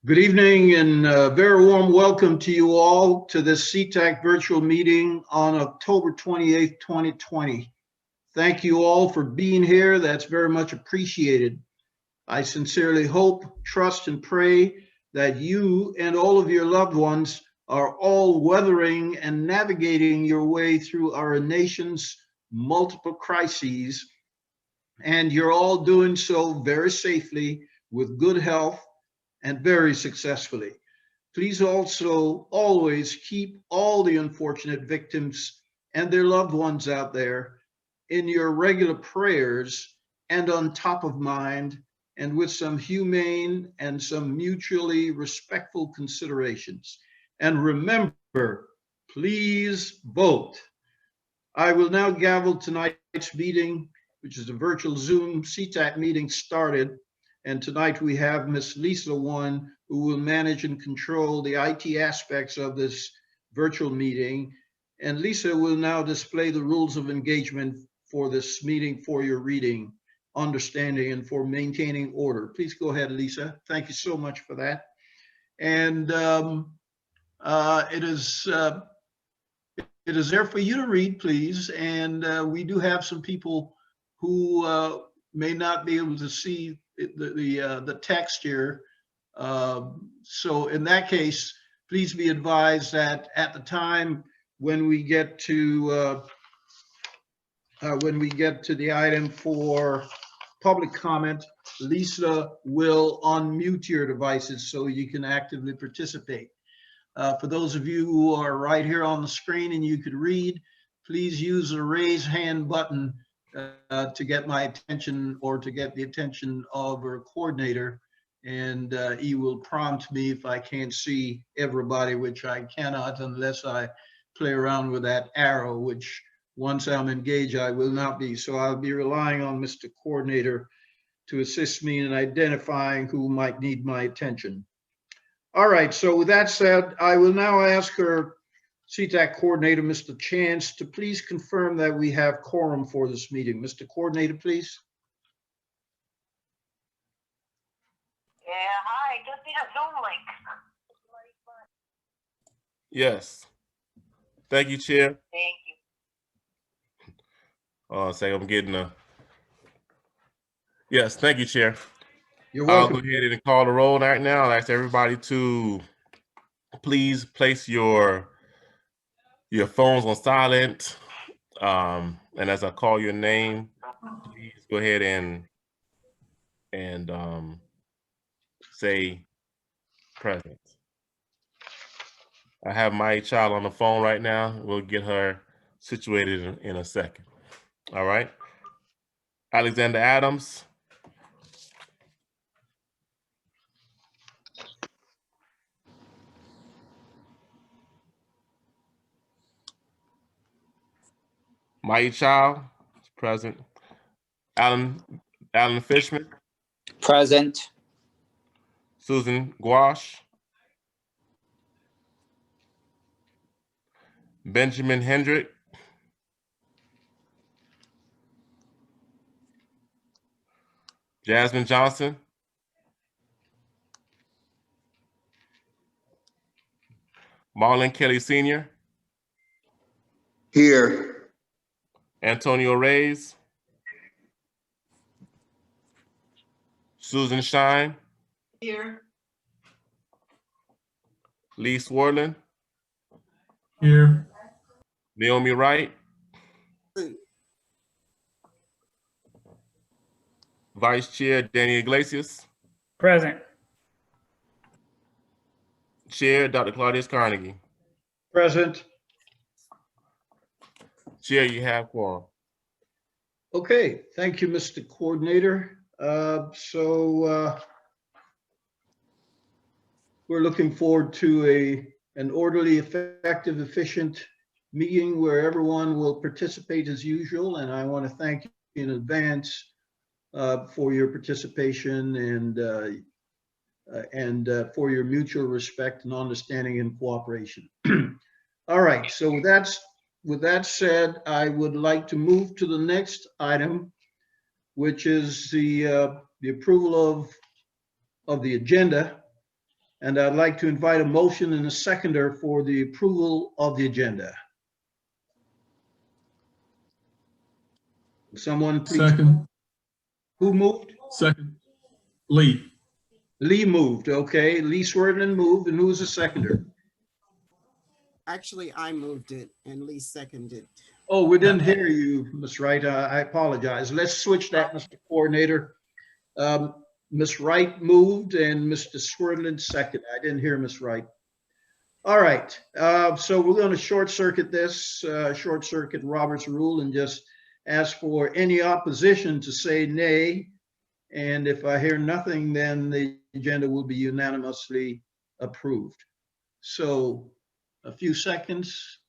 Good evening and a very warm welcome to you all to this CTAC virtual meeting on October 28th, 2020. Thank you all for being here. That's very much appreciated. I sincerely hope, trust, and pray that you and all of your loved ones are all weathering and navigating your way through our nation's multiple crises, and you're all doing so very safely with good health and very successfully. Please also always keep all the unfortunate victims and their loved ones out there in your regular prayers and on top of mind, and with some humane and some mutually respectful considerations. And remember, please vote. I will now gavel tonight's meeting, which is a virtual Zoom CTAC meeting started. And tonight we have Miss Lisa One, who will manage and control the IT aspects of this virtual meeting. And Lisa will now display the rules of engagement for this meeting for your reading, understanding, and for maintaining order. Please go ahead, Lisa. Thank you so much for that. And it is there for you to read, please. And we do have some people who may not be able to see the text here. So in that case, please be advised that at the time when we get to the item for public comment, Lisa will unmute your devices so you can actively participate. For those of you who are right here on the screen and you could read, please use the raise hand button to get my attention or to get the attention of our coordinator, and he will prompt me if I can't see everybody, which I cannot unless I play around with that arrow, which once I'm engaged, I will not be. So I'll be relying on Mr. Coordinator to assist me in identifying who might need my attention. All right, so with that said, I will now ask our CTAC coordinator, Mr. Chance, to please confirm that we have quorum for this meeting. Mr. Coordinator, please. Yeah, hi, just need a Zoom link. Yes. Thank you, Chair. Thank you. Say I'm getting a. Yes, thank you, Chair. You're welcome. I'll go ahead and call the roll right now. I'll ask everybody to please place your phones on silent. And as I call your name, please go ahead and say present. I have my child on the phone right now. We'll get her situated in a second. All right. Alexander Adams. Maya Child, present. Alan Fishman. Present. Susan Gouache. Benjamin Hendrick. Jasmine Johnson. Marlon Kelly Sr. Here. Antonio Reyes. Susan Shine. Here. Lee Swartland. Here. Naomi Wright. Vice Chair Danny Iglesias. Present. Chair Dr. Claudius Carnegie. Present. Chair, you have quorum. Okay, thank you, Mr. Coordinator. We're looking forward to an orderly, effective, efficient meeting where everyone will participate as usual. And I want to thank you in advance for your participation and for your mutual respect and understanding and cooperation. All right, so with that said, I would like to move to the next item, which is the approval of the agenda. And I'd like to invite a motion and a seconder for the approval of the agenda. Someone please. Second. Who moved? Second. Lee. Lee moved. Okay, Lee Swerdlin moved, and who was the seconder? Actually, I moved it and Lee seconded. Oh, we didn't hear you, Ms. Wright. I apologize. Let's switch that, Mr. Coordinator. Ms. Wright moved and Mr. Swerdlin seconded. I didn't hear Ms. Wright. All right, so we're going to short circuit this, short circuit Robert's rule, and just ask for any opposition to say nay. And if I hear nothing, then the agenda will be unanimously approved. So a few seconds,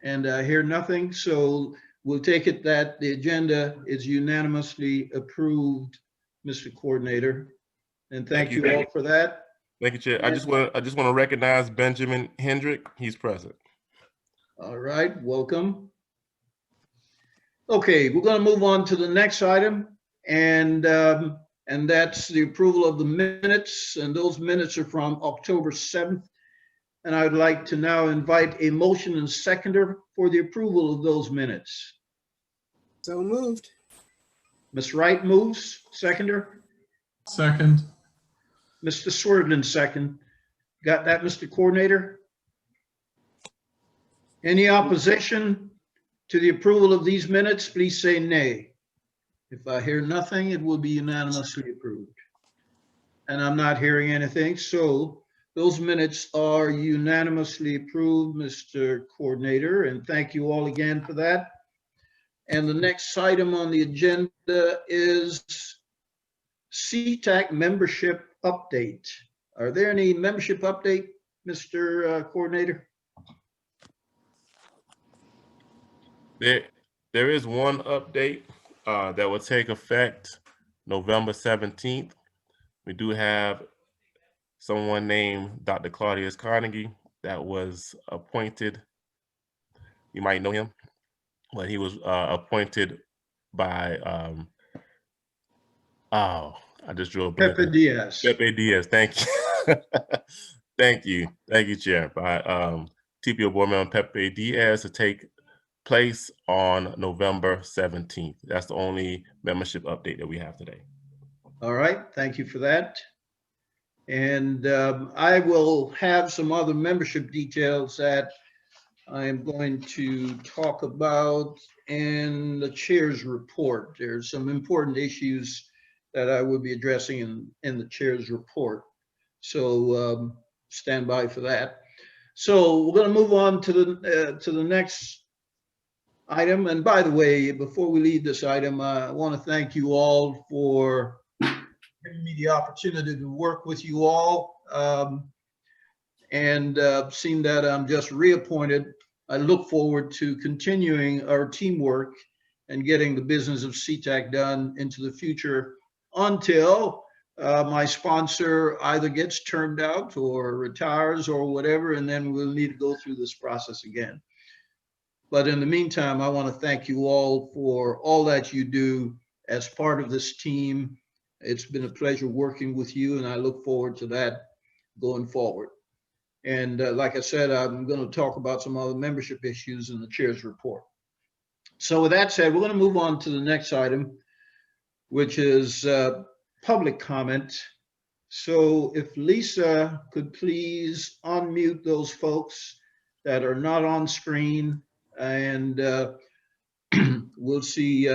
and I hear nothing. So we'll take it that the agenda is unanimously approved, Mr. Coordinator. And thank you all for that. Thank you, Chair. I just want to recognize Benjamin Hendrick. He's present. All right, welcome. Okay, we're going to move on to the next item, and that's the approval of the minutes, and those minutes are from October 7th. And I would like to now invite a motion and seconder for the approval of those minutes. So moved. Ms. Wright moves, seconder. Second. Mr. Swerdlin second. Got that, Mr. Coordinator? Any opposition to the approval of these minutes, please say nay. If I hear nothing, it will be unanimously approved. And I'm not hearing anything, so those minutes are unanimously approved, Mr. Coordinator, and thank you all again for that. And the next item on the agenda is CTAC membership update. Are there any membership update, Mr. Coordinator? There is one update that will take effect November 17th. We do have someone named Dr. Claudius Carnegie that was appointed. You might know him, but he was appointed by, I just drew a blank. Pepe Diaz. Pepe Diaz, thank you. Thank you, Chair. By TPO Board Member Pepe Diaz to take place on November 17th. That's the only membership update that we have today. All right, thank you for that. And I will have some other membership details that I am going to talk about in the chair's report. There's some important issues that I will be addressing in the chair's report. So stand by for that. So we're going to move on to the next item. And by the way, before we leave this item, I want to thank you all for giving me the opportunity to work with you all. Seeing that I'm just reappointed, I look forward to continuing our teamwork and getting the business of CTAC done into the future until my sponsor either gets turned out or retires or whatever, and then we'll need to go through this process again. But in the meantime, I want to thank you all for all that you do as part of this team. It's been a pleasure working with you, and I look forward to that going forward. And like I said, I'm going to talk about some other membership issues in the chair's report. So with that said, we're going to move on to the next item, which is public comment. So if Lisa could please unmute those folks that are not on screen, and we'll see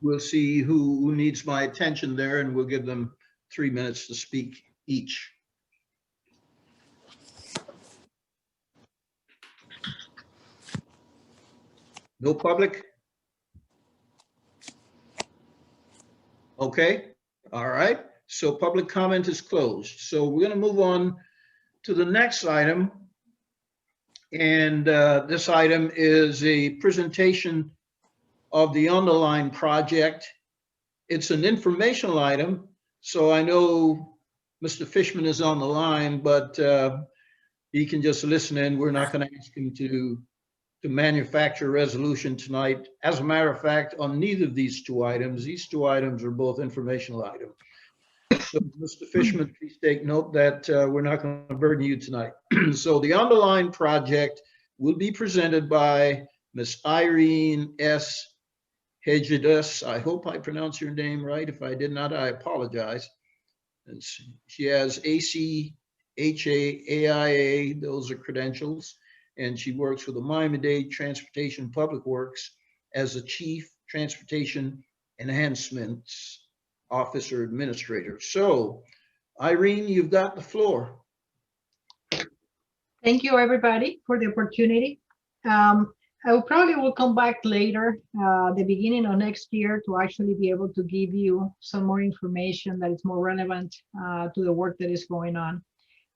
who needs my attention there, and we'll give them 3 minutes to speak each. No public? Okay, all right. So public comment is closed. So we're going to move on to the next item. And this item is a presentation of the Underline Project. It's an informational item. So I know Mr. Fishman is on the line, but he can just listen in. We're not going to ask him to manufacture a resolution tonight. As a matter of fact, on neither of these two items are both informational items. So, Mr. Fishman, please take note that we're not going to burden you tonight. So the Underline Project will be presented by Ms. Irene S. Hedges. I hope I pronounced your name right. If I did not, I apologize. And she has ACHA-AIA, those are credentials, and she works for the Miami-Dade Transportation Public Works as the Chief Transportation Enhancements Officer Administrator. So, Irene, you've got the floor. Thank you, everybody, for the opportunity. I will probably will come back later, the beginning of next year, to actually be able to give you some more information that is more relevant to the work that is going on.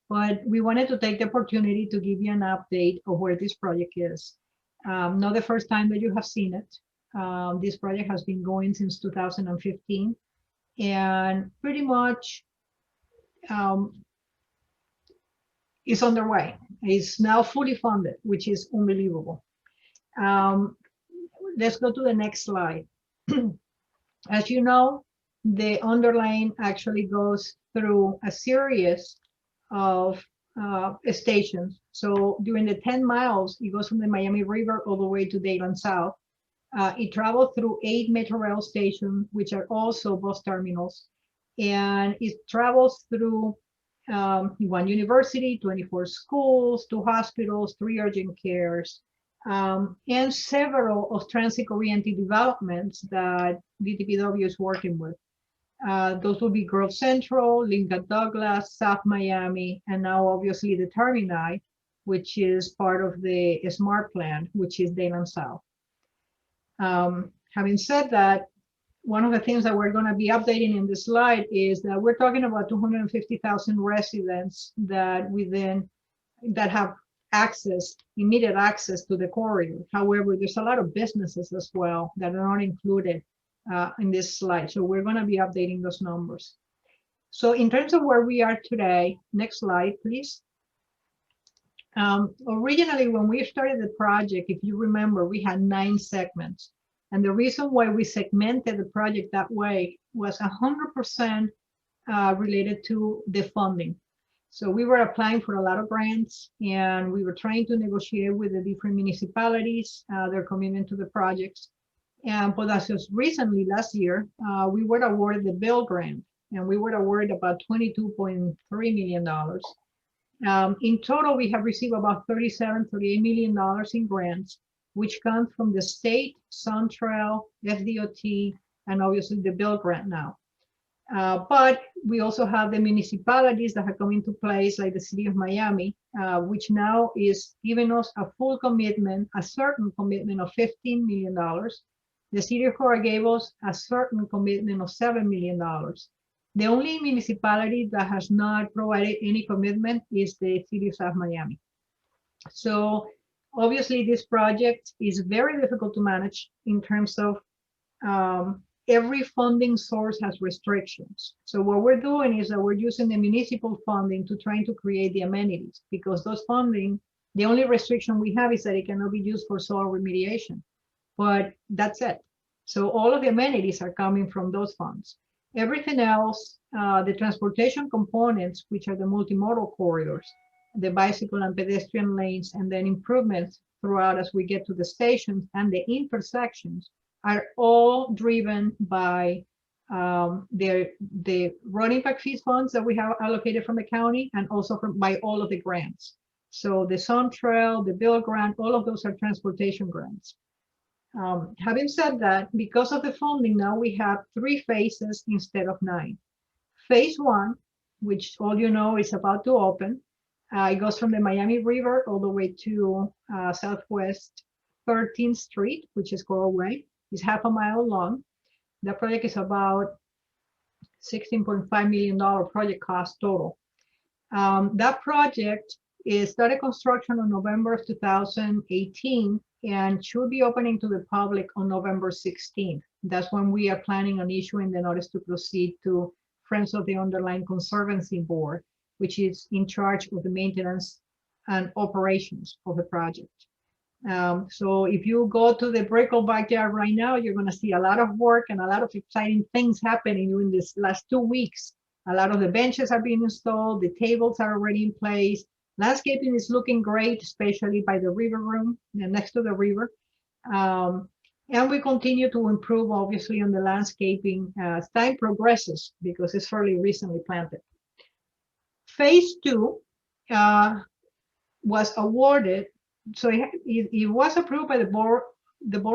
But we wanted to take the opportunity to give you an update of where this project is. Not the first time that you have seen it. This project has been going since 2015, and pretty much is underway. It's now fully funded, which is unbelievable. Let's go to the next slide. As you know, the Underline actually goes through a series of stations. So during the 10 miles, it goes from the Miami River all the way to Dayland South. It travels through 8 Metro Rail stations, which are also bus terminals. And it travels through 1 university, 24 schools, 2 hospitals, 3 urgent cares, and several of transit-oriented developments that DTPW is working with. Those will be Grove Central, Lincoln Douglas, South Miami, and now obviously the Termini, which is part of the SMART plan, which is Dayland South. Having said that, one of the things that we're going to be updating in this slide is that we're talking about 250,000 residents that have access, immediate access to the corridor. However, there's a lot of businesses as well that are not included in this slide. So we're going to be updating those numbers. So in terms of where we are today, next slide, please. Originally, when we started the project, if you remember, we had 9 segments. And the reason why we segmented the project that way was 100% related to the funding. So we were applying for a lot of grants, and we were trying to negotiate with the different municipalities, their commitment to the projects. But as just recently, last year, we were awarded the Bill grant, and we were awarded about $22.3 million. In total, we have received about $38 million in grants, which comes from the state, SunTrail, FDOT, and obviously the Bill grant now. But we also have the municipalities that have come into place, like the city of Miami, which now is giving us a full commitment, a certain commitment of $15 million. The city of Cora gave us a certain commitment of $7 million. The only municipality that has not provided any commitment is the city of South Miami. So obviously this project is very difficult to manage in terms of every funding source has restrictions. So what we're doing is that we're using the municipal funding to trying to create the amenities, because those funding, the only restriction we have is that it cannot be used for soil remediation, but that's it. So all of the amenities are coming from those funds. Everything else, the transportation components, which are the multimodal corridors, the bicycle and pedestrian lanes, and then improvements throughout as we get to the stations and the intersections, are all driven by the road impact fees funds that we have allocated from the county, and also by all of the grants. So the SunTrail, the Bill grant, all of those are transportation grants. Having said that, because of the funding, now we have 3 phases instead of 9. Phase 1, which all you know is about to open, it goes from the Miami River all the way to Southwest 13th Street, which is Coral Way. It's half a mile long. The project is about $16.5 million project cost total. That project started construction on November of 2018 and should be opening to the public on November 16th. That's when we are planning on issuing the notice to proceed to Friends of the Underline Conservancy Board, which is in charge of the maintenance and operations of the project. So if you go to the Brickell backyard right now, you're going to see a lot of work and a lot of exciting things happening during this last 2 weeks A lot of the benches are being installed. The tables are already in place. Landscaping is looking great, especially by the river room next to the river. And we continue to improve, obviously, on the landscaping as time progresses because it's fairly recently planted. Phase 2 was awarded, so it was approved by the board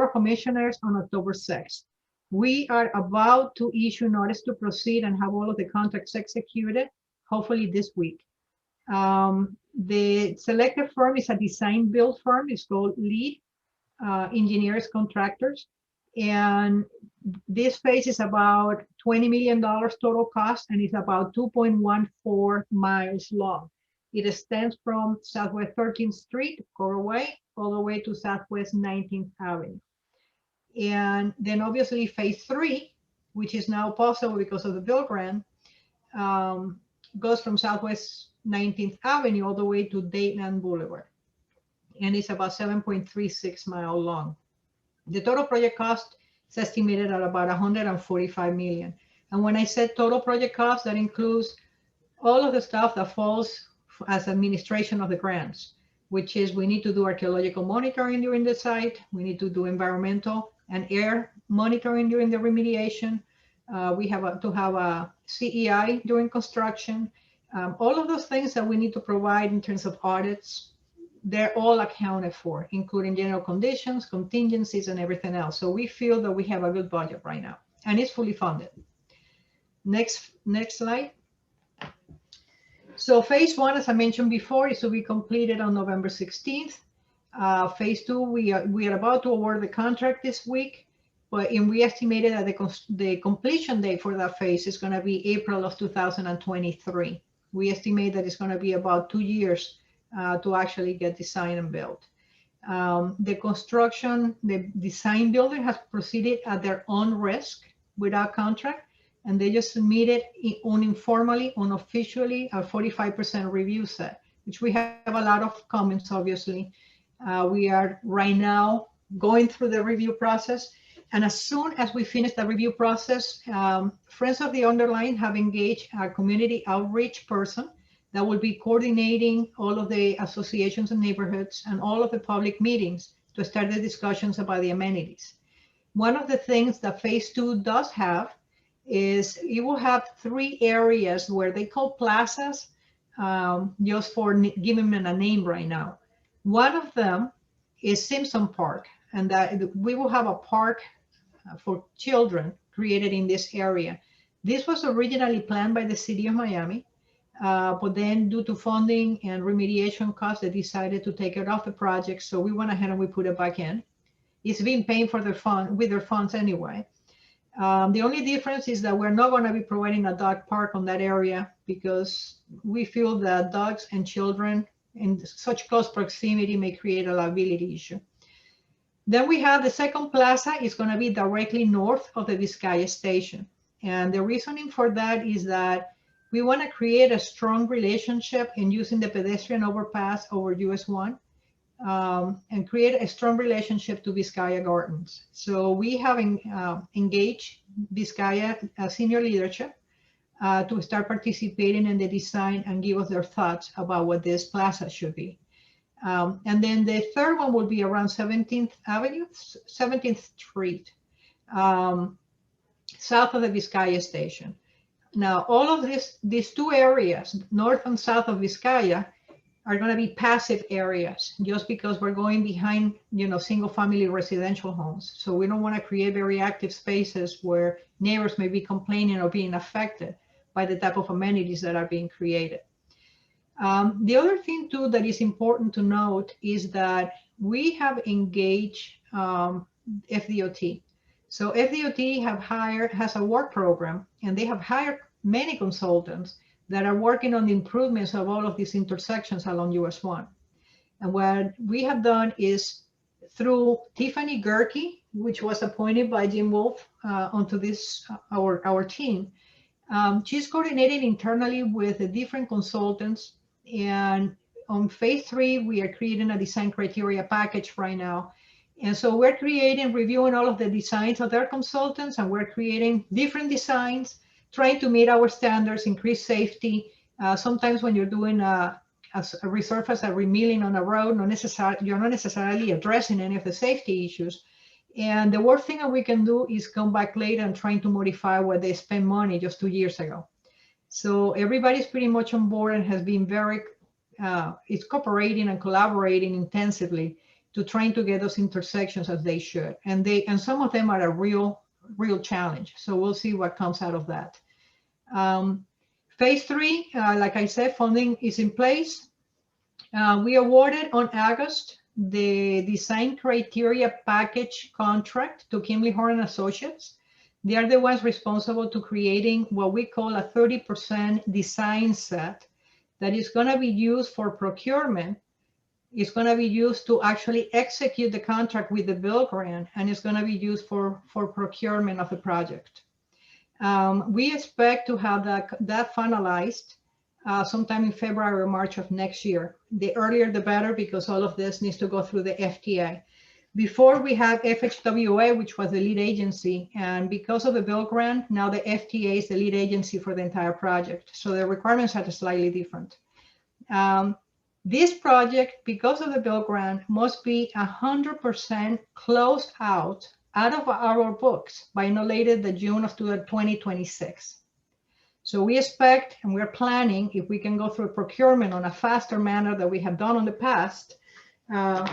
of commissioners on October 6th. We are about to issue notice to proceed and have all of the contracts executed, hopefully this week. The selected firm is a design build firm. It's called Lead Engineers Contractors. And this phase is about $20 million total cost, and it's about 2.14 miles long. It extends from Southwest 13th Street, Quorum Way, all the way to Southwest 19th Avenue. And then obviously phase 3, which is now possible because of the bill grant, goes from Southwest 19th Avenue all the way to Dayton Boulevard. And it's about 7.36 miles long. The total project cost is estimated at about $145 million. And when I said total project cost, that includes all of the stuff that falls as administration of the grants, which is we need to do archaeological monitoring during the site. We need to do environmental and air monitoring during the remediation. We have to have a CEI during construction. All of those things that we need to provide in terms of audits, they're all accounted for, including general conditions, contingencies, and everything else. So we feel that we have a good budget right now, and it's fully funded. Next slide. So phase 1, as I mentioned before, is to be completed on November 16th. Phase 2, we are about to award the contract this week, and we estimated that the completion date for that phase is going to be April of 2023. We estimate that it's going to be about 2 years to actually get designed and built. The construction, the design builder has proceeded at their own risk without contract, and they just submitted uninformally, unofficially, a 45% review set, which we have a lot of comments, obviously. We are right now going through the review process. And as soon as we finish the review process, Friends of the Underline have engaged a community outreach person that will be coordinating all of the associations and neighborhoods and all of the public meetings to start the discussions about the amenities. One of the things that phase 2 does have is it will have 3 areas where they call plazas, just for giving them a name right now. One of them is Simpson Park, and that we will have a park for children created in this area. This was originally planned by the city of Miami, but then due to funding and remediation costs, they decided to take it off the project. So we went ahead and we put it back in. It's been paying for their fund with their funds anyway. The only difference is that we're not going to be providing a dog park on that area because we feel that dogs and children in such close proximity may create a liability issue. Then we have the second plaza is going to be directly north of the Vizcaya station. And the reasoning for that is that we want to create a strong relationship in using the pedestrian overpass over US 1 and create a strong relationship to Vizcaya Gardens. So we have engaged Vizcaya senior leadership to start participating in the design and give us their thoughts about what this plaza should be. And then the third one will be around 17th Street, south of the Vizcaya station. Now, all of these 2 areas, north and south of Vizcaya, are going to be passive areas just because we're going behind, single family residential homes. So we don't want to create very active spaces where neighbors may be complaining or being affected by the type of amenities that are being created. The other thing too that is important to note is that we have engaged FDOT. So FDOT has a work program, and they have hired many consultants that are working on the improvements of all of these intersections along US 1. And what we have done is through Tiffany Gerke, which was appointed by Jim Wolf onto this our team. She's coordinating internally with the different consultants. And on phase 3, we are creating a design criteria package right now. And so we're reviewing all of the designs of their consultants, and we're creating different designs trying to meet our standards, increase safety. Sometimes when you're doing a resurface, a remilling on a road, you're not necessarily addressing any of the safety issues. And the worst thing that we can do is come back later and trying to modify where they spent money just 2 years ago. So everybody's pretty much on board and has been very, it's cooperating and collaborating intensively to trying to get those intersections as they should. And some of them are a real challenge. So we'll see what comes out of that. Phase 3, like I said, funding is in place. We awarded on August the design criteria package contract to Kimley Horn Associates. They are the ones responsible to creating what we call a 30% design set that is going to be used for procurement. It's going to be used to actually execute the contract with the bill grant, and it's going to be used for procurement of the project. We expect to have that finalized sometime in February or March of next year. The earlier the better, because all of this needs to go through the FTA. Before we had FHWA, which was the lead agency, and because of the bill grant, now the FTA is the lead agency for the entire project. So the requirements are slightly different. This project, because of the bill grant, must be 100% closed out of our books by no later than June of 2026. So we expect, and we're planning, if we can go through procurement on a faster manner than we have done in the past,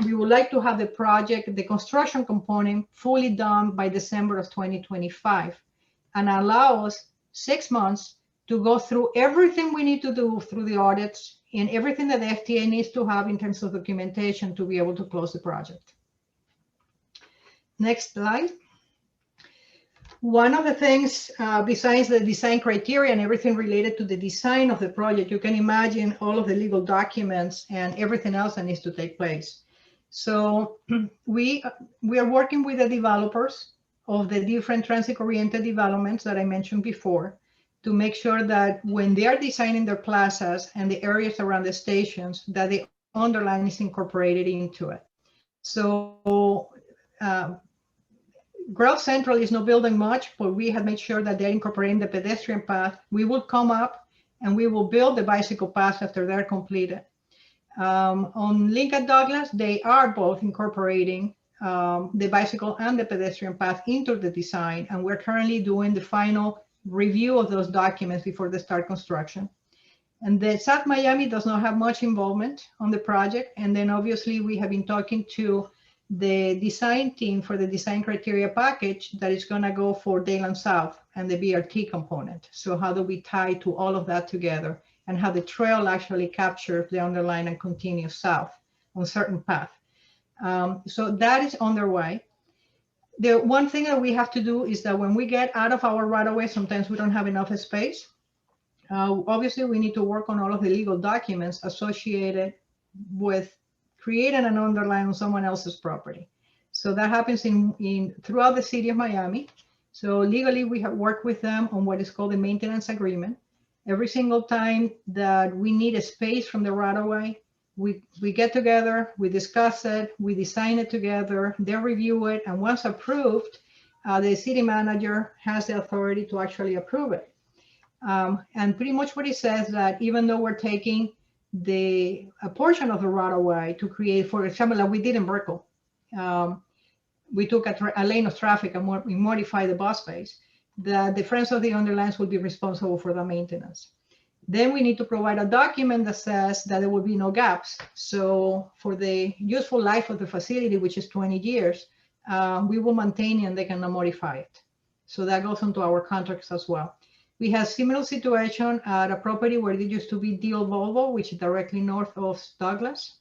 we would like to have the project, the construction component, fully done by December of 2025, and allow us 6 months to go through everything we need to do through the audits and everything that the FTA needs to have in terms of documentation to be able to close the project. Next slide. One of the things, besides the design criteria and everything related to the design of the project, you can imagine all of the legal documents and everything else that needs to take place. So we are working with the developers of the different transit-oriented developments that I mentioned before to make sure that when they are designing their plazas and the areas around the stations, that the underline is incorporated into it. So Grove Central is not building much, but we have made sure that they're incorporating the pedestrian path. We will come up and we will build the bicycle path after they're completed. On Lincoln Douglas, they are both incorporating the bicycle and the pedestrian path into the design, and we're currently doing the final review of those documents before they start construction. And the South Miami does not have much involvement on the project, and then obviously we have been talking to the design team for the design criteria package that is going to go for Dayland South and the BRT component. So how do we tie to all of that together, and how the trail actually captures the underline and continues south on certain path. So that is on their way. The one thing that we have to do is that when we get out of our right of way, sometimes we don't have enough space. Obviously, we need to work on all of the legal documents associated with creating an underline on someone else's property. So that happens throughout the city of Miami. So legally, we have worked with them on what is called a maintenance agreement. Every single time that we need a space from the right of way, we get together, we discuss it, we design it together, they review it, and once approved, the city manager has the authority to actually approve it. And pretty much what it says that even though we're taking a portion of the right of way to create, for example, like we did in Brickell, we took a lane of traffic and we modified the bus space, that the Friends of the Underlines will be responsible for the maintenance. Then we need to provide a document that says that there will be no gaps. So for the useful life of the facility, which is 20 years, we will maintain it and they cannot modify it. So that goes into our contracts as well. We have similar situation at a property where it used to be Deal Volvo, which is directly north of Douglas.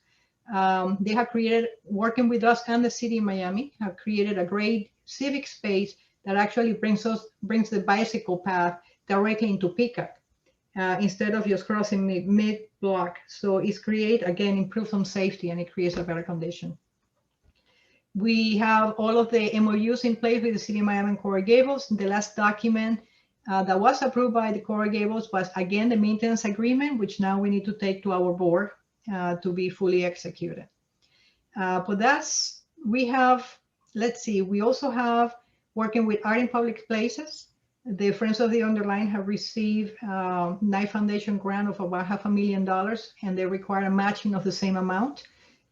They have created, working with us and the city of Miami, have created a great civic space that actually brings the bicycle path directly into Peacock. Instead of just crossing mid-block. So it's improves some safety, and it creates a better condition. We have all of the MOUs in place with the City of Miami and Coral Gables. The last document that was approved by the Coral Gables was, again, the maintenance agreement, which now we need to take to our board to be fully executed. But we also have working with Art in Public Places. The Friends of the Underline have received Knight Foundation grant of about $500,000, and they require a matching of the same amount.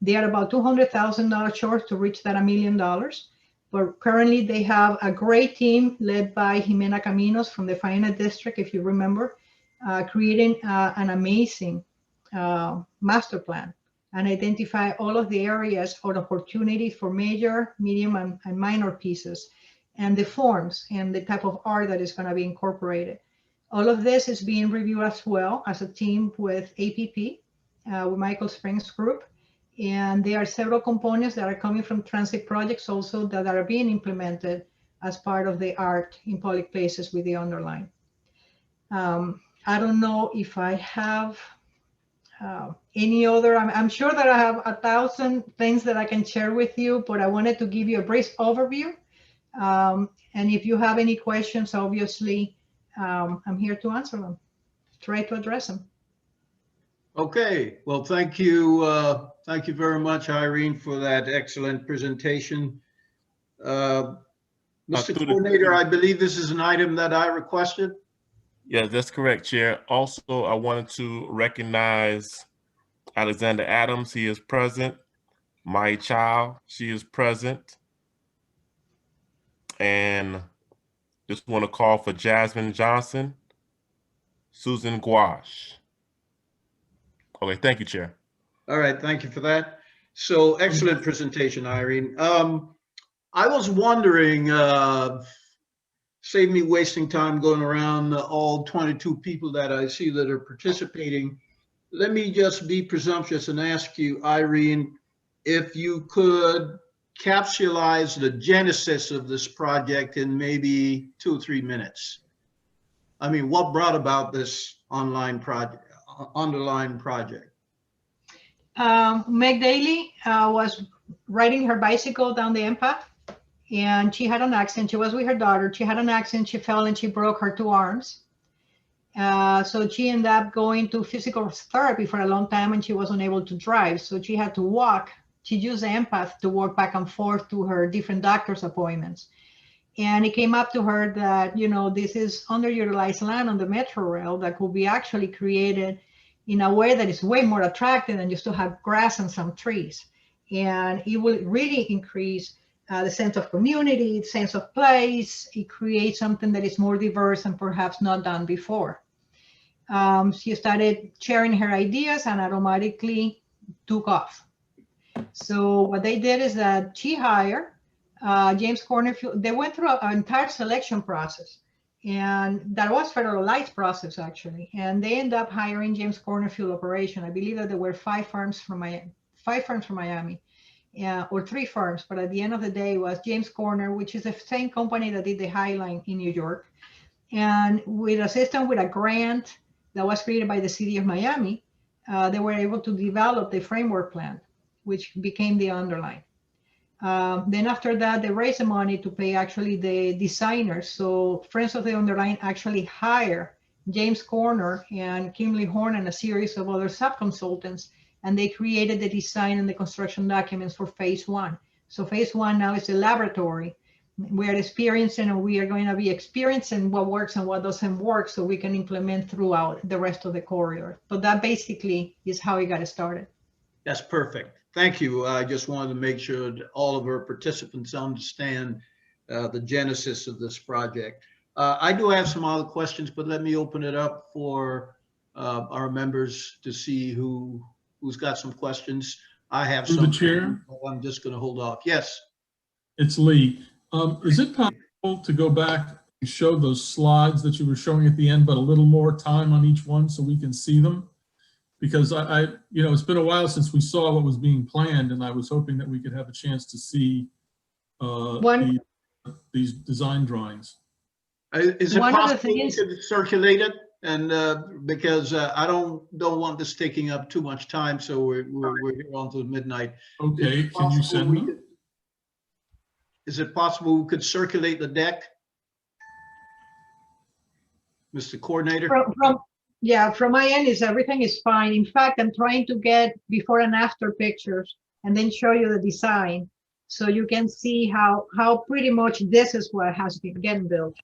They are about $200,000 short to reach that $1 million. But currently they have a great team led by Jimena Caminos from the Faena District, if you remember, creating an amazing master plan and identify all of the areas or opportunities for major, medium, and minor pieces, and the forms and the type of art that is going to be incorporated. All of this is being reviewed as well as a team with APP, with Michael Springs Group. And there are several components that are coming from transit projects also that are being implemented as part of the art in public places with the Underline. I don't know if I have any other, I'm sure that I have 1,000 things that I can share with you, but I wanted to give you a brief overview. And if you have any questions, obviously, I'm here to answer them, try to address them. Okay, well, thank you. Thank you very much, Irene, for that excellent presentation. Mr. Coordinator, I believe this is an item that I requested. Yeah, that's correct, Chair. Also, I wanted to recognize Alexander Adams. He is present. Mai Chow, she is present. And just want to call for Jasmine Johnson, Susan Gouache. Okay, thank you, Chair. All right, thank you for that. So excellent presentation, Irene. I was wondering, save me wasting time going around all 22 people that I see that are participating. Let me just be presumptuous and ask you, Irene, if you could capsulize the genesis of this project in maybe 2 or 3 minutes. I mean, what brought about this Underline project? Meg Daly was riding her bicycle down the empath, and she had an accident. She was with her daughter. She had an accident. She fell and she broke her 2 arms. So she ended up going to physical therapy for a long time, and she was unable to drive. So she had to walk. She used the empath to walk back and forth to her different doctor's appointments. And it came up to her that, you know, this is underutilized land on the Metro Rail that could be actually created in a way that is way more attractive than just to have grass and some trees. And it will really increase the sense of community, sense of place. It creates something that is more diverse and perhaps not done before. She started sharing her ideas and automatically took off. So what they did is that she hired James Corner. They went through an entire selection process, and that was federalized process actually. And they ended up hiring James Corner Field Operation. I believe that there were 5 firms from Miami, or 3 firms. But at the end of the day, it was James Corner, which is the same company that did the High Line in New York, and with a system with a grant that was created by the city of Miami, they were able to develop the framework plan, which became the Underline. Then after that, they raised the money to pay actually the designers. So Friends of the Underline actually hire James Corner and Kimberly Horn and a series of other sub-consultants, and they created the design and the construction documents for phase 1. So phase 1 now is the laboratory. We are experiencing, and we are going to be experiencing what works and what doesn't work, so we can implement throughout the rest of the corridor. But that basically is how it got started. That's perfect. Thank you. I just wanted to make sure that all of our participants understand the genesis of this project. I do have some other questions, but let me open it up for our members to see who's got some questions. I have some. Through the chair. I'm just going to hold off. Yes. It's Lee. Is it possible to go back and show those slides that you were showing at the end, but a little more time on each one so we can see them? Because you know, it's been a while since we saw what was being planned, and I was hoping that we could have a chance to see these design drawings. Is it possible you could circulate it? And because I don't want this taking up too much time, so we're here until midnight. Okay, can you send them? Is it possible we could circulate the deck, Mr. Coordinator? Yeah, from my end, everything is fine. In fact, I'm trying to get before and after pictures and then show you the design, so you can see how pretty much this is what has been getting built.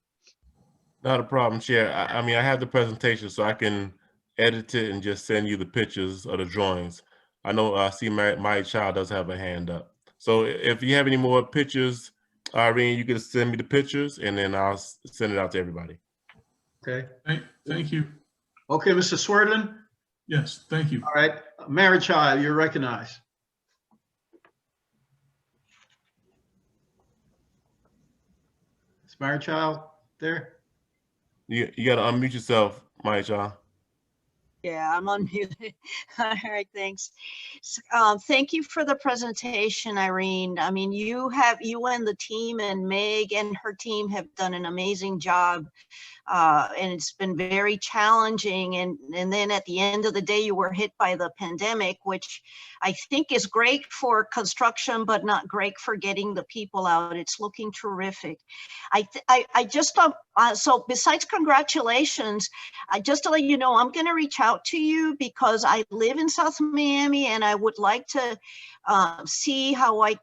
Not a problem, Chair. I mean, I have the presentation, so I can edit it and just send you the pictures of the drawings. I know, I see my child does have a hand up. So if you have any more pictures, Irene, you can send me the pictures and then I'll send it out to everybody. Okay. Thank you. Okay, Mr. Swerdlin? Yes, thank you. All right, Marichild, you're recognized. Is Marichild there? You got to unmute yourself, my child. Yeah, I'm unmuted. All right, thanks. Thank you for the presentation, Irene. I mean, you and the team and Meg and her team have done an amazing job. And it's been very challenging. And then at the end of the day, you were hit by the pandemic, which I think is great for construction, but not great for getting the people out. It's looking terrific. I just, so besides congratulations, just to let you know, I'm going to reach out to you because I live in South Miami and I would like to see how I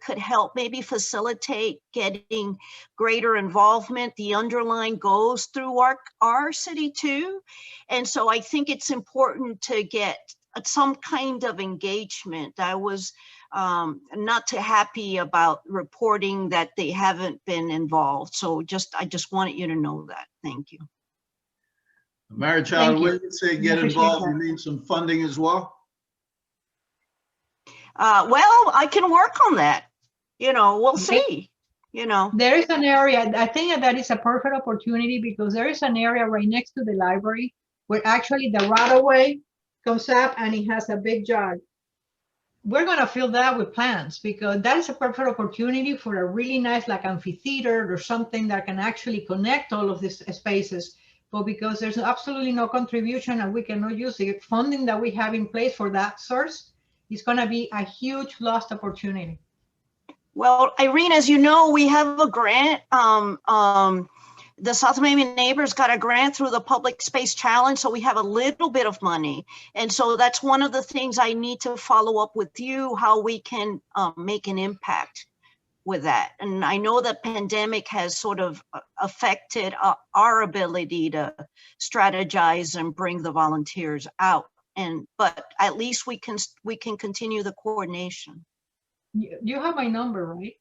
could help maybe facilitate getting greater involvement. The Underline goes through our city too. And so I think it's important to get some kind of engagement. I was not too happy about reporting that they haven't been involved. So I just wanted you to know that. Thank you. Marichild, you. when you say get Appreciate involved, that. you mean some funding as well? Well, I can work on that. You know, we'll see, you know. There is an area, I think that is a perfect opportunity because there is an area right next to the library where actually the right-of-way comes up and it has a big jog. We're going to fill that with plants because that is a perfect opportunity for a really nice like amphitheater or something that can actually connect all of these spaces. But because there's absolutely no contribution and we cannot use the funding that we have in place for that source, it's going to be a huge lost opportunity. Well, Irene, as you know, we have a grant. The South Miami Neighbors got a grant through the Public Space Challenge, so we have a little bit of money. And so that's one of the things I need to follow up with you, how we can make an impact with that. And I know the pandemic has sort of affected our ability to strategize and bring the volunteers out. But at least we can continue the coordination. You have my number, right?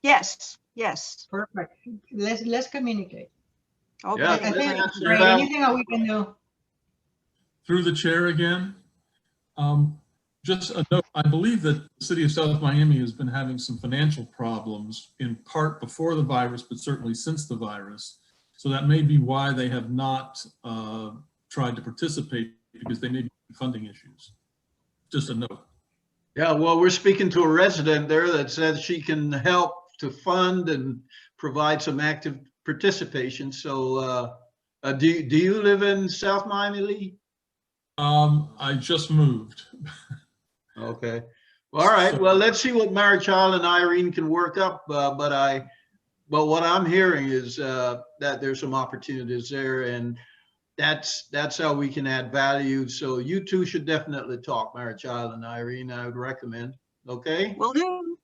Yes, yes. Perfect. Let's communicate. Okay. Yeah, I think that's great. about- Anything that we can do. Through the chair again, just a note, I believe that the city of South Miami has been having some financial problems in part before the virus, but certainly since the virus. So that may be why they have not tried to participate because they may be funding issues. Just a note. Yeah, well, we're speaking to a resident there that says she can help to fund and provide some active participation. So do you live in South Miami, Lee? I just moved. Okay. All right. Well, let's see what Marichild and Irene can work up. But what I'm hearing is that there's some opportunities there, and that's how we can add value. So you two should definitely talk, Marichild and Irene. I would recommend. Okay. Will do.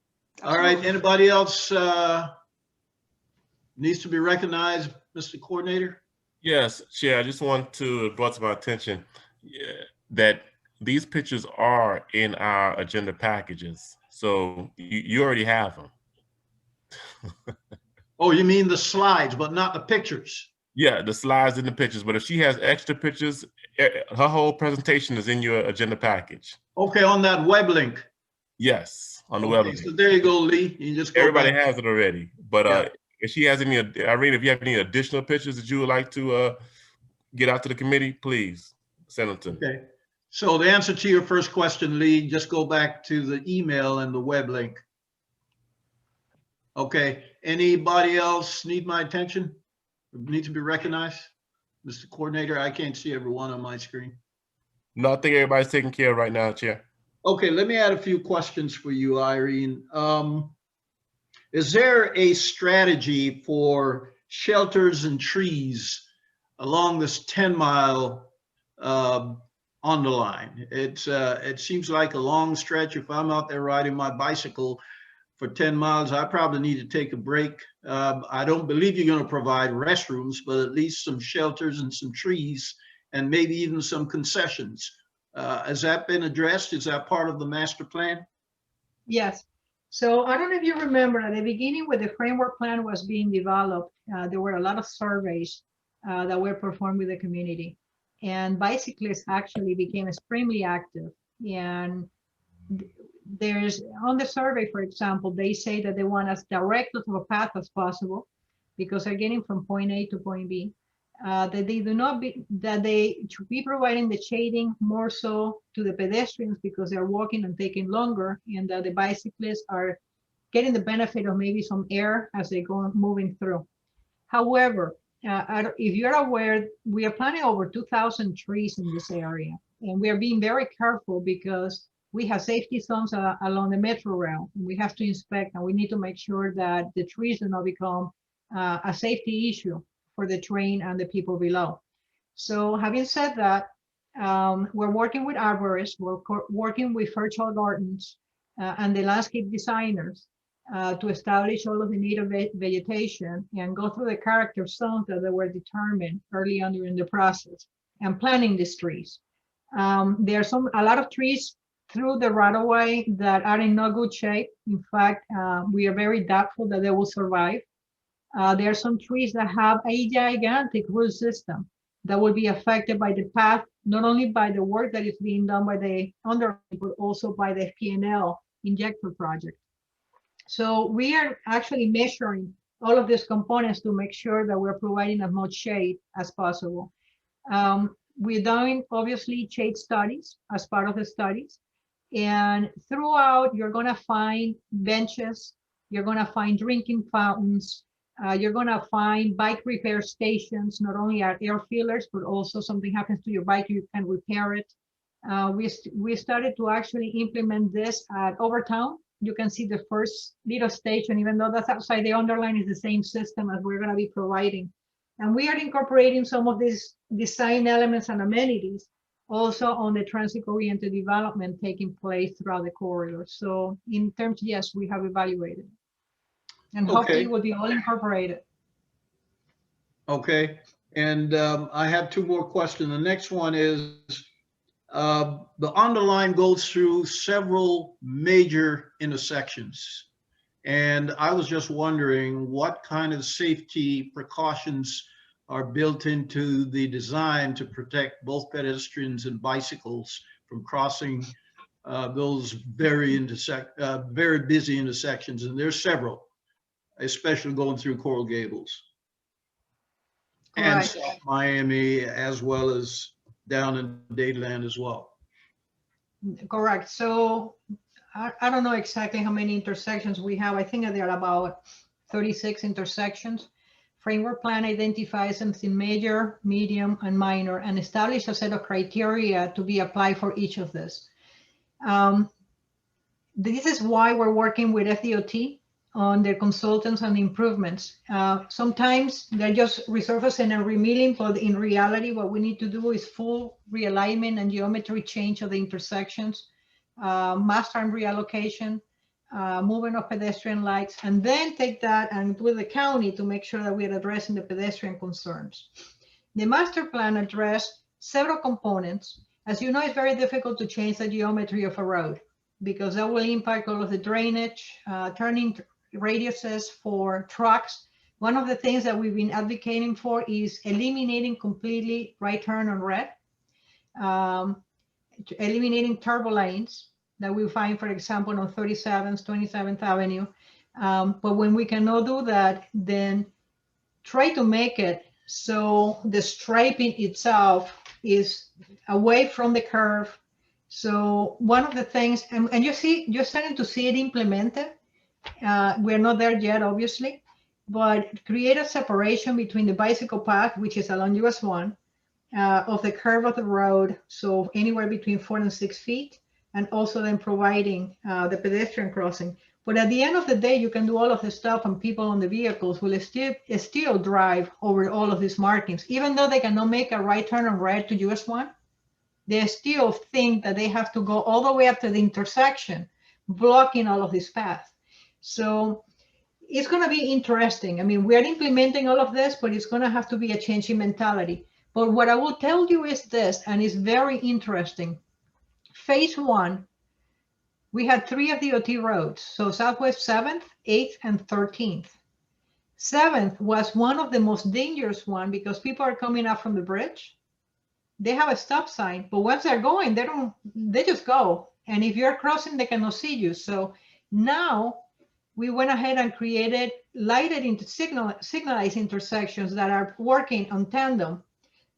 All right. Anybody else needs to be recognized, Mr. Coordinator? Yes, Chair, I just want to brought to my attention that these pictures are in our agenda packages. So you already have them. Oh, you mean the slides, but not the pictures? Yeah, the slides and the pictures. But if she has extra pictures, her whole presentation is in your agenda package. Okay, on that web link. Yes, on the Okay, web link. so there you go, Lee. You just go Everybody back. has it already. But Yeah. if she has any, Irene, if you have any additional pictures that you would like to get out to the committee, please send them to me. Okay. So the answer to your first question, Lee, just go back to the email and the web link. Okay. Anybody else need my attention? Need to be recognized? Mr. Coordinator, I can't see everyone on my screen. No, I think everybody's taken care of right now, Chair. Okay, let me add a few questions for you, Irene. Is there a strategy for shelters and trees along this 10-mile Underline? It seems like a long stretch. If I'm out there riding my bicycle, for 10 miles, I probably need to take a break. I don't believe you're going to provide restrooms, but at least some shelters and some trees and maybe even some concessions. Has that been addressed? Is that part of the master plan? Yes. So I don't know if you remember at the beginning when the framework plan was being developed, there were a lot of surveys that were performed with the community. And bicyclists actually became extremely active. And there's on the survey, for example, they say that they want as direct of a path as possible because they're getting from point A to point B. That they should be providing the shading more so to the pedestrians because they're walking and taking longer, and that the bicyclists are getting the benefit of maybe some air as they go moving through. However, if you're aware, we are planting over 2,000 trees in this area, and we are being very careful because we have safety zones along the metro rail. We have to inspect, and we need to make sure that the trees do not become a safety issue for the train and the people below. So having said that, we're working with arborists, we're working with virtual gardens and the landscape designers to establish all of the native vegetation and go through the character zones that were determined early on during the process and planting these trees. There are a lot of trees through the right-of-way that are in no good shape. In fact, we are very doubtful that they will survive. There are some trees that have a gigantic root system that will be affected by the path, not only by the work that is being done by the Underline, but also by the FPNL injector project. So we are actually measuring all of these components to make sure that we're providing as much shade as possible. We're doing, obviously, shade studies as part of the studies. And throughout, you're going to find benches, you're going to find drinking fountains, you're going to find bike repair stations, not only at air fillers, but also something happens to your bike, you can repair it. We started to actually implement this at Overtown. You can see the first little station, even though that's outside the Underline, is the same system as we're going to be providing. And we are incorporating some of these design elements and amenities also on the transit-oriented development taking place throughout the corridor. So in terms, yes, we have evaluated. And hopefully it will be all incorporated. Okay, and I have two more questions. The next one is, the Underline goes through several major intersections. And I was just wondering what kind of safety precautions are built into the design to protect both pedestrians and bicycles from crossing those very busy intersections. And there's several, especially going through Coral Gables and South Miami, as well as down in Dadeland as well. Correct. So I don't know exactly how many intersections we have. I think there are about 36 intersections. Framework plan identifies them in major, medium, and minor, and establishes a set of criteria to be applied for each of this. This is why we're working with FDOT on their consultants and improvements. Sometimes they're just resurfacing and remilling, but in reality, what we need to do is full realignment and geometry change of the intersections, mass time reallocation, movement of pedestrian lights, and then take that and with the county to make sure that we're addressing the pedestrian concerns. The master plan addressed several components. As you know, it's very difficult to change the geometry of a road because that will impact all of the drainage, turning radiuses for trucks. One of the things that we've been advocating for is eliminating completely right turn on red, eliminating turbo lanes that we find, for example, on 37th, 27th Avenue. But when we cannot do that, then try to make it so the striping itself is away from the curve. So one of the things, and you're starting to see it implemented. We're not there yet, obviously, but create a separation between the bicycle path, which is along US 1, of the curve of the road, so anywhere between 4 and 6 feet, and also then providing the pedestrian crossing. But at the end of the day, you can do all of this stuff and people on the vehicles will still drive over all of these markings. Even though they cannot make a right turn on red to US 1, they still think that they have to go all the way up to the intersection, blocking all of this path. So it's going to be interesting. I mean, we are implementing all of this, but it's going to have to be a change in mentality. But what I will tell you is this, and it's very interesting. Phase 1, we had 3 of the DOT roads. So Southwest 7th, 8th, and 13th. 7th was one of the most dangerous one because people are coming up from the bridge. They have a stop sign, but once they're going, they just go. And if you're crossing, they cannot see you. So now we went ahead and created lighted into signalized intersections that are working on tandem.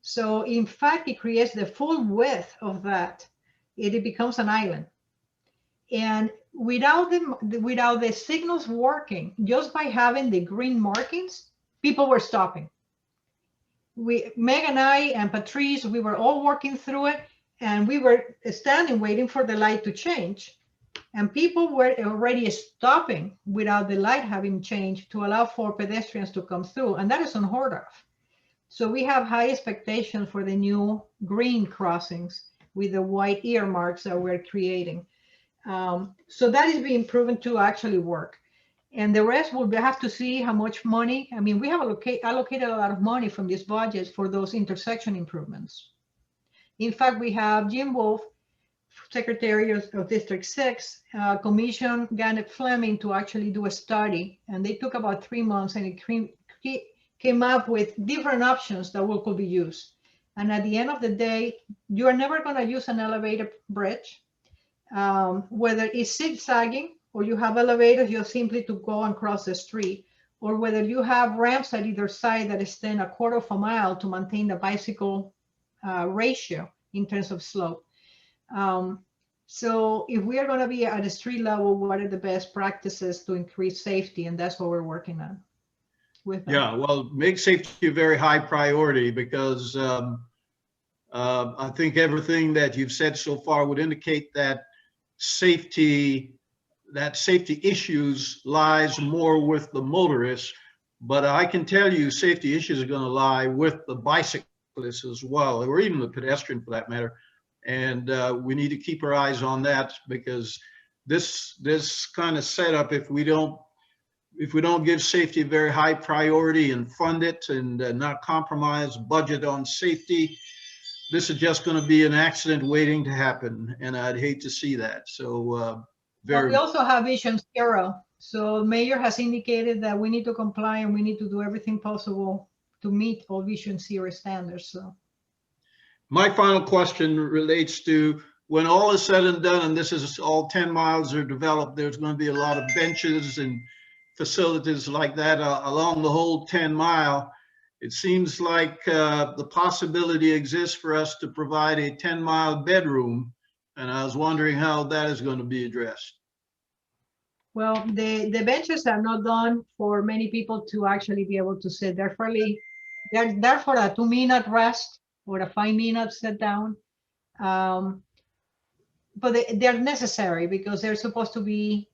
So in fact, it creates the full width of that. It becomes an island. And without the signals working, just by having the green markings, people were stopping. Meg and I and Patrice, we were all working through it, and we were standing waiting for the light to change. And people were already stopping without the light having changed to allow for pedestrians to come through. And that is unheard of. So we have high expectations for the new green crossings with the white earmarks that we're creating. So that is being proven to actually work. And the rest we'll have to see how much money. I mean, we have allocated a lot of money from this budget for those intersection improvements. In fact, we have Jim Wolf, Secretary of District 6, commissioned Gannett Fleming to actually do a study. And they took about 3 months, and it came up with different options that could be used. And at the end of the day, you are never going to use an elevated bridge, whether it's zigzagging or you have elevators just simply to go and cross the street, or whether you have ramps at either side that extend 1/4 of a mile to maintain the bicycle ratio in terms of slope. So if we are going to be at a street level, what are the best practices to increase safety? And that's what we're working on. Yeah, well, make safety a very high priority, because I think everything that you've said so far would indicate that safety issues lies more with the motorists. But I can tell you safety issues are going to lie with the bicyclists as well, or even the pedestrian for that matter. And we need to keep our eyes on that, because this kind of setup, if we don't give safety a very high priority and fund it and not compromise budget on safety, this is just going to be an accident waiting to happen, and I'd hate to see that. So we also have Vision Zero. So Mayor has indicated that we need to comply and we need to do everything possible to meet all Vision Zero standards. So my final question relates to, when all is said and done, and this is all 10 miles are developed, there's going to be a lot of benches and facilities like that along the whole 10 mile. It seems like the possibility exists for us to provide a 10-mile bedroom. And I was wondering how that is going to be addressed. well, the benches are not done for many people to actually be able to sit. They're for a 2-minute rest or a 5-minute sit down. But they're necessary because they're supposed to be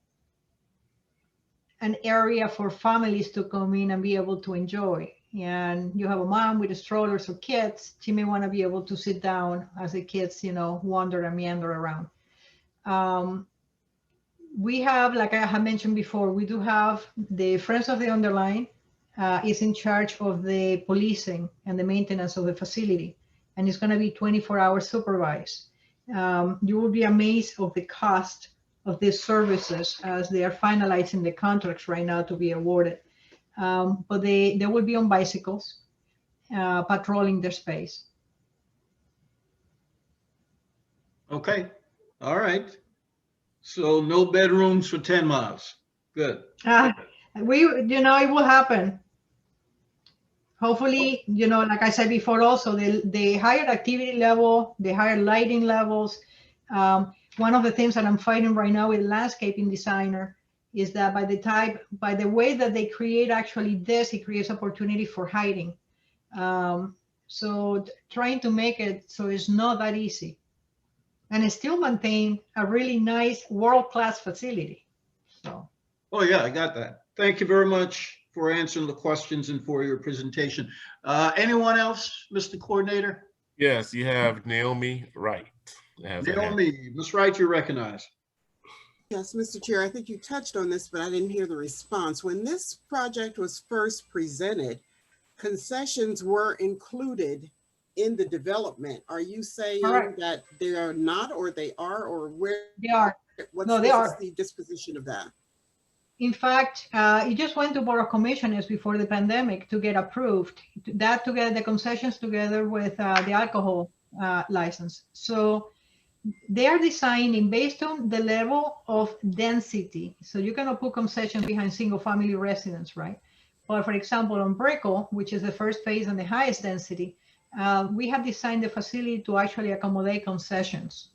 an area for families to come in and be able to enjoy. And you have a mom with a strollers or kids, she may want to be able to sit down as the kids, wander and meander around. We have, like I have mentioned before, we do have the Friends of the Underline is in charge of the policing and the maintenance of the facility. And it's going to be 24-hour supervised. You will be amazed of the cost of these services as they are finalizing the contracts right now to be awarded. But they will be on bicycles, patrolling their space. Okay, all right. So no bedrooms for 10 miles. Good. It will happen. Hopefully, like I said before, also the higher activity level, the higher lighting levels. One of the things that I'm fighting right now with landscaping designer is that by the way that they create actually this, it creates opportunity for hiding. So trying to make it so it's not that easy. And it still maintain a really nice world-class facility. So. Oh yeah, I got that. Thank you very much for answering the questions and for your presentation. Anyone else, Mr. Coordinator? Yes, you have Naomi Wright. Naomi, Ms. Wright, you're recognized. Yes, Mr. Chair, I think you touched on this, but I didn't hear the response. When this project was first presented, concessions were included in the development. Are you saying Correct. that they are not, or they are, or where? They are. What's No, they are. the disposition of that? In fact, it just went to Board of Commissioners before the pandemic to get approved. That together, the concessions together with the alcohol license. So they are designing based on the level of density. So you cannot put concessions behind single family residence, right? But for example, on Brickell, which is the first phase and the highest density, we have designed the facility to actually accommodate concessions.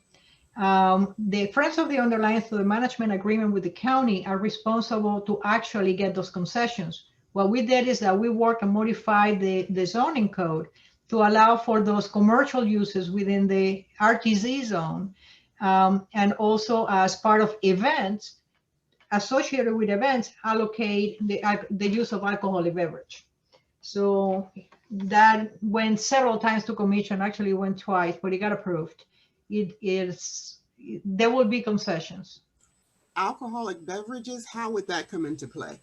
The Friends of the Underline, through the management agreement with the county, are responsible to actually get those concessions. What we did is that we worked and modified the zoning code to allow for those commercial uses within the RTZ zone, and also as part of events associated with events, allocate the use of alcoholic beverage. So that went several times to commission, actually went twice, but it got approved. There will be concessions. Alcoholic beverages, how would that come into play?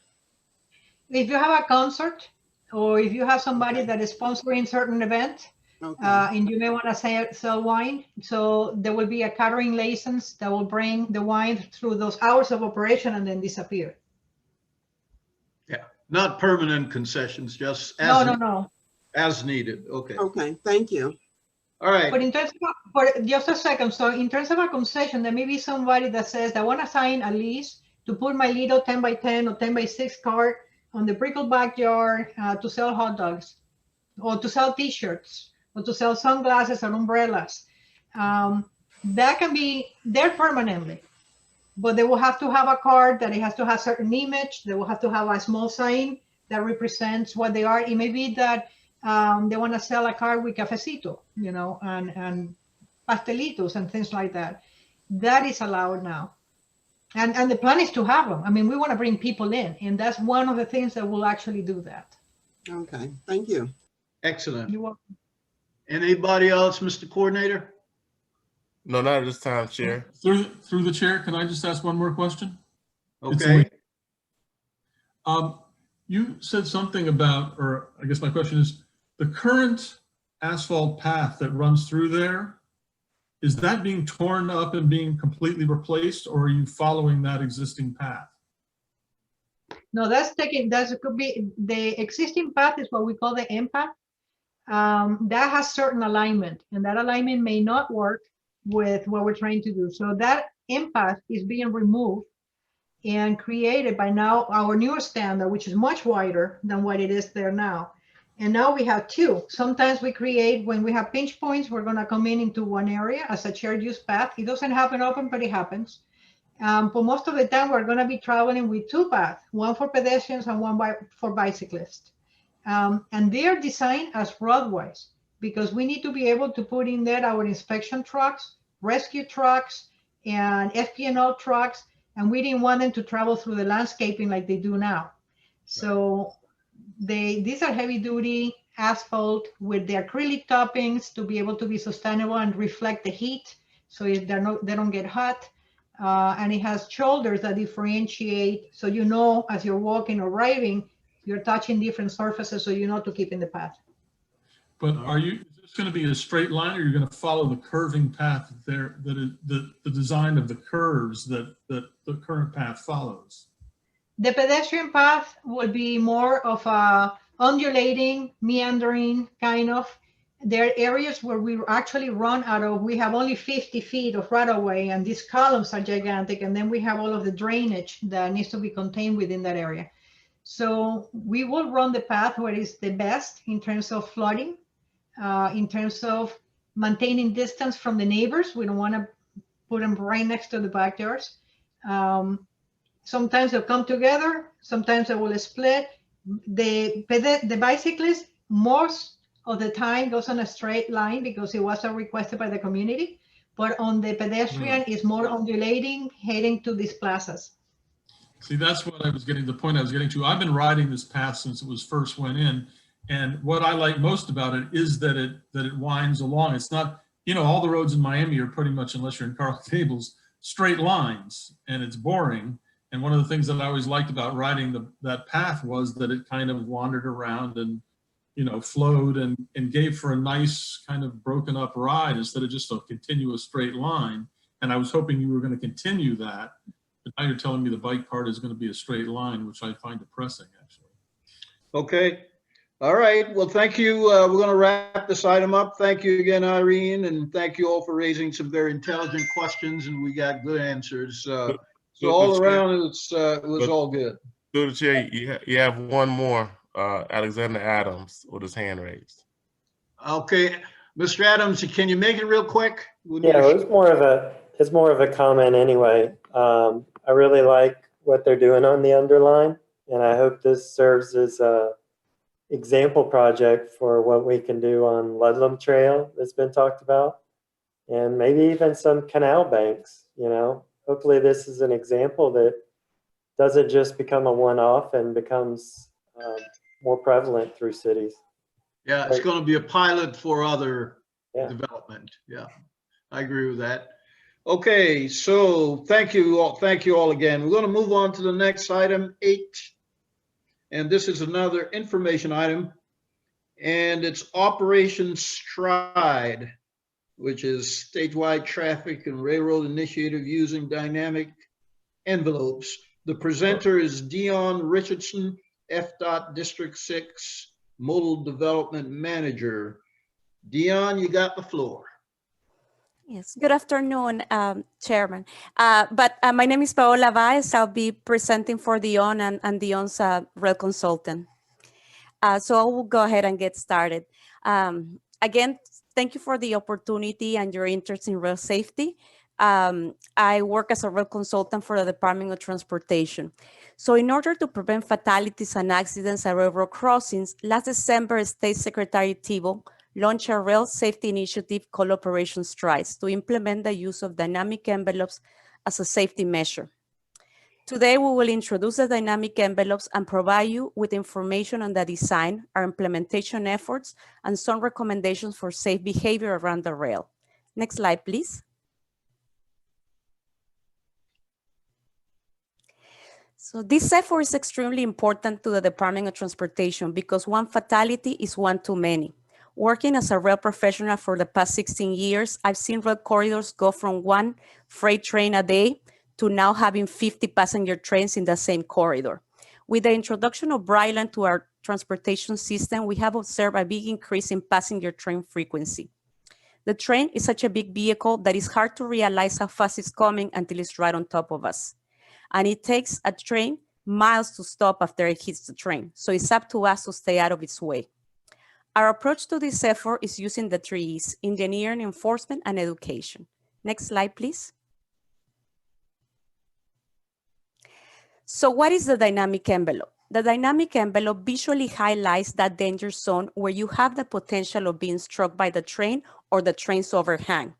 If you have a concert, or if you have somebody that is sponsoring certain event, Okay. and you may want to sell wine, so there will be a catering license that will bring the wine through those hours of operation and then disappear. Yeah, not permanent concessions, just No. as needed. Okay. Okay, thank you. All right. But in terms of, just a second, so in terms of a concession, there may be somebody that says, I want to sign a lease to put my little 10 by 10 or 10 by 6 cart on the Brickell backyard to sell hot dogs, or to sell t-shirts, or to sell sunglasses or umbrellas. That can be there permanently, but they will have to have a card that it has to have certain image. They will have to have a small sign that represents what they are. It may be that they want to sell a card with cafecito, and pastelitos and things like that. That is allowed now. And the plan is to have them. I mean, we want to bring people in, and that's one of the things that will actually do that. Okay, thank you. Excellent. You're welcome. Anybody else, Mr. Coordinator? No, not at this time, Chair. Through the chair, can I just ask one more question? Okay. You said something about, or I guess my question is, the current asphalt path that runs through there, is that being torn up and being completely replaced, or are you following that existing path? No, that could be the existing path is what we call the M path. That has certain alignment, and that alignment may not work with what we're trying to do. So that M path is being removed and created by now our newer standard, which is much wider than what it is there now. And now we have two. Sometimes we create, when we have pinch points, we're going to come into one area as a shared use path. It doesn't happen often, but it happens. For most of the time, we're going to be traveling with two paths, one for pedestrians and one for bicyclists. And they are designed as roadways because we need to be able to put in there our inspection trucks, rescue trucks, and FP&O trucks. And we didn't want them to travel through the landscaping like they do now. So these are heavy duty asphalt with the acrylic toppings to be able to be sustainable and reflect the heat. So they don't get hot. And it has shoulders that differentiate. So as you're walking or riding, you're touching different surfaces, so to keep in the path. But is this going to be a straight line, or you're going to follow the curving path there, that is the design of the curves that the current path follows? The pedestrian path will be more of a undulating, meandering kind of. There are areas where we actually run out of, we have only 50 feet of right of way, and these columns are gigantic, and then we have all of the drainage that needs to be contained within that area. So we will run the path where it's the best in terms of flooding, in terms of maintaining distance from the neighbors. We don't want to put them right next to the backyards. Sometimes they'll come together, sometimes they will split. The bicyclist most of the time goes on a straight line because it was requested by the community, but on the pedestrian is more undulating, heading to these plazas. See, that's what the point I was getting to. I've been riding this path since it was first went in. And what I like most about it is that it winds along. It's not, all the roads in Miami are pretty much, unless you're in Coral Gables, straight lines and it's boring. And one of the things that I always liked about riding that path was that it kind of wandered around and, you know, flowed and gave for a nice kind of broken up ride instead of just a continuous straight line. And I was hoping you were going to continue that. But now you're telling me the bike part is going to be a straight line, which I find depressing, actually. Okay. All right. Well, thank you. We're going to wrap this item up. Thank you again, Irene, and thank you all for raising some very intelligent questions, and we got good answers. So all around, it was all good. Through the chair, you have one more, Alexander Adams, with his hand raised. Okay, Mr. Adams, can you make it real quick? Yeah, it's more of a comment anyway. I really like what they're doing on the Underline, and I hope this serves as a example project for what we can do on Ludlam Trail that's been talked about, and maybe even some canal banks. You know, hopefully this is an example that doesn't just become a one-off and becomes more prevalent through cities. Yeah, it's going to be a pilot for other Yeah. development. Yeah, I agree with that. Okay, so thank you all. Thank you all again. We're going to move on to the next item, 8. And this is another information item, and it's Operation Stride, which is statewide traffic and railroad initiative using dynamic envelopes. The presenter is Dion Richardson, FDOT District 6 Modal Development Manager. Dion, you got the floor. Yes, good afternoon, Chairman. My name is Paola Baez. I'll be presenting for Dion and Dion's rail consultant. So I will go ahead and get started. Again, thank you for the opportunity and your interest in rail safety. I work as a rail consultant for the Department of Transportation. So in order to prevent fatalities and accidents at railroad crossings, last December, State Secretary Thibault launched a rail safety initiative called Operation Strides to implement the use of dynamic envelopes as a safety measure. Today, we will introduce the dynamic envelopes and provide you with information on the design, our implementation efforts, and some recommendations for safe behavior around the rail. Next slide, please. So this effort is extremely important to the Department of Transportation because one fatality is one too many. Working as a rail professional for the past 16 years, I've seen rail corridors go from one freight train a day to now having 50 passenger trains in the same corridor. With the introduction of Brightline to our transportation system, we have observed a big increase in passenger train frequency. The train is such a big vehicle that it's hard to realize how fast it's coming until it's right on top of us. And it takes a train miles to stop after it hits the train. So it's up to us to stay out of its way. Our approach to this effort is using the 3 E's: engineering, enforcement, and education. Next slide, please. So what is the dynamic envelope? The dynamic envelope visually highlights that danger zone where you have the potential of being struck by the train or the train's overhang.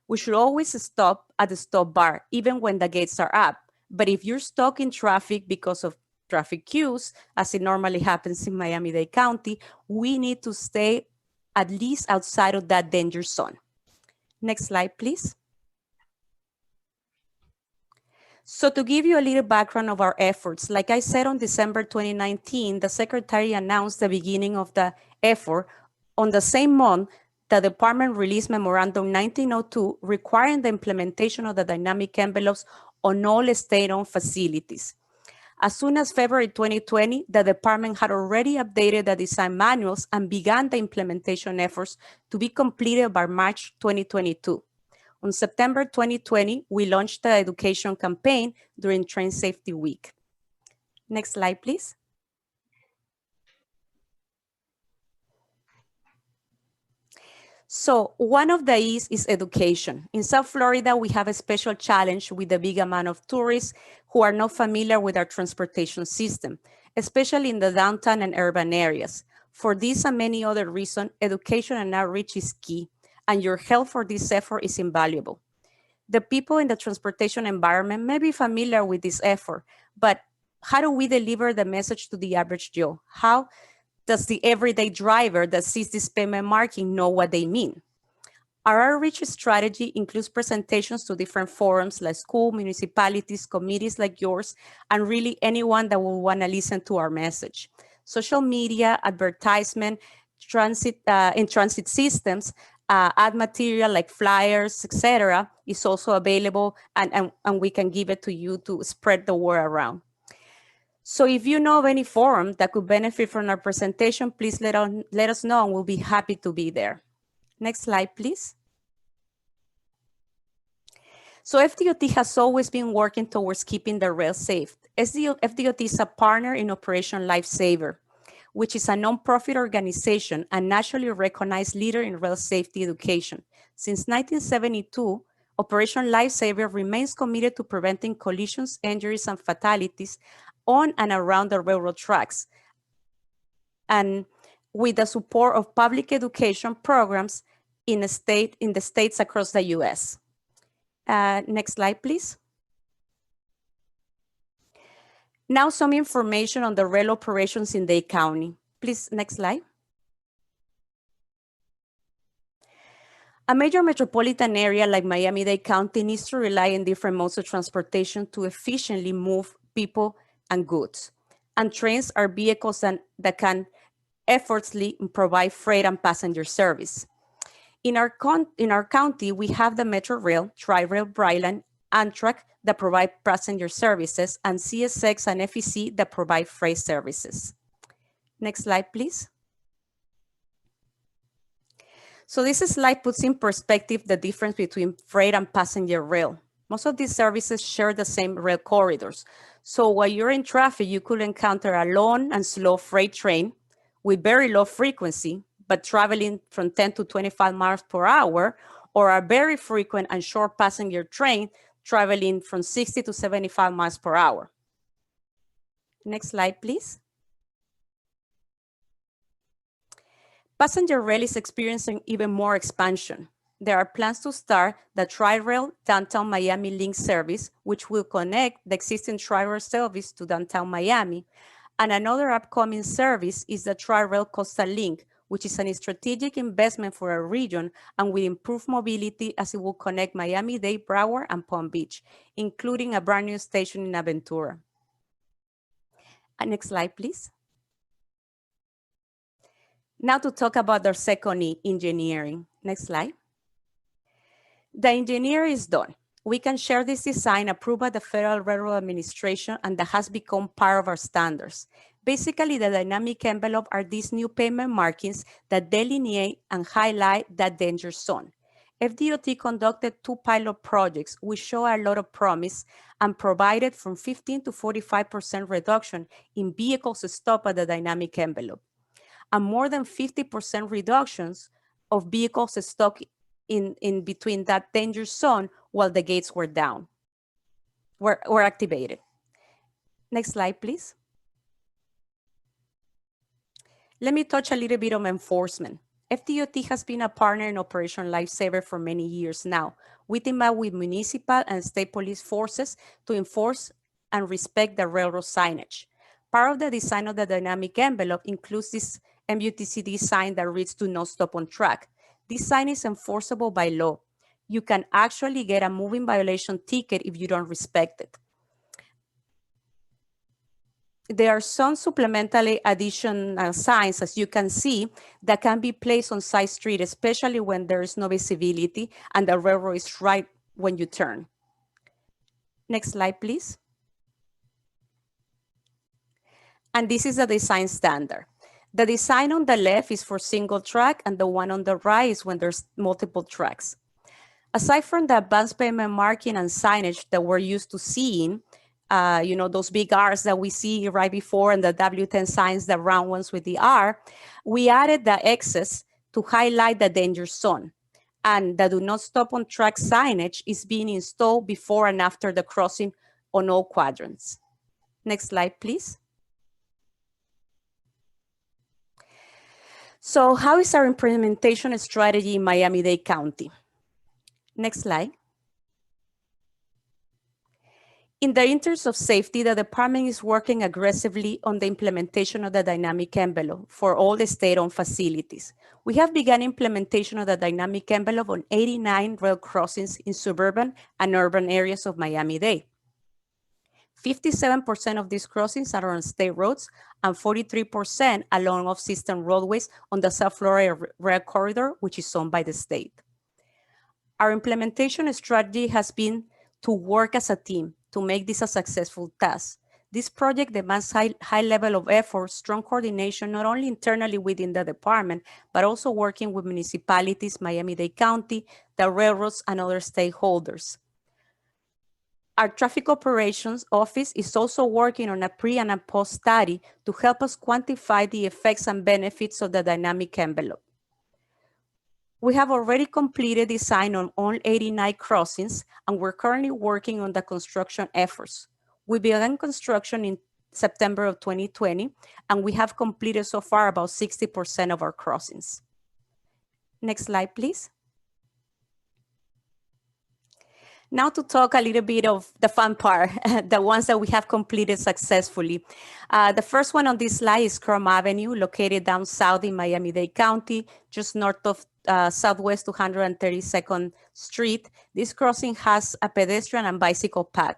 We should always stop at the stop bar, even when the gates are up. But if you're stuck in traffic because of traffic queues, as it normally happens in Miami-Dade County, we need to stay at least outside of that danger zone. Next slide, please. So to give you a little background of our efforts, like I said, on December 2019, the Secretary announced the beginning of the effort. On the same month, the department released Memorandum 1902 requiring the implementation of the dynamic envelopes on all state-owned facilities. As soon as February 2020, the department had already updated the design manuals and began the implementation efforts to be completed by March 2022. On September 2020, we launched the education campaign during Train Safety Week. Next slide, please. So one of the E's is education. In South Florida, we have a special challenge with the big amount of tourists who are not familiar with our transportation system, especially in the downtown and urban areas. For this and many other reasons, education and outreach is key, and your help for this effort is invaluable. The people in the transportation environment may be familiar with this effort, but how do we deliver the message to the average Joe? How does the everyday driver that sees this payment marking know what they mean? Our outreach strategy includes presentations to different forums like school, municipalities, committees like yours, and really anyone that will want to listen to our message. Social media, advertisement, in transit systems, ad material like flyers, etc., is also available, and we can give it to you to spread the word around. So if you know of any forum that could benefit from our presentation, please let us know, and we'll be happy to be there. Next slide, please. So FDOT has always been working towards keeping the rail safe. FDOT is a partner in Operation Lifesaver, which is a nonprofit organization and nationally recognized leader in rail safety education. Since 1972, Operation Lifesaver remains committed to preventing collisions, injuries, and fatalities on and around the railroad tracks, and with the support of public education programs in the states across the U.S. Next slide, please. Now some information on the rail operations in Dade County. Please, next slide. A major metropolitan area like Miami-Dade County needs to rely on different modes of transportation to efficiently move people and goods. And trains are vehicles that can effortlessly provide freight and passenger service. In our county, we have the Metro Rail, Tri-Rail, Brightline, Amtrak that provide passenger services, and CSX and FEC that provide freight services. Next slide, please. So this slide puts in perspective the difference between freight and passenger rail. Most of these services share the same rail corridors. So while you're in traffic, you could encounter a long and slow freight train with very low frequency, but traveling from 10 to 25 miles per hour, or a very frequent and short passenger train traveling from 60 to 75 miles per hour. Next slide, please. Passenger rail is experiencing even more expansion. There are plans to start the Tri-Rail Downtown Miami Link service, which will connect the existing Tri-Rail service to downtown Miami. And another upcoming service is the Tri-Rail Coastal Link, which is a strategic investment for our region and will improve mobility as it will connect Miami-Dade, Broward, and Palm Beach, including a brand new station in Aventura. Next slide, please. Now to talk about our second E, engineering. Next slide. The engineering is done. We can share this design approved by the Federal Railroad Administration and that has become part of our standards. Basically, the dynamic envelope are these new pavement markings that delineate and highlight that danger zone. FDOT conducted 2 pilot projects which show a lot of promise and provided from 15 to 45% reduction in vehicles stopped at the dynamic envelope, and more than 50% reductions of vehicles stuck in between that danger zone while the gates were down, were activated. Next slide, please. Let me touch a little bit on enforcement. FDOT has been a partner in Operation Lifesaver for many years now. We team up with municipal and state police forces to enforce and respect the railroad signage. Part of the design of the dynamic envelope includes this MUTCD sign that reads "Do not stop on track." This sign is enforceable by law. You can actually get a moving violation ticket if you don't respect it. There are some supplementary additional signs, as you can see, that can be placed on side street, especially when there is no visibility and the railroad is right when you turn. Next slide, please. And this is a design standard. The design on the left is for single track, and the one on the right is when there's multiple tracks. Aside from the advanced pavement marking and signage that we're used to seeing, you know, those big R's that we see right before and the W10 signs, the round ones with the R, we added the X's to highlight the danger zone. And the "Do not stop on track" signage is being installed before and after the crossing on all quadrants. Next slide, please. So how is our implementation strategy in Miami-Dade County? Next slide. In the interest of safety, the department is working aggressively on the implementation of the dynamic envelope for all the state-owned facilities. We have begun implementation of the dynamic envelope on 89 rail crossings in suburban and urban areas of Miami-Dade. 57% of these crossings are on state roads and 43% along off-system roadways on the South Florida Rail Corridor, which is owned by the state. Our implementation strategy has been to work as a team to make this a successful task. This project demands high level of effort, strong coordination, not only internally within the department, but also working with municipalities, Miami-Dade County, the railroads, and other stakeholders. Our traffic operations office is also working on a pre and a post study to help us quantify the effects and benefits of the dynamic envelope. We have already completed design on all 89 crossings, and we're currently working on the construction efforts. We began construction in September of 2020, and we have completed so far about 60% of our crossings. Next slide, please. Now to talk a little bit of the fun part, the ones that we have completed successfully. The first one on this slide is Quorum Avenue, located down south in Miami-Dade County, just north of Southwest 232nd Street. This crossing has a pedestrian and bicycle path.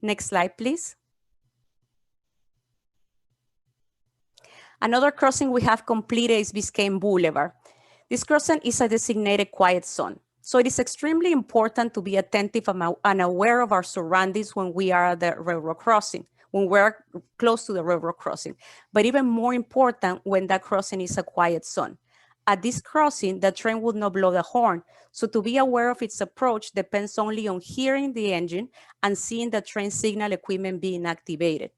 Next slide, please. Another crossing we have completed is Biscayne Boulevard. This crossing is a designated quiet zone. So it is extremely important to be attentive and aware of our surroundings when we are at the railroad crossing, when we're close to the railroad crossing. But even more important when that crossing is a quiet zone. At this crossing, the train would not blow the horn. So to be aware of its approach depends only on hearing the engine and seeing the train signal equipment being activated.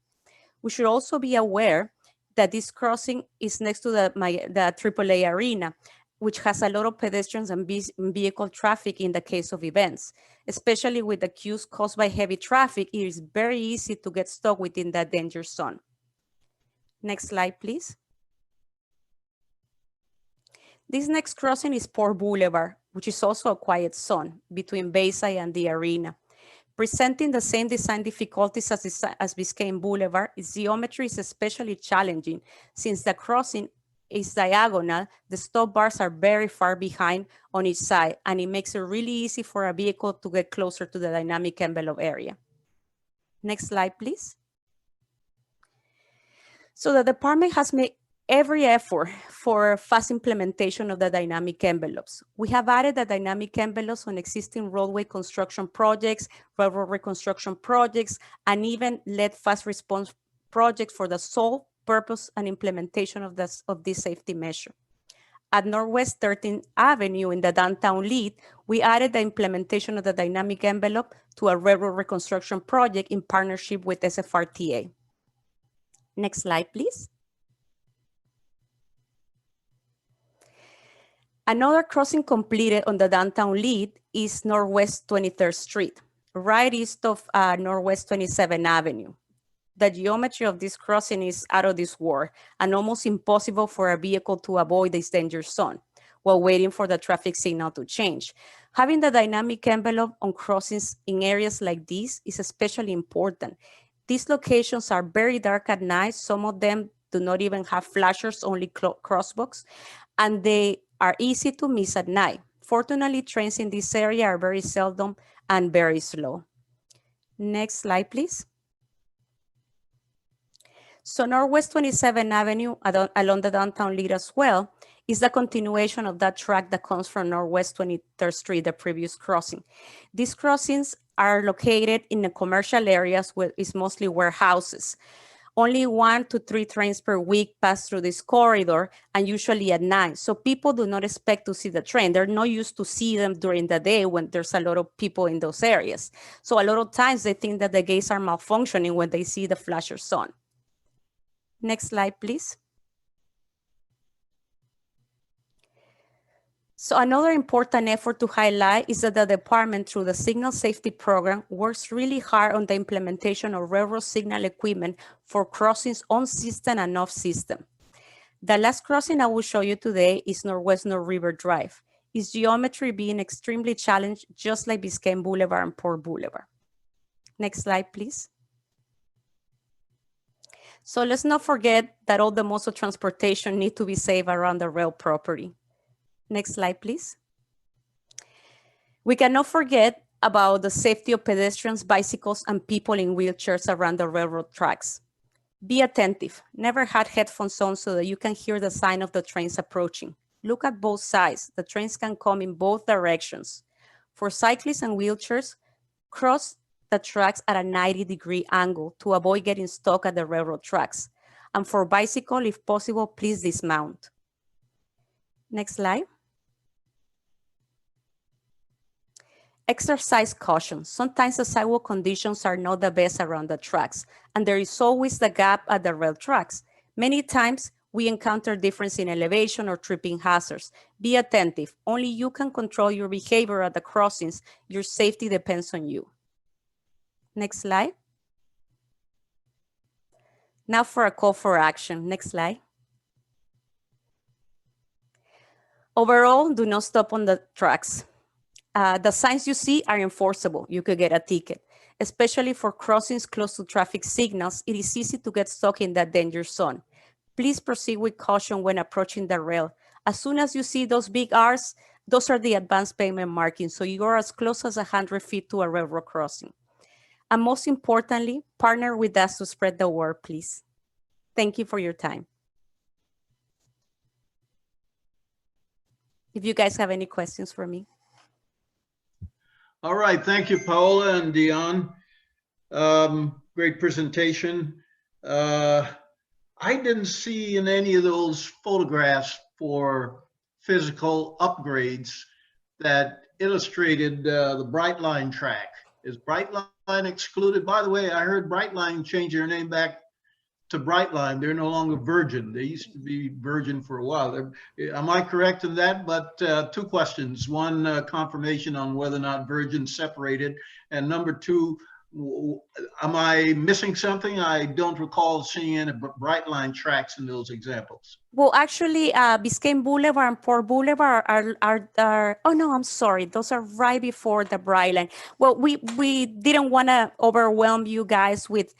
We should also be aware that this crossing is next to the AAA Arena, which has a lot of pedestrians and vehicle traffic in the case of events. Especially with the queues caused by heavy traffic, it is very easy to get stuck within that danger zone. Next slide, please. This next crossing is Port Boulevard, which is also a quiet zone between Bayside and the arena. Presenting the same design difficulties as Biscayne Boulevard, its geometry is especially challenging since the crossing is diagonal, the stop bars are very far behind on each side, and it makes it really easy for a vehicle to get closer to the dynamic envelope area. Next slide, please. So the department has made every effort for fast implementation of the dynamic envelopes. We have added the dynamic envelopes on existing roadway construction projects, railroad reconstruction projects, and even led fast response projects for the sole purpose and implementation of this safety measure. At Northwest 13th Avenue in the downtown lead, we added the implementation of the dynamic envelope to a railroad reconstruction project in partnership with SFRTA. Next slide, please. Another crossing completed on the downtown lead is Northwest 23rd Street, right east of Northwest 27th Avenue. The geometry of this crossing is out of this world and almost impossible for a vehicle to avoid this danger zone while waiting for the traffic signal to change. Having the dynamic envelope on crossings in areas like this is especially important. These locations are very dark at night. Some of them do not even have flashers, only crosswalks, and they are easy to miss at night. Fortunately, trains in this area are very seldom and very slow. Next slide, please. So Northwest 27th Avenue along the downtown lead as well is the continuation of that track that comes from Northwest 23rd Street, the previous crossing. These crossings are located in the commercial areas where it's mostly warehouses. Only 1 to 3 trains per week pass through this corridor, and usually at night. So people do not expect to see the train. They're not used to see them during the day when there's a lot of people in those areas. So a lot of times they think that the gates are malfunctioning when they see the flashers on. Next slide, please. So another important effort to highlight is that the department, through the Signal Safety Program, works really hard on the implementation of railroad signal equipment for crossings on system and off system. The last crossing I will show you today is Northwest North River Drive. Its geometry being extremely challenged, just like Biscayne Boulevard and Port Boulevard. Next slide, please. So let's not forget that all the modes of transportation need to be safe around the rail property. Next slide, please. We cannot forget about the safety of pedestrians, bicycles, and people in wheelchairs around the railroad tracks. Be attentive. Never have headphones on so that you can hear the sign of the trains approaching. Look at both sides. The trains can come in both directions. For cyclists and wheelchairs, cross the tracks at a 90-degree angle to avoid getting stuck at the railroad tracks. And for bicycle, if possible, please dismount. Next slide. Exercise caution. Sometimes the sidewalk conditions are not the best around the tracks, and there is always the gap at the rail tracks. Many times we encounter difference in elevation or tripping hazards. Be attentive. Only you can control your behavior at the crossings. Your safety depends on you. Next slide. Now for a call for action. Next slide. Overall, do not stop on the tracks. The signs you see are enforceable. You could get a ticket. Especially for crossings close to traffic signals, it is easy to get stuck in that danger zone. Please proceed with caution when approaching the rail. As soon as you see those big R's, those are the advanced payment markings, so you are as close as 100 feet to a railroad crossing. And most importantly, partner with us to spread the word, please. Thank you for your time. If you guys have any questions for me. All right, thank you, Paola and Dion. Great presentation. I didn't see in any of those photographs for physical upgrades that illustrated the Brightline track. Is Brightline excluded? By the way, I heard Brightline change their name back to Brightline. They're no longer Virgin. They used to be Virgin for a while. Am I correct in that? But two questions. One, confirmation on whether or not Virgin separated. And number two, am I missing something? I don't recall seeing any Brightline tracks in those examples. Well, actually, Biscayne Boulevard and Port Boulevard are oh no, I'm sorry. Those are right before the Brightline. Well, we didn't want to overwhelm you guys with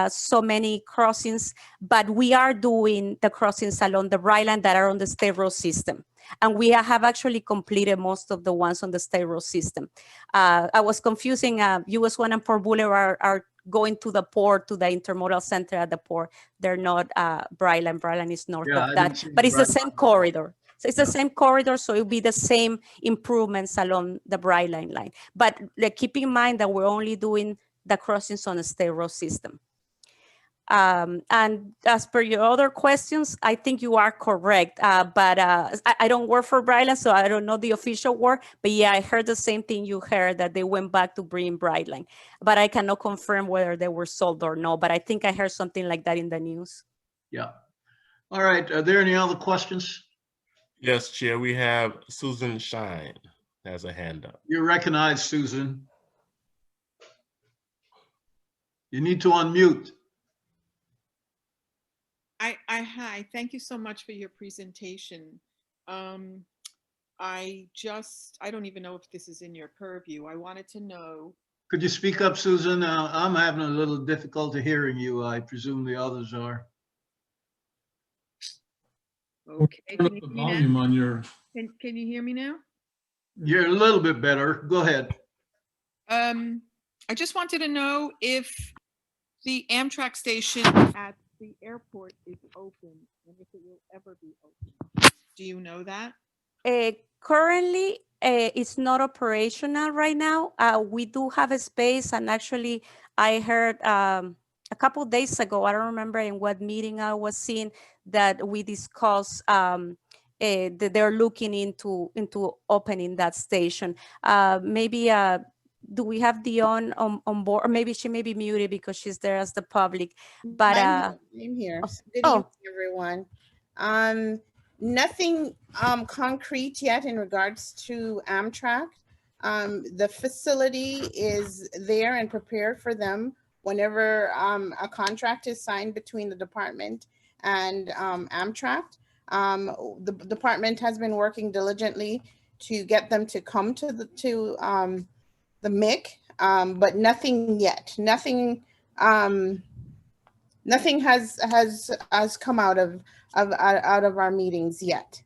so many crossings, but we are doing the crossings along the Brightline that are on the state road system. And we have actually completed most of the ones on the state road system. I was confusing US 1 and Port Boulevard are going to the port, to the intermodal center at the port. They're not Brightline. Brightline is north of that, but it's the same corridor. So it's the same corridor, so it'll be the same improvements along the Brightline line. But keep in mind that we're only doing the crossings on the state road system. And as per your other questions, I think you are correct, but I don't work for Brightline, so I don't know the official word, but yeah, I heard the same thing you heard, that they went back to bring Brightline, but I cannot confirm whether they were sold or no, but I think I heard something like that in the news. Yeah. All right, are there any other questions? Yes, Chair, we have Susan Shine has a hand up. You're recognized, Susan. You need to unmute. Hi, thank you so much for your presentation. I don't even know if this is in your purview. I wanted to know. Could you speak up, Susan? I'm having a little difficulty hearing you. I presume the others are. Okay, Turn up the volume on your. Can you hear me now? You're a little bit better. Go ahead. I just wanted to know if the Amtrak station at the airport is open and if it will ever be open. Do you know that? Currently, it's not operational right now. We do have a space, and actually I heard a couple of days ago, I don't remember in what meeting I was seeing, that we discussed that they're looking into opening that station. Maybe do we have Dion on board? Or maybe she may be muted because she's there as the public. But I'm here. Good evening, everyone. Nothing concrete yet in regards to Amtrak. The facility is there and prepared for them whenever a contract is signed between the department and Amtrak. The department has been working diligently to get them to come to the MIC but nothing yet. Nothing has come out of our meetings yet.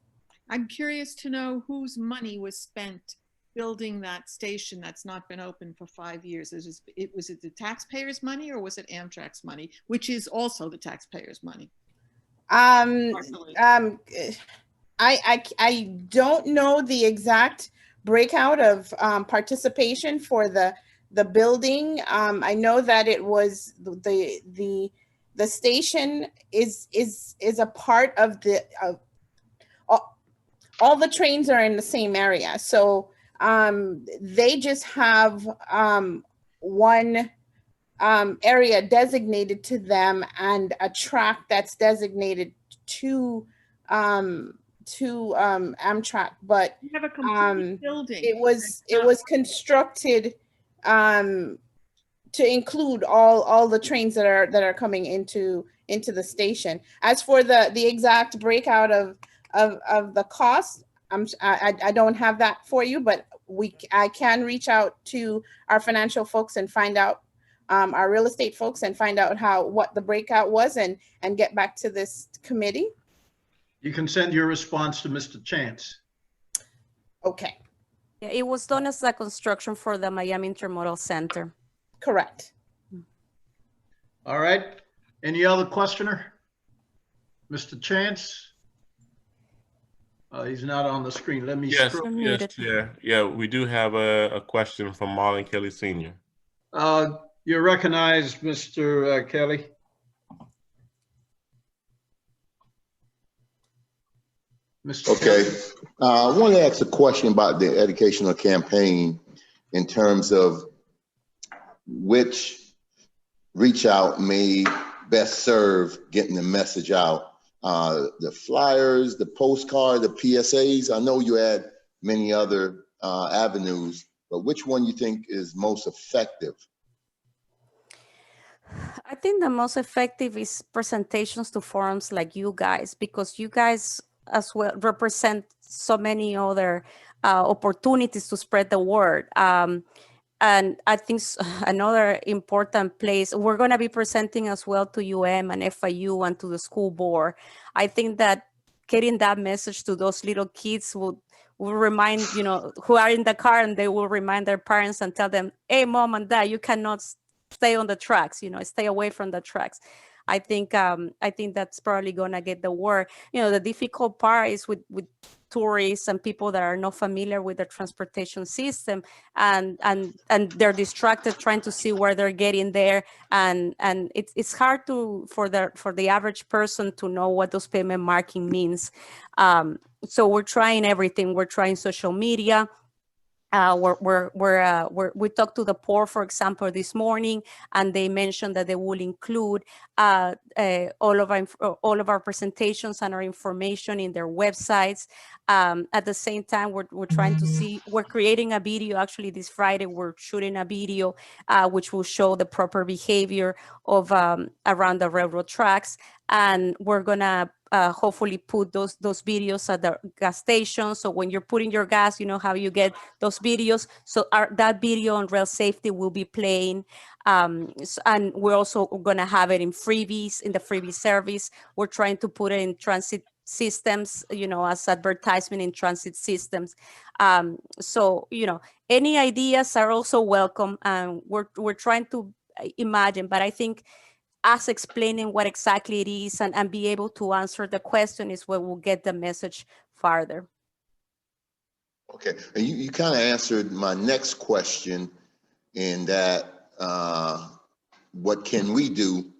I'm curious to know whose money was spent building that station that's not been open for 5 years. Was it the taxpayers' money or was it Amtrak's money, which is also the taxpayers' money? Partially. I don't know the exact breakout of participation for the building. I know that it was the station is a part of all the trains are in the same area, so they just have one area designated to them and a track that's designated to Amtrak, but You have a complete building. it was constructed to include all the trains that are coming into the station. As for the exact breakout of the cost, I don't have that for you, but I can reach out to our financial folks and find out, our real estate folks, and find out what the breakout was and get back to this committee. You can send your response to Mr. Chance. Okay. Yeah, it was done as a construction for the Miami Intermodal Center. Correct. All right. Any other questioner? Mr. Chance? He's not on the screen. Let me Yes, scroll. yes, yeah. We do have a question from Marlon Kelly Sr. You're recognized, Mr. Kelly. Mr. Okay. Kelly? I want to ask a question about the educational campaign in terms of which reach out may best serve getting the message out. The flyers, the postcard, the PSAs. I know you had many other avenues, but which one you think is most effective? I think the most effective is presentations to forums like you guys, because you guys as well represent so many other opportunities to spread the word. And I think another important place, we're going to be presenting as well to UM and FIU and to the school board. I think that getting that message to those little kids will remind, who are in the car, and they will remind their parents and tell them, hey, mom and dad, you cannot stay on the tracks, stay away from the tracks. I think that's probably gonna get the word. The difficult part is with tourists and people that are not familiar with the transportation system, and they're distracted trying to see where they're getting there, and it's hard for the average person to know what those payment marking means. So we're trying everything. We're trying social media. We talked to the port, for example, this morning, and they mentioned that they will include all of our presentations and our information in their websites. At the same time, we're trying to see, we're creating a video. Actually, this Friday, we're shooting a video which will show the proper behavior of around the railroad tracks, and we're gonna hopefully put those videos at the gas station. So when you're putting your gas, you know how you get those videos. So that video on rail safety will be playing. And we're also going to have it in freebies, in the freebie service. We're trying to put it in transit systems, as advertisement in transit systems. So, any ideas are also welcome. We're trying to imagine, but I think us explaining what exactly it is and be able to answer the question is where we'll get the message farther. Okay, and you kind of answered my next question in that what can we do?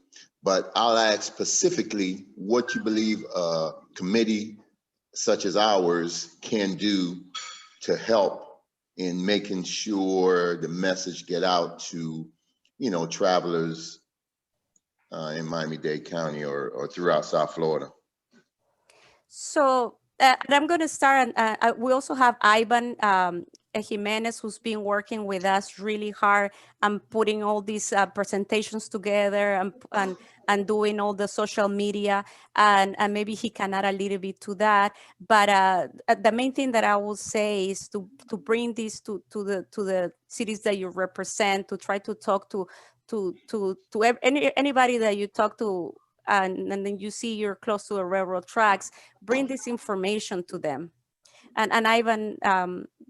But I'll ask specifically what you believe a committee such as ours can do to help in making sure the message get out to, travelers in Miami-Dade County or throughout South Florida. So I'm going to start. We also have Ivan Jimenez, who's been working with us really hard and putting all these presentations together and doing all the social media, and maybe he can add a little bit to that. But the main thing that I will say is to bring this to the cities that you represent, to try to talk to anybody that you talk to, and then you see you're close to the railroad tracks, bring this information to them. And Ivan,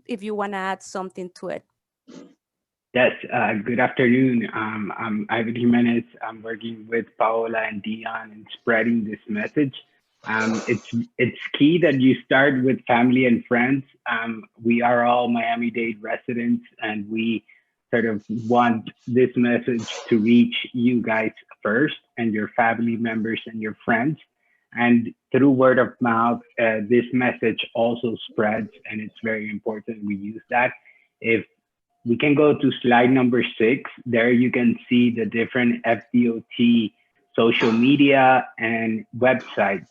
if you want to add something to it. Yes, good afternoon. I'm Ivan Jimenez. I'm working with Paola and Dion in spreading this message. It's key that you start with family and friends. We are all Miami-Dade residents, and we sort of want this message to reach you guys first, and your family members and your friends. And through word of mouth, this message also spreads, and it's very important we use that. If we can go to slide number 6, there you can see the different FDOT social media and websites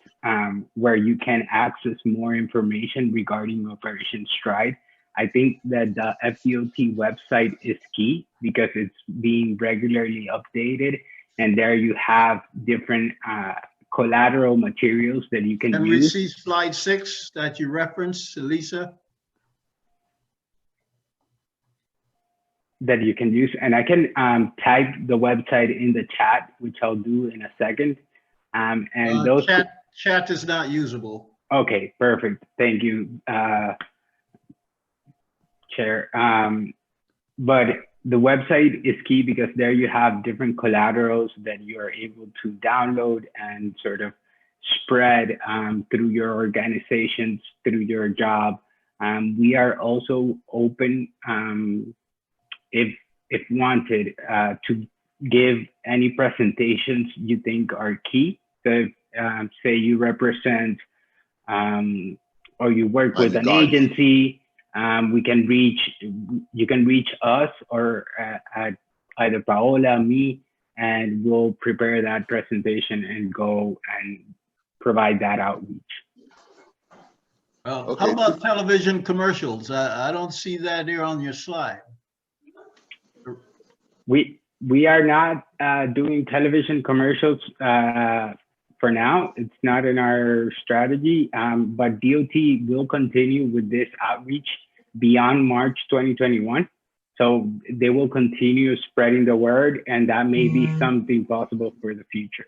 where you can access more information regarding Operation Stride. I think that the FDOT website is key because it's being regularly updated, and there you have different collateral materials that you can use. Can we see slide 6 that you referenced, Elisa? That you can use, and I can type the website in the chat, which I'll do in a second. And those chat is not usable. Okay, perfect. Thank you, Chair. But the website is key because there you have different collaterals that you are able to download and sort of spread through your organizations, through your job. We are also open, if wanted, to give any presentations you think are key. So if, say you represent or you work with an agency, you can reach us or either Paola, me, and we'll prepare that presentation and go and provide that outreach. Okay. How about television commercials? I don't see that here on your slide. We are not doing television commercials for now. It's not in our strategy, but DOT will continue with this outreach beyond March 2021. So they will continue spreading the word, and that may be something possible for the future.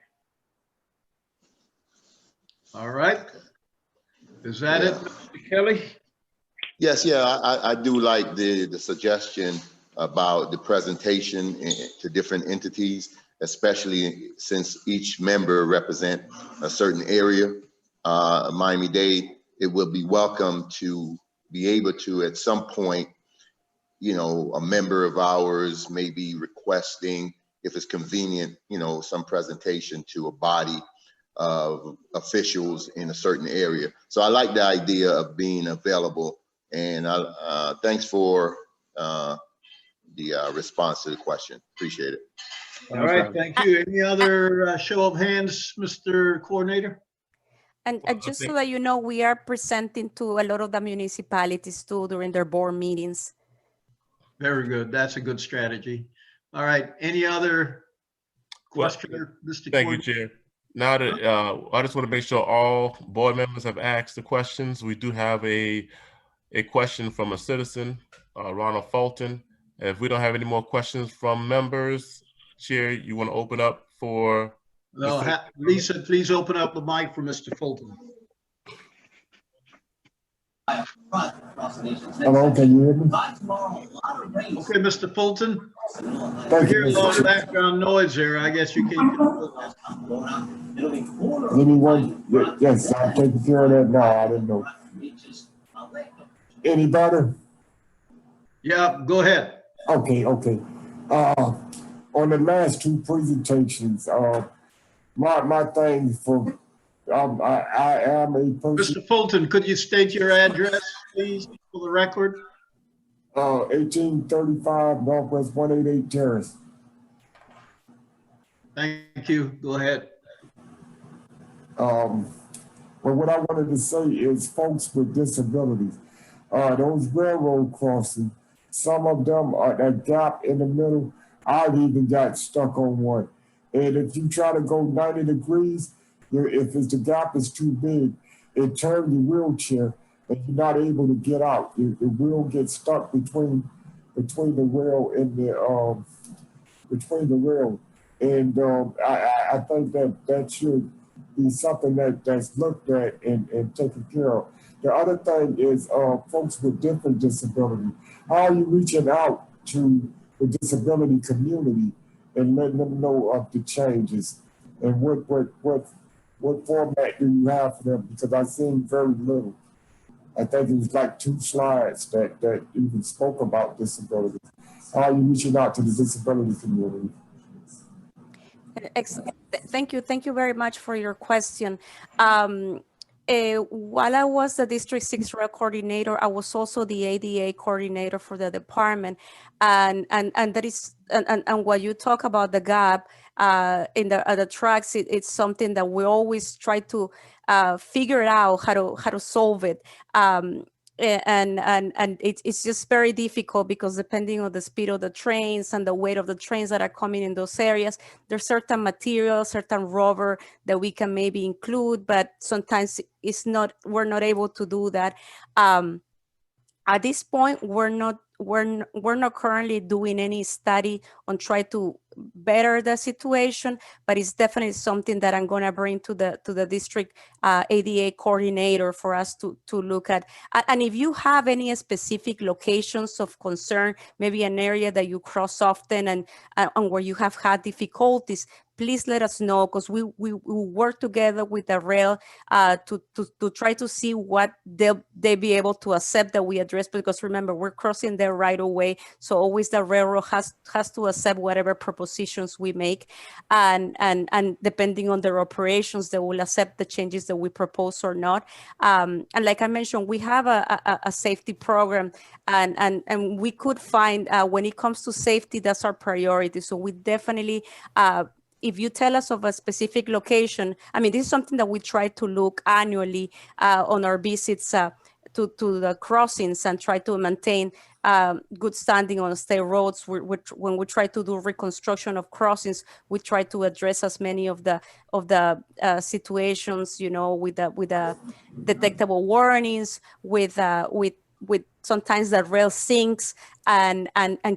All right. Is that it, Mr. Kelly? Yes, yeah, I do like the suggestion about the presentation to different entities, especially since each member represent a certain area. Miami-Dade, it will be welcome to be able to, at some point, you know, a member of ours may be requesting, if it's convenient, you know, some presentation to a body of officials in a certain area. So I like the idea of being available, and thanks for the response to the question. Appreciate it. All right, thank you. Any other show of hands, Mr. Coordinator? And just so that you know, we are presenting to a lot of the municipalities too during their board meetings. Very good. That's a good strategy. All right. Any other question, Mr. Thank you, Chair. Now that I just want to make sure all board members have asked the questions. We do have a question from a citizen, Ronald Fulton. If we don't have any more questions from members, Chair, you want to open up for? No, Lisa, please open up the mic for Mr. Fulton. Hello, can you hear me? Okay, Mr. Fulton. I hear a lot of background noise there. I guess you can't control that. Anyone? Yes, I'm taking care of that now. I didn't know. Any better? Yeah, go ahead. Okay. On the last two presentations, my thing for I am a person. Mr. Fulton, could you state your address, please, for the record? 1835 Northwest 188 Terrace. Thank you. Go ahead. Well, what I wanted to say is folks with disabilities. those railroad crossings, some of them are that gap in the middle. I've even got stuck on one. And if you try to go 90 degrees, if the gap is too big, it turns your wheelchair and you're not able to get out. The wheel gets stuck between the rail and between the rail. And I think that should be something that's looked at and taken care of. The other thing is folks with different disabilities. How are you reaching out to the disability community and letting them know of the changes? And what format do you have for them? Because I've seen very little. I think it was like 2 slides that even spoke about disability. How are you reaching out to the disability community? Thank you very much for your question. While I was the District 6 Rail Coordinator, I was also the ADA Coordinator for the department, and that is and what you talk about the gap in the tracks, it's something that we always try to figure out how to solve it. And it's just very difficult because depending on the speed of the trains and the weight of the trains that are coming in those areas, there's certain materials, certain rubber that we can maybe include, but sometimes we're not able to do that. At this point, we're not currently doing any study on try to better the situation, but it's definitely something that I'm going to bring to the district ADA coordinator for us to look at. And if you have any specific locations of concern, maybe an area that you cross often and where you have had difficulties, please let us know, because we work together with the rail to try to see what they'll be able to accept that we address, because remember, we're crossing their right of way, so always the railroad has to accept whatever propositions we make, and depending on their operations, they will accept the changes that we propose or not. And like I mentioned, we have a safety program, and we could find when it comes to safety, that's our priority. So we definitely if you tell us of a specific location, I mean, this is something that we try to look annually on our visits to the crossings and try to maintain good standing on state roads. When we try to do reconstruction of crossings, we try to address as many of the situations, with the detectable warnings, with sometimes the rail sinks and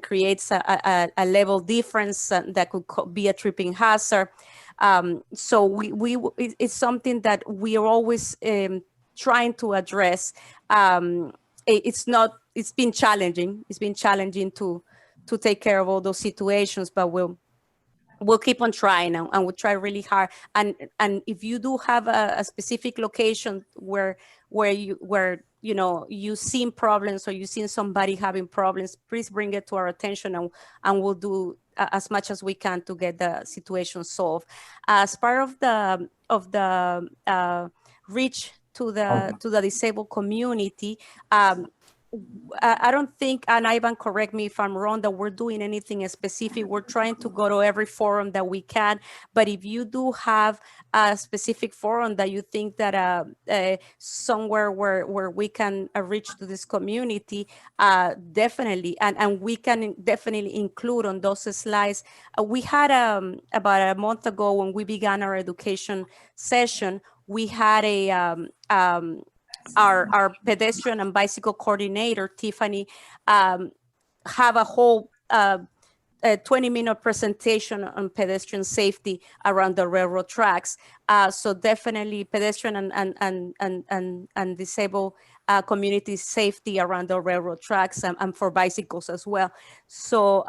creates a level difference that could be a tripping hazard. So it's something that we are always trying to address. It's been challenging. It's been challenging to take care of all those situations, but we'll keep on trying, and we'll try really hard. And if you do have a specific location where you've seen problems or you've seen somebody having problems, please bring it to our attention, and we'll do as much as we can to get the situation solved. As part of the reach to the disabled community, I don't think, and Ivan, correct me if I'm wrong, that we're doing anything specific. We're trying to go to every forum that we can. But if you do have a specific forum that you think that somewhere where we can reach to this community, definitely, and we can definitely include on those slides. We had about a month ago when we began our education session, we had our pedestrian and bicycle coordinator, Tiffany, have a whole 20-minute presentation on pedestrian safety around the railroad tracks. So definitely pedestrian and disabled community safety around the railroad tracks, and for bicycles as well. So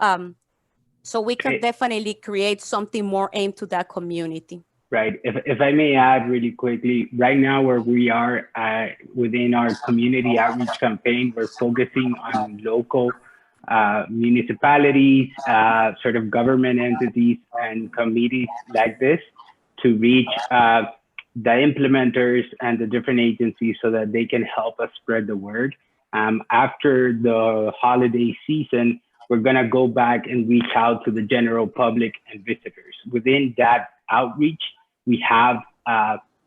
we can definitely create something more aimed to that community. Right. If I may add really quickly, right now where we are within our community outreach campaign, we're focusing on local municipalities, sort of government entities and committees like this to reach the implementers and the different agencies so that they can help us spread the word. After the holiday season, we're going to go back and reach out to the general public and visitors. Within that outreach, we have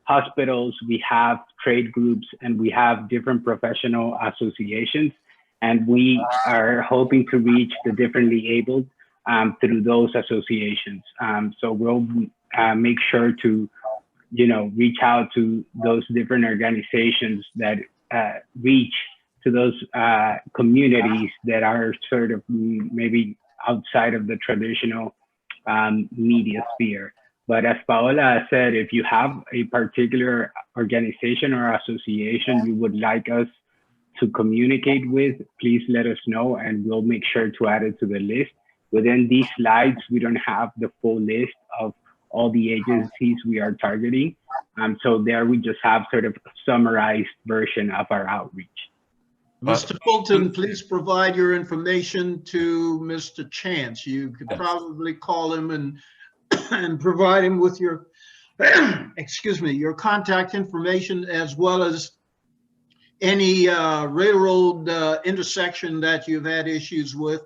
hospitals, we have trade groups, and we have different professional associations. And we are hoping to reach the differently abled through those associations. So we'll make sure to, reach out to those different organizations that reach to those communities that are sort of maybe outside of the traditional media sphere. But as Paola said, if you have a particular organization or association you would like us to communicate with, please let us know and we'll make sure to add it to the list. Within these slides, we don't have the full list of all the agencies we are targeting. So there we just have sort of a summarized version of our outreach. Mr. Fulton, please provide your information to Mr. Chance. You could probably call him and provide him with your, excuse me, your contact information, as well as any railroad intersection that you've had issues with,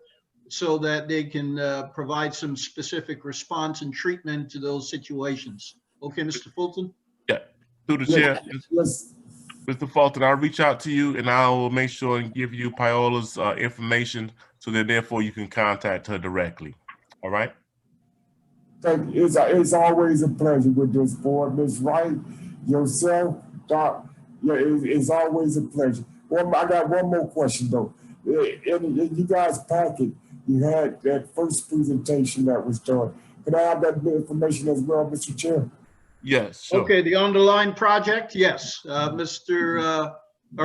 so that they can provide some specific response and treatment to those situations. Okay, Mr. Fulton? Yeah, through the chair. Yes. Mr. Fulton, I'll reach out to you and I will make sure and give you Paola's information so that therefore you can contact her directly. All right? Thank you. It's always a pleasure with this board. Ms. Wright, yourself, Doc, yeah, it's always a pleasure. I got one more question though. In you guys' packet, you had that first presentation that was done. Can I have that information as well, Mr. Chair? Yes, sure. Okay, the Underline Project, yes. Our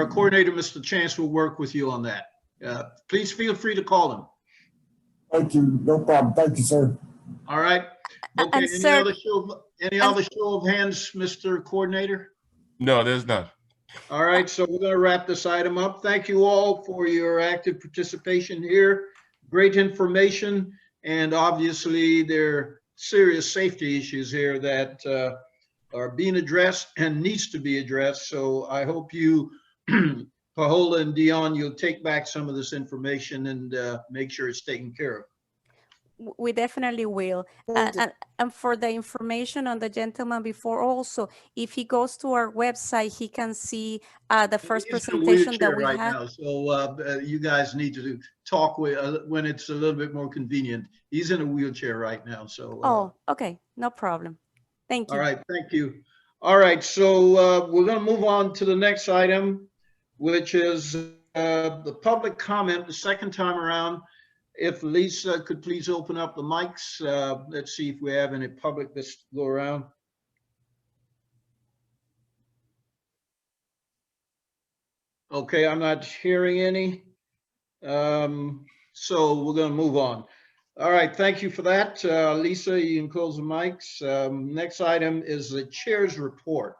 coordinator, Mr. Chance, will work with you on that. Please feel free to call him. Thank you. No problem. Thank you, sir. All right. Okay, And sir, any other show of hands, Mr. Coordinator? No, there's none. All right, so we're going to wrap this item up. Thank you all for your active participation here. Great information, and obviously there are serious safety issues here that are being addressed and needs to be addressed. So I hope you, Paola and Dion, you'll take back some of this information and make sure it's taken care of. we definitely will. And for the information on the gentleman before, also, if he goes to our website, he can see the first presentation that we right had. now, so you guys need to talk with when it's a little bit more convenient. He's in a wheelchair right now, so. Oh, okay, no problem. Thank you. All right, thank you. All right, so we're going to move on to the next item, which is the public comment the second time around. If Lisa could please open up the mics. Let's see if we have any public that's go around. Okay, I'm not hearing any. So we're going to move on. All right, thank you for that. Lisa, you can close the mics. Next item is the chair's report.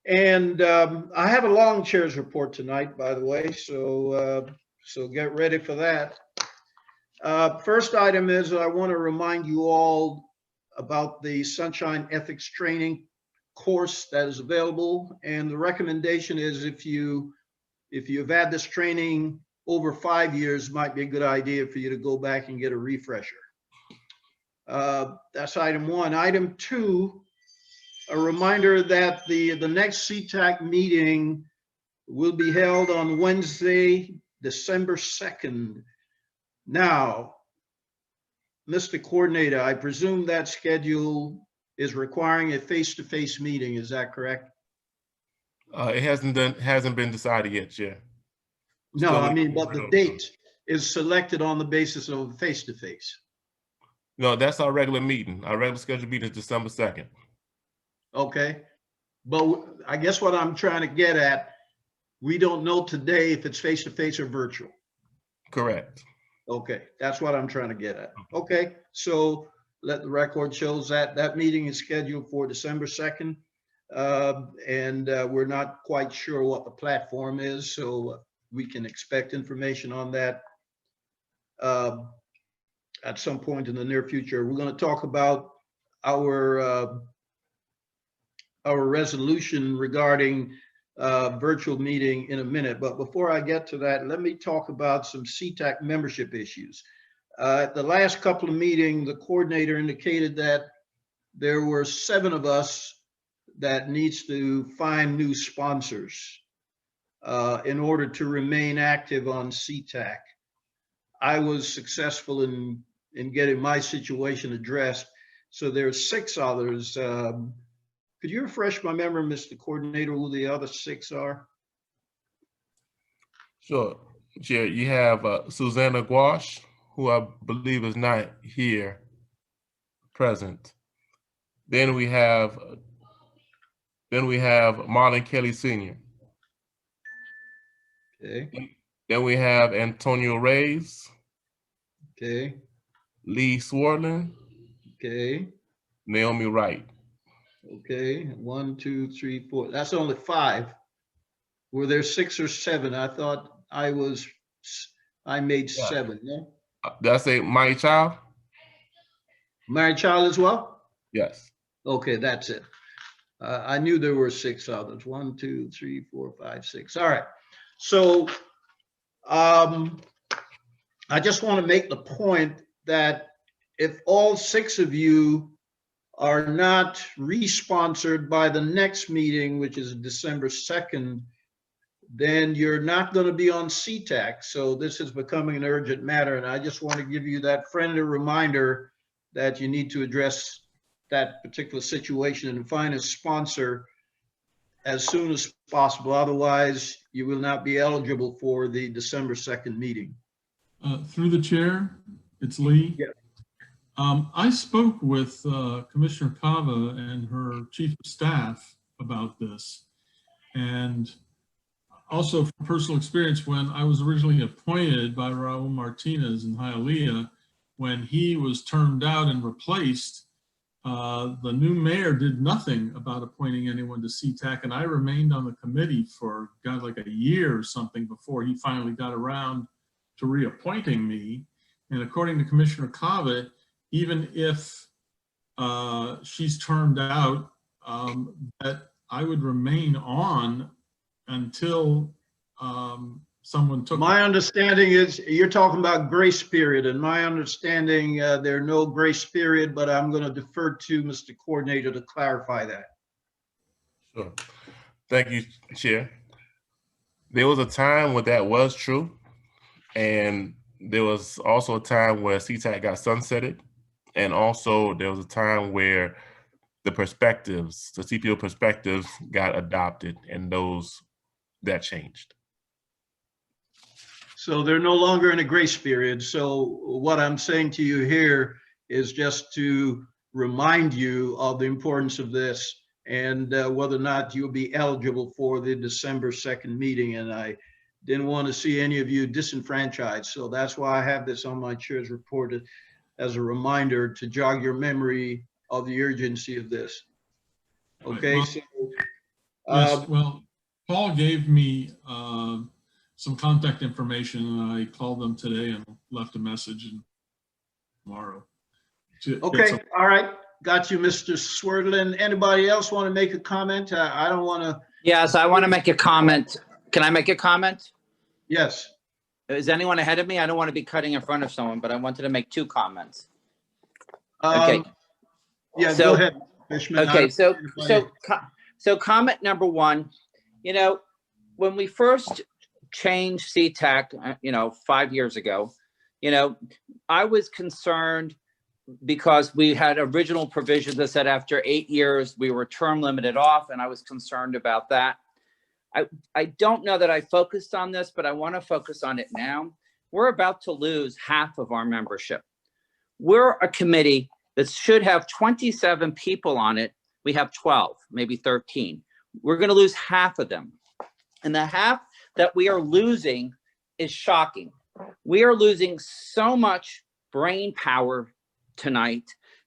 And I have a long chair's report tonight, by the way, so so get ready for that. First item is I want to remind you all about the Sunshine Ethics Training course that is available. And the recommendation is if you've had this training over 5 years, might be a good idea for you to go back and get a refresher. That's item one. Item two, a reminder that the next CTAC meeting will be held on Wednesday, December 2nd. Now, Mr. Coordinator, I presume that schedule is requiring a face-to-face meeting. Is that correct? It hasn't been decided yet, Chair. No, I mean, but the date is selected on the basis of face-to-face. No, that's our regular meeting. Our regular scheduled meeting is December 2nd. Okay, but I guess what I'm trying to get at, we don't know today if it's face-to-face or virtual. Correct. Okay, that's what I'm trying to get at. Okay, so let the record shows that that meeting is scheduled for December 2nd. And we're not quite sure what the platform is, so we can expect information on that at some point in the near future. We're going to talk about our resolution regarding virtual meeting in a minute. But before I get to that, let me talk about some CTAC membership issues. At the last couple of meetings, the coordinator indicated that there were 7 of us that needs to find new sponsors in order to remain active on CTAC. I was successful in getting my situation addressed. So there are 6 others. Could you refresh my memory, Mr. Coordinator, who the other 6 are? Sure. Chair, you have Susanna Gouache, who I believe is not here present. Then we have Marlon Kelly Sr. Okay. Then we have Antonio Reyes, Okay. Lee Swartland, Okay. Naomi Wright. Okay. 1, 2, 3, 4. That's only 5. Were there 6 or 7? I thought I made 7. No? Did I say my child? Married child as well? Yes. Okay, that's it. I knew there were 6 others. 1, 2, 3, 4, 5, 6. All right. So I just want to make the point that if all 6 of you are not re-sponsored by the next meeting, which is December 2nd, then you're not going to be on CTAC. So this is becoming an urgent matter. And I just want to give you that friendly reminder that you need to address that particular situation and find a sponsor as soon as possible. Otherwise, you will not be eligible for the December 2nd meeting. Through the chair, it's Lee. Yeah. I spoke with Commissioner Cava and her chief of staff about this. And also from personal experience, when I was originally appointed by Raul Martinez in Hialeah, when he was termed out and replaced, the new mayor did nothing about appointing anyone to CTAC, and I remained on the committee for like a year or something before he finally got around to reappointing me. And according to Commissioner Cava, even if she's termed out, that I would remain on until someone took. My understanding is you're talking about grace period, and my understanding there are no grace period, but I'm going to defer to Mr. Coordinator to clarify that. Sure. Thank you, Chair. There was a time when that was true, and there was also a time where CTAC got sunsetted, and also there was a time where the perspectives, the CPO perspectives got adopted, and that changed. So they're no longer in a grace period. So what I'm saying to you here is just to remind you of the importance of this and whether or not you'll be eligible for the December 2nd meeting. And I didn't want to see any of you disenfranchised. So that's why I have this on my chair's report as a reminder to jog your memory of the urgency of this. Okay. Well, so yes, well, Paul gave me some contact information, and I called them today and left a message tomorrow. Okay, all right. Got you, Mr. Swerdlin. Anybody else want to make a comment? I don't want to. Yes, I want to make a comment. Can I make a comment? Yes. Is anyone ahead of me? I don't want to be cutting in front of someone, but I wanted to make 2 comments. Okay. Yeah, so, go ahead, Fishman. Okay, so comment number 1, when we first changed CTAC, 5 years ago, I was concerned because we had original provisions that said after 8 years, we were term limited off, and I was concerned about that. I don't know that I focused on this, but I want to focus on it now. We're about to lose half of our membership. We're a committee that should have 27 people on it. We have 12, maybe 13. We're going to lose half of them. And the half that we are losing is shocking. We are losing so much brain power tonight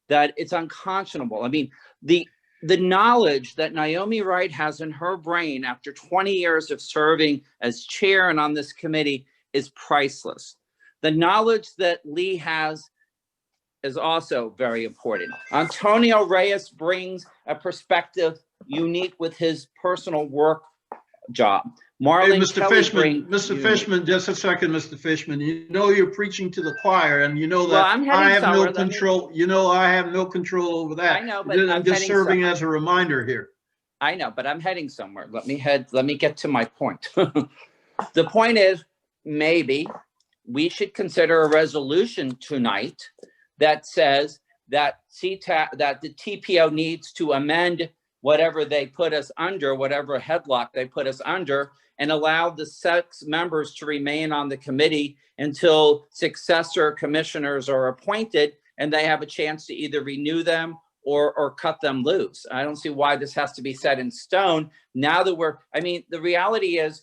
that it's unconscionable. I mean, the knowledge that Naomi Wright has in her brain after 20 years of serving as chair and on this committee is priceless. The knowledge that Lee has is also very important. Antonio Reyes brings a perspective unique with his personal work job. Marlon hey, Mr. Kelly Fishman, Mr. Fishman, just a second, Mr. Fishman. You're preaching to the choir, and that well, I have no control. I have no control over that. I know, but I'm just serving as a reminder here. I know, but I'm heading somewhere. Let me get to my point. The point is, maybe we should consider a resolution tonight that says that that the TPO needs to amend whatever they put us under, whatever headlock they put us under, and allow the 6 members to remain on the committee until successor commissioners are appointed and they have a chance to either renew them or cut them loose. I don't see why this has to be set in stone. Now that the reality is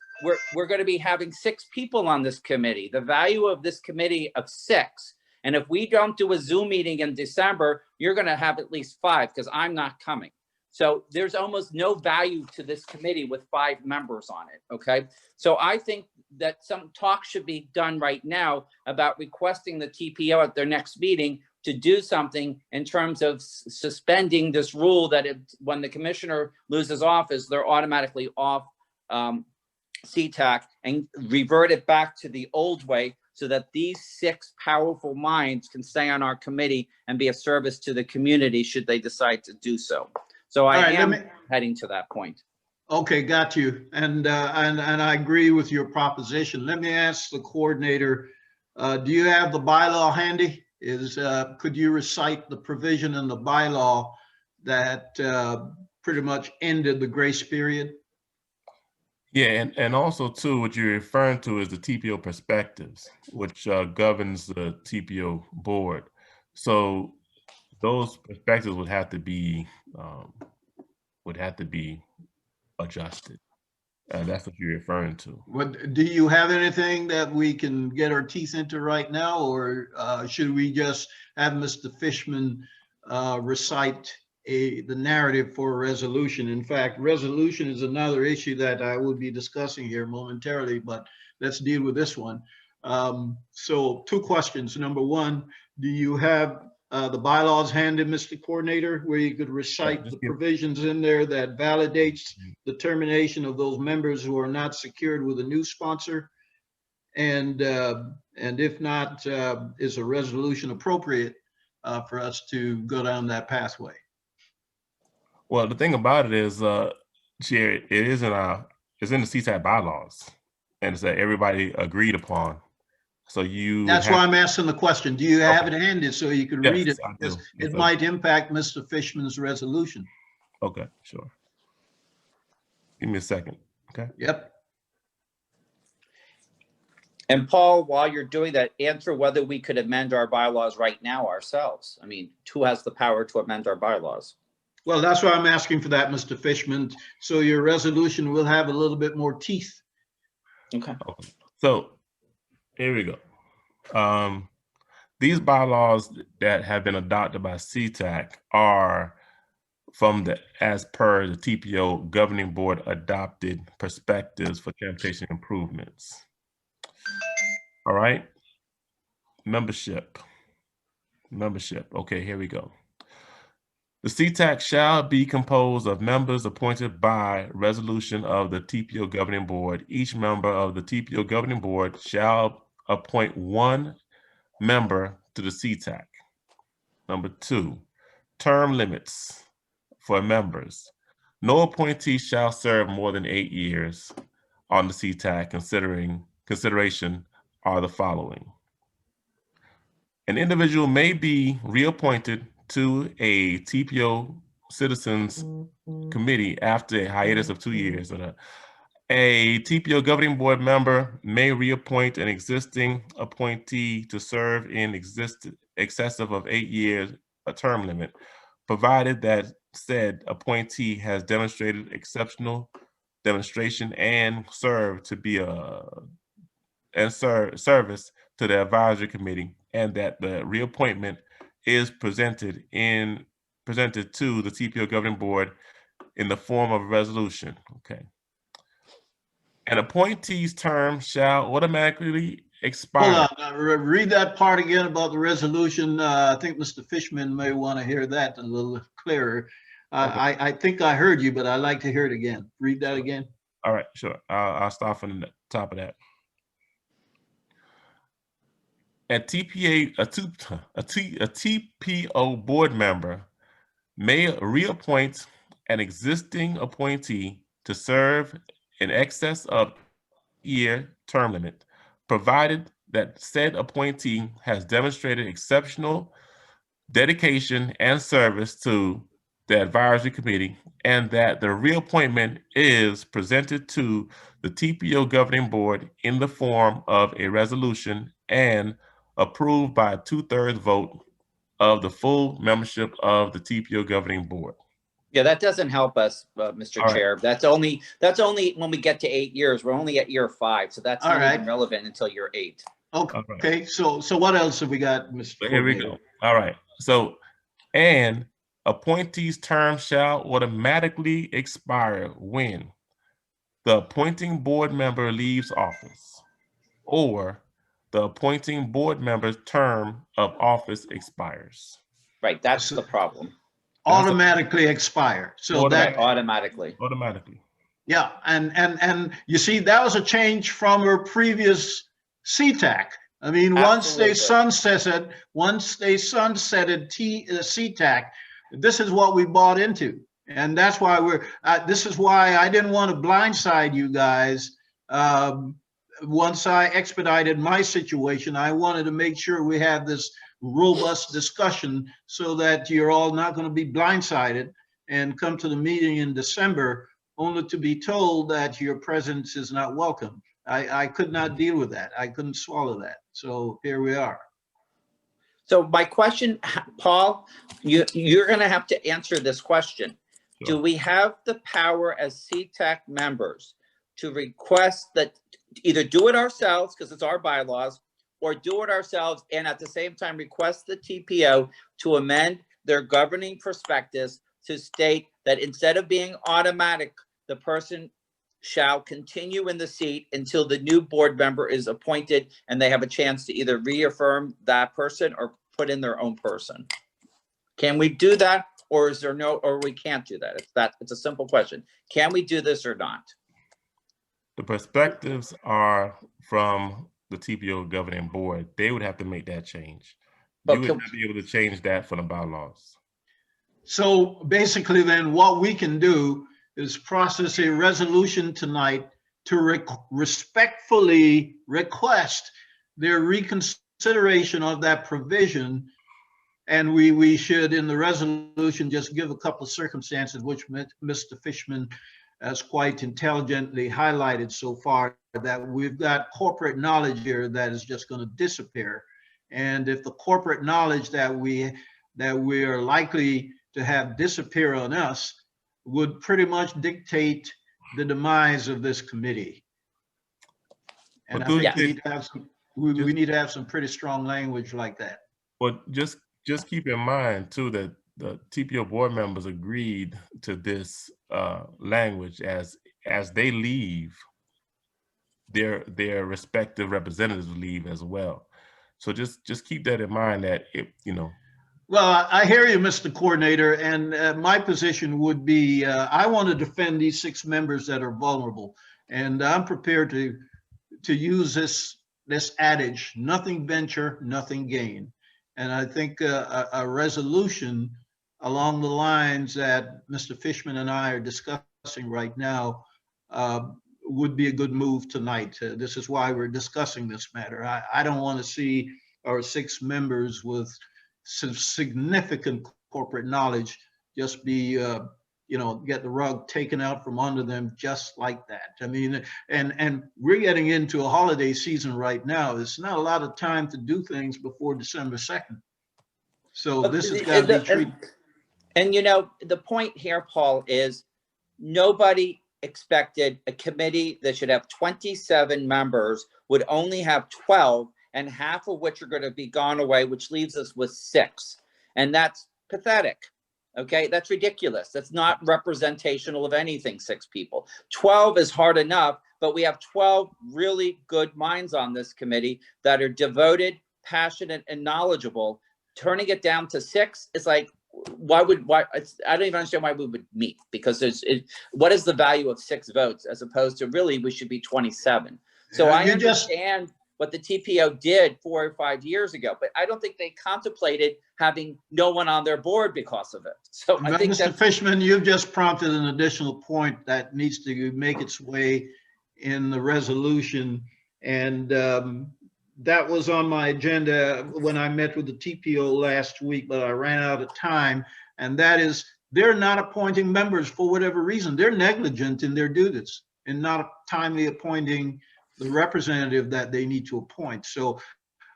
we're going to be having 6 people on this committee. The value of this committee of 6. And if we don't do a Zoom meeting in December, you're going to have at least 5 because I'm not coming. So there's almost no value to this committee with 5 members on it, okay? So I think that some talk should be done right now about requesting the TPO at their next meeting to do something in terms of suspending this rule that when the commissioner loses office, they're automatically off CTAC, and revert it back to the old way so that these 6 powerful minds can stay on our committee and be of service to the community should they decide to do so. So I am heading to that point. Okay, got you. And I agree with your proposition. Let me ask the coordinator, do you have the bylaw handy? Could you recite the provision in the bylaw that pretty much ended the grace period? Yeah, and also too, what you're referring to is the TPO perspectives, which governs the TPO board. So those perspectives would have to be adjusted. That's what you're referring to. Do you have anything that we can get our teeth into right now, or should we just have Mr. Fishman recite the narrative for a resolution? In fact, resolution is another issue that I will be discussing here momentarily, but let's deal with this one. So 2 questions. Number 1, do you have the bylaws handy, Mr. Coordinator, where you could recite the provisions in there that validates the termination of those members who are not secured with a new sponsor? And if not, is a resolution appropriate for us to go down that pathway? Well, the thing about it is, Chair, it is it's in the CTAC bylaws, and it's that everybody agreed upon. So that's why I'm asking the question. Do you have it handy so you can read it? Because it might impact Mr. Fishman's resolution. Okay, sure. Give me a second. Okay. Yep. And Paul, while you're doing that, answer whether we could amend our bylaws right now ourselves. I mean, who has the power to amend our bylaws? Well, that's why I'm asking for that, Mr. Fishman. So your resolution will have a little bit more teeth. Okay. So here we go. These bylaws that have been adopted by CTAC are as per the TPO governing board adopted perspectives for transportation improvements. All right. Membership. Okay, here we go. The CTAC shall be composed of members appointed by resolution of the TPO governing board. Each member of the TPO governing board shall appoint 1 member to the CTAC. Number 2, term limits for members. No appointee shall serve more than 8 years on the CTAC. Consideration are the following. An individual may be reappointed to a TPO Citizens Committee after a hiatus of 2 years. A TPO governing board member may reappoint an existing appointee to serve in excessive of 8 years, a term limit, provided that said appointee has demonstrated exceptional demonstration and served to be service to the advisory committee, and that the reappointment is presented to the TPO governing board in the form of a resolution. Okay. An appointee's term shall automatically expire. Hold on, read that part again about the resolution. I think Mr. Fishman may want to hear that a little clearer. Okay. I think I heard you, but I'd like to hear it again. Read that again. All right, sure. I'll start from the top of that. A TPO board member may reappoint an existing appointee to serve in excess of year term limit, provided that said appointee has demonstrated exceptional dedication and service to the advisory committee, and that the reappointment is presented to the TPO governing board in the form of a resolution and approved by a 2/3 vote of the full membership of the TPO governing board. Yeah, that doesn't help us, Mr. All right. Chair. That's only when we get to 8 years. We're only at year 5, so that's All not right. even relevant until year 8. Okay, so what else have we got, Mr. So here we Coordinator? go. All right. So, and appointees' term shall automatically expire when the appointing board member leaves office or the appointing board member's term of office expires. Right, that's the problem. Automatically expire. So that Automatically. Yeah, and you see, that was a change from her previous CTAC. I mean, once they sunsetted CTAC, this is what we bought into, and that's why this is why I didn't want to blindside you guys. Once I expedited my situation, I wanted to make sure we have this robust discussion so that you're all not going to be blindsided and come to the meeting in December only to be told that your presence is not welcome. I could not deal with that. I couldn't swallow that. So here we are. So my question, Paul, you're going to have to answer this question. Sure. Do we have the power as CTAC members to request that either do it ourselves because it's our bylaws, or do it ourselves and at the same time request the TPO to amend their governing prospectus to state that instead of being automatic, the person shall continue in the seat until the new board member is appointed and they have a chance to either reaffirm that person or put in their own person. Can we do that, or is there no, or we can't do that? It's a simple question. Can we do this or not? The perspectives are from the TPO governing board. They would have to make that change. You would not be able to change that for the bylaws. So basically then what we can do is process a resolution tonight to respectfully request their reconsideration of that provision. And we should, in the resolution, just give a couple of circumstances, which Mr. Fishman has quite intelligently highlighted so far, that we've got corporate knowledge here that is just going to disappear. And if the corporate knowledge that we are likely to have disappear on us would pretty much dictate the demise of this committee. And I think we need to have some pretty strong language like that. But just keep in mind too that the TPO board members agreed to this language as they leave, their respective representatives leave as well. So just keep that in mind that Well, I hear you, Mr. Coordinator, and my position would be I want to defend these 6 members that are vulnerable, and I'm prepared to use this adage: nothing venture, nothing gain. And I think a resolution along the lines that Mr. Fishman and I are discussing right now would be a good move tonight. This is why we're discussing this matter. I don't want to see our 6 members with some significant corporate knowledge just be, get the rug taken out from under them just like that. I mean, and we're getting into a holiday season right now. It's not a lot of time to do things before December 2nd. So this has got to be treated. And the point here, Paul, is nobody expected a committee that should have 27 members would only have 12, and half of which are going to be gone away, which leaves us with 6. And that's pathetic. Okay, that's ridiculous. That's not representational of anything, 6 people. 12 is hard enough, but we have 12 really good minds on this committee that are devoted, passionate, and knowledgeable. Turning it down to 6 is like, I don't even understand why we would meet, because what is the value of 6 votes as opposed to really we should be 27. So I understand what the TPO did 4 or 5 years ago, but I don't think they contemplated having no one on their board because of it. So I think Mr. Fishman, you've just prompted an additional point that needs to make its way in the resolution. And that was on my agenda when I met with the TPO last week, but I ran out of time. And that is, they're not appointing members for whatever reason. They're negligent in their duties and not timely appointing the representative that they need to appoint. So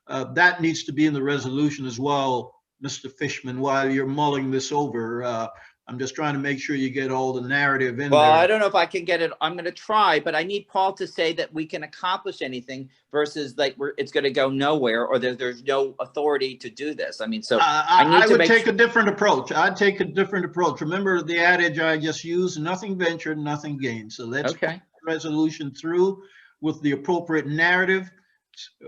that needs to be in the resolution as well, Mr. Fishman, while you're mulling this over. I'm just trying to make sure you get all the narrative in there. Well, I don't know if I can get it. I'm going to try, but I need Paul to say that we can accomplish anything versus like it's going to go nowhere, or there's no authority to do this. I mean, so I would take a different approach. I'd take a different approach. Remember the adage I just used, nothing ventured, nothing gained. So let's put the resolution through with the appropriate narrative,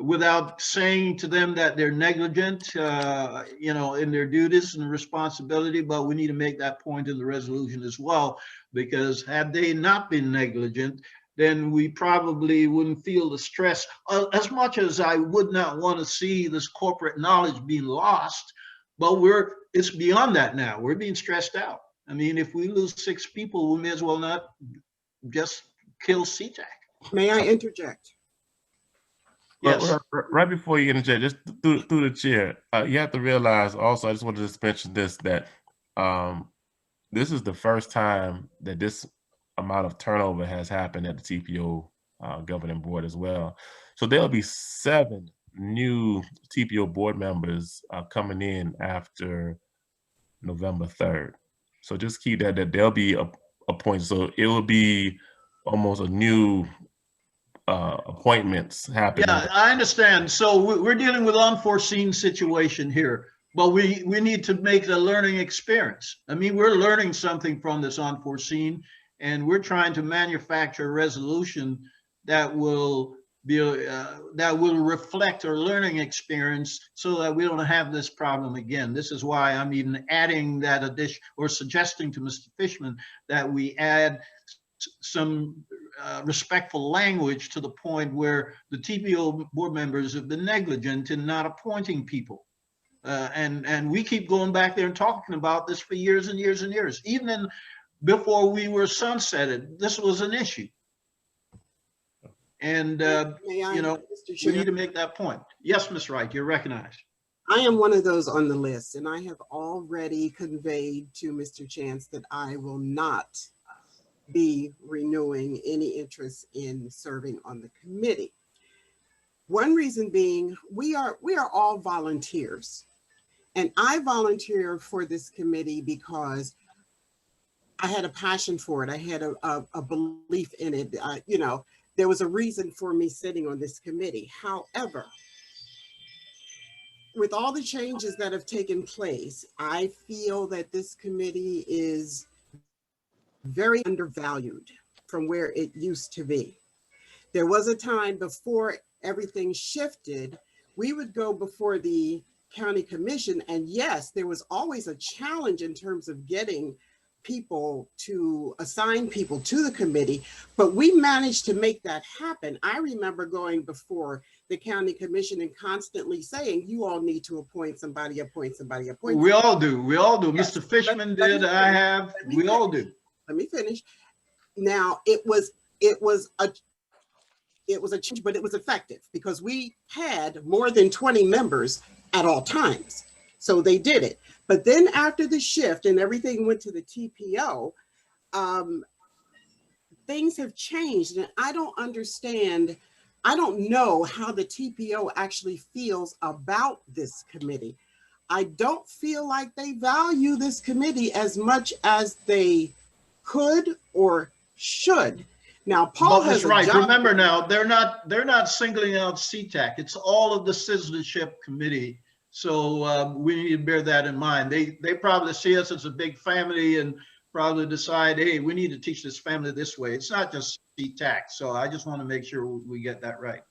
without saying to them that they're negligent, you know, in their duties and responsibility. But we need to make that point in the resolution as well, because had they not been negligent, then we probably wouldn't feel the stress. As much as I would not want to see this corporate knowledge being lost, but it's beyond that now. We're being stressed out. I mean, if we lose 6 people, we may as well not just kill CTAC. May I interject? Yes. Well, right before you interject, just through the chair, you have to realize also, I just wanted to just mention this, that this is the first time that this amount of turnover has happened at the TPO governing board as well. So there'll be 7 new TPO board members coming in after November 3rd. So just keep that they'll be appointed. So it will be almost a new appointments happening. Yeah, I understand. So we're dealing with unforeseen situation here, but we need to make the learning experience. I mean, we're learning something from this unforeseen, and we're trying to manufacture a resolution that will be that will reflect our learning experience, so that we don't have this problem again. This is why I'm even adding that addition, or suggesting to Mr. Fishman that we add some respectful language to the point where the TPO board members have been negligent in not appointing people. And we keep going back there and talking about this for years and years and years. Even before we were sunsetted, this was an issue. And, you know, we need to make that point. Yes, Ms. Wright, you're recognized. I am one of those on the list, and I have already conveyed to Mr. Chance that I will not be renewing any interest in serving on the committee. One reason being, we are all volunteers, and I volunteer for this committee because I had a passion for it. I had a belief in it. You know, there was a reason for me sitting on this committee. However, with all the changes that have taken place, I feel that this committee is very undervalued from where it used to be. There was a time before everything shifted, we would go before the county commission, and yes, there was always a challenge in terms of getting people to assign people to the committee, but we managed to make that happen. I remember going before the county commission and constantly saying, you all need to appoint somebody, appoint somebody, appoint somebody. We all do. We all do. Yes. Mr. Fishman did. I have. We all do. Let me finish. Now, it was a change, but it was effective because we had more than 20 members at all times. So they did it. But then after the shift and everything went to the TPO, things have changed. And I don't understand. I don't know how the TPO actually feels about this committee. I don't feel like they value this committee as much as they could or should. Now, Paul has right. Remember now, they're not singling out CTAC. It's all of the citizenship committee. So we need to bear that in mind. They probably see us as a big family and probably decide, hey, we need to teach this family this way. It's not just CTAC. So I just want to make sure we get that right.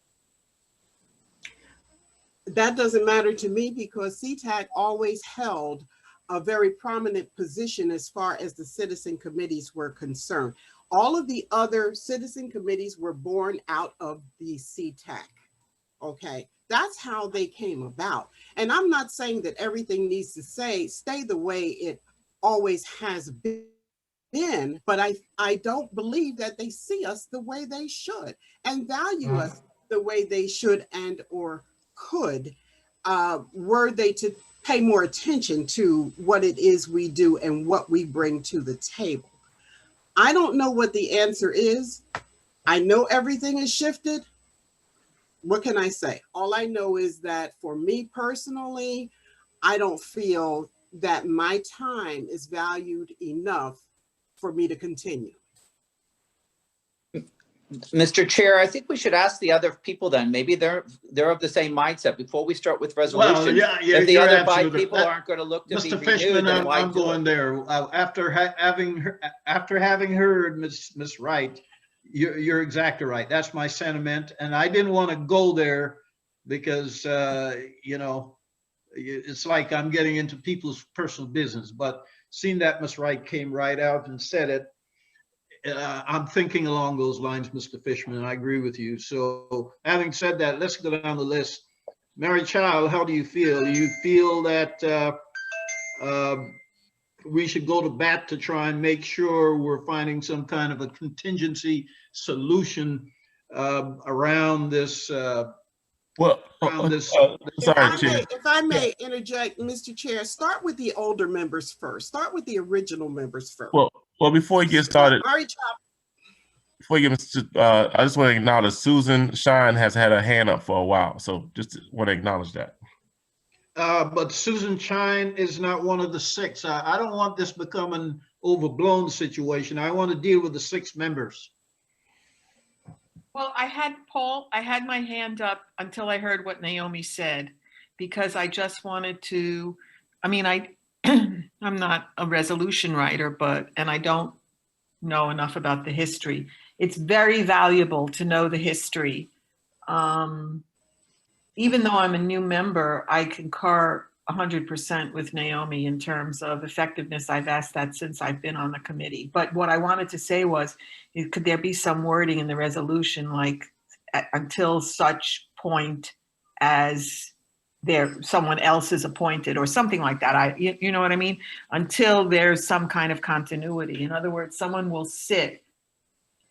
That doesn't matter to me because CTAC always held a very prominent position as far as the citizen committees were concerned. All of the other citizen committees were born out of the CTAC. okay? That's how they came about. And I'm not saying that everything needs to stay the way it always has been, but I don't believe that they see us the way they should and value us the way they should and or could, were they to pay more attention to what it is we do and what we bring to the table. I don't know what the answer is. I know everything is shifted. What can I say? All I know is that for me personally, I don't feel that my time is valued enough for me to continue. Mr. Chair, I think we should ask the other people then. Maybe they're of the same mindset before we start with resolutions. Well, yeah, if the you're other 5 absolutely- people aren't going to look to Mr. be Fishman, renewed, then why I'm do going it? there. After having heard Ms. Wright, you're exactly right. That's my sentiment, and I didn't want to go there because you know, it's like I'm getting into people's personal business. But seeing that Ms. Wright came right out and said it, I'm thinking along those lines, Mr. Fishman, and I agree with you. So having said that, let's go down the list. Mary Child, how do you feel? Do you feel that we should go to bat to try and make sure we're finding some kind of a contingency solution around this? Sorry, Chair. If I may interject, Mr. Chair, start with the older members first. Start with the original members first. Well, before you get started, Mary Child. before you get I just want to acknowledge Susan Shine has had her hand up for a while, so just want to acknowledge that. But Susan Shine is not one of the 6. I don't want this become an overblown situation. I want to deal with the 6 members. Well, I had my hand up until I heard what Naomi said, because I just wanted to, I mean, I'm not a resolution writer, and I don't know enough about the history. It's very valuable to know the history. Even though I'm a new member, I concur 100% with Naomi in terms of effectiveness. I've asked that since I've been on the committee. But what I wanted to say was, could there be some wording in the resolution like until such point as someone else is appointed or something like that? You know what I mean? Until there's some kind of continuity. In other words, someone will sit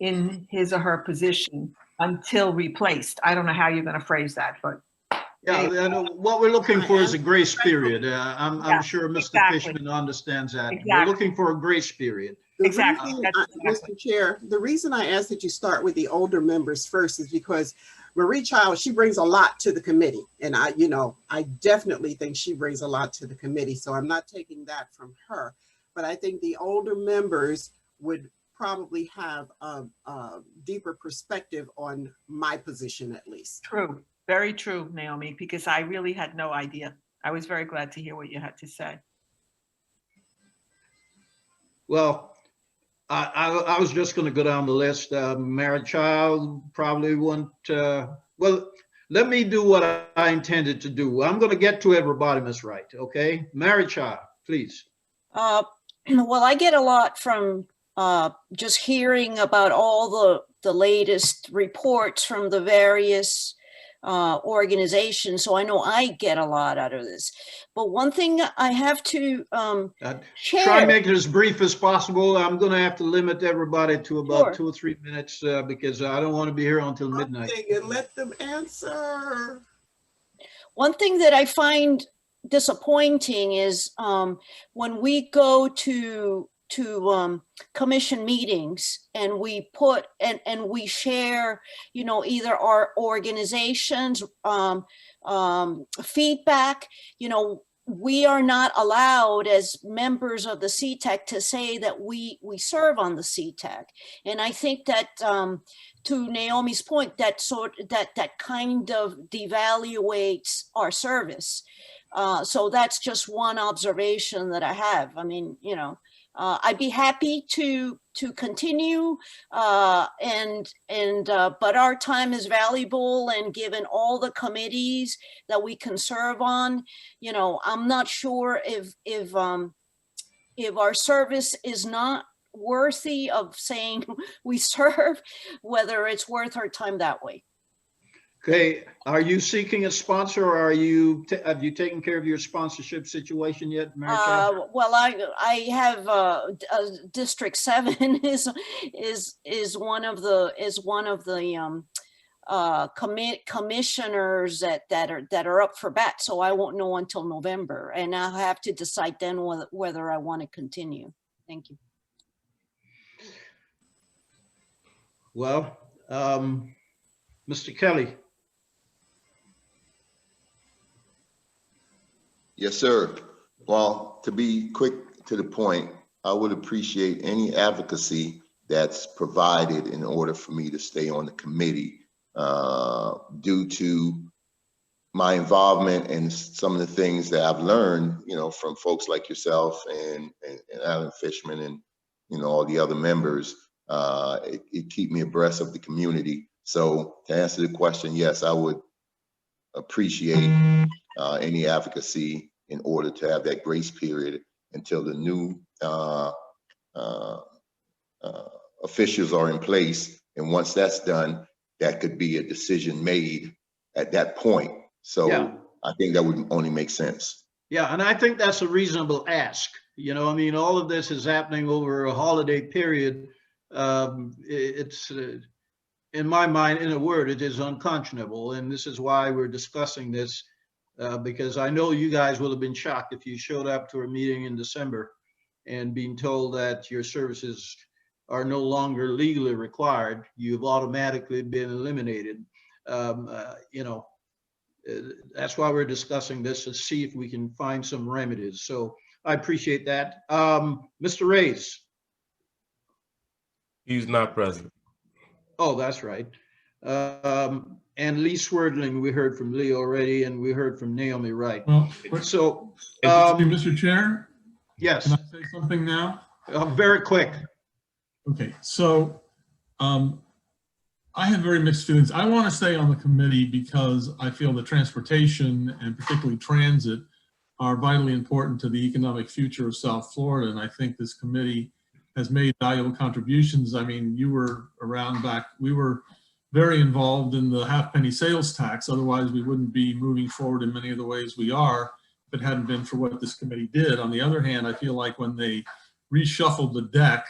in his or her position until replaced. I don't know how you're going to phrase that, but yeah, what we're looking for is a grace period. I'm sure Mr. Fishman understands that. Exactly. We're looking for a grace period. Exactly. Mr. Chair, the reason I asked that you start with the older members first is because Marie Child, she brings a lot to the committee. And I definitely think she brings a lot to the committee. So I'm not taking that from her. But I think the older members would probably have a deeper perspective on my position, at least. True. Very true, Naomi, because I really had no idea. I was very glad to hear what you had to say. Well, I was just going to go down the list. Mary Child probably won't. Well, let me do what I intended to do. I'm going to get to everybody, Ms. Wright. Okay, Mary Child, please. Well, I get a lot from just hearing about all the latest reports from the various organizations. So I know I get a lot out of this. But one thing I have to share. Try and make it as brief as possible. I'm going to have to limit everybody to about 2 or 3 minutes because I don't want to be here until midnight. Let them answer. One thing that I find disappointing is when we go to commission meetings and we put and we share, either our organization's feedback, we are not allowed as members of the CTAC to say that we serve on the CTAC. And I think that to Naomi's point, that kind of devaluates our service. So that's just one observation that I have. I mean, I'd be happy to continue, but our time is valuable, and given all the committees that we can serve on, I'm not sure if our service is not worthy of saying we serve, whether it's worth our time that way. Okay, are you seeking a sponsor, or have you taken care of your sponsorship situation yet, Mary Kay? Well, I have District 7 is one of the commissioners that are up for bat, so I won't know until November, and I'll have to decide then whether I want to continue. Thank you. Well, Mr. Kelly. Yes, sir. Well, to be quick to the point, I would appreciate any advocacy that's provided in order for me to stay on the committee due to my involvement in some of the things that I've learned, you know, from folks like yourself and Alan Fishman and, you know, all the other members. It keep me abreast of the community. So to answer the question, yes, I would appreciate any advocacy in order to have that grace period until the new officials are in place. And once that's done, that could be a decision made at that point. So yeah. I think that would only make sense. Yeah, and I think that's a reasonable ask. You know, I mean, all of this is happening over a holiday period. It's, in my mind, in a word, it is unconscionable. And this is why we're discussing this. Because I know you guys will have been shocked if you showed up to a meeting in December and being told that your services are no longer legally required. You've automatically been eliminated. You know, that's why we're discussing this, to see if we can find some remedies. So I appreciate that. Mr. Reyes. He's not present. Oh, that's right. And Lee Swerdling, we heard from Lee already, and we heard from Naomi Wright. Well, so, Mr. Chair? Yes. Can I say something now? Very quick. Okay, so I have very mixed feelings. I want to stay on the committee because I feel that transportation and particularly transit are vitally important to the economic future of South Florida. And I think this committee has made valuable contributions. I mean, you were around back, we were very involved in the halfpenny sales tax. Otherwise, we wouldn't be moving forward in many of the ways we are if it hadn't been for what this committee did. On the other hand, I feel like when they reshuffled the deck,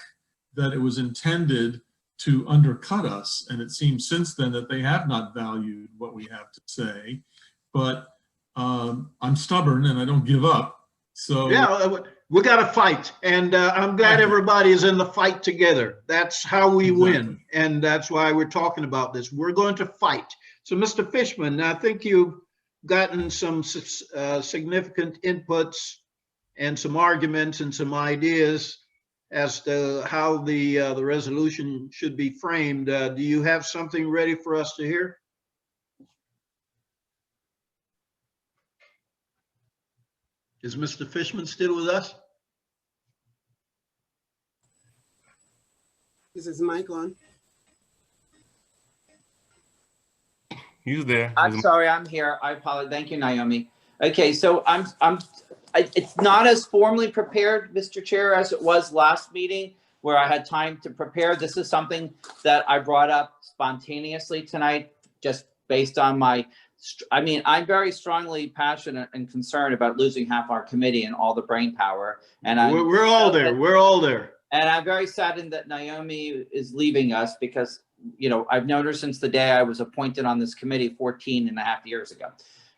that it was intended to undercut us. And it seems since then that they have not valued what we have to say. But I'm stubborn and I don't give up. So yeah, we got to fight, and I'm glad everybody is in the fight together. That's how we win, and that's why we're talking about this. We're going to fight. So, Mr. Fishman, I think you've gotten some significant inputs and some arguments and some ideas as to how the resolution should be framed. Do you have something ready for us to hear? Is Mr. Fishman still with us? Is his mic on? He's there. I'm sorry, I'm here. I apologize. Thank you, Naomi. Okay, so it's not as formally prepared, Mr. Chair, as it was last meeting where I had time to prepare. This is something that I brought up spontaneously tonight, just based on I'm very strongly passionate and concerned about losing half our committee and all the brain power. And we're all there. We're all there. And I'm very saddened that Naomi is leaving us because, you know, I've known her since the day I was appointed on this committee 14 and a half years ago.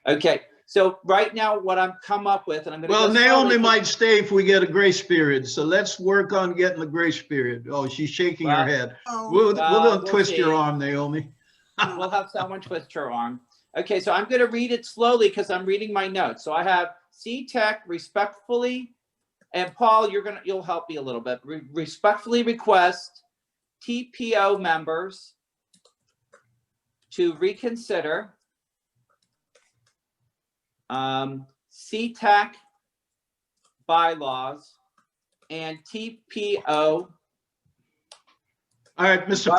Okay, so right now what I'm come up with, and I'm going to— Well, Naomi might stay if we get a grace period. So let's work on getting the grace period. Oh, she's shaking her head. We'll twist your arm, Naomi. We'll have someone twist her arm. Okay, so I'm going to read it slowly because I'm reading my notes. So I have CTAC respectfully, and Paul, you'll help me a little bit. Respectfully request TPO members to reconsider CTAC bylaws and TPO. All right, Mr.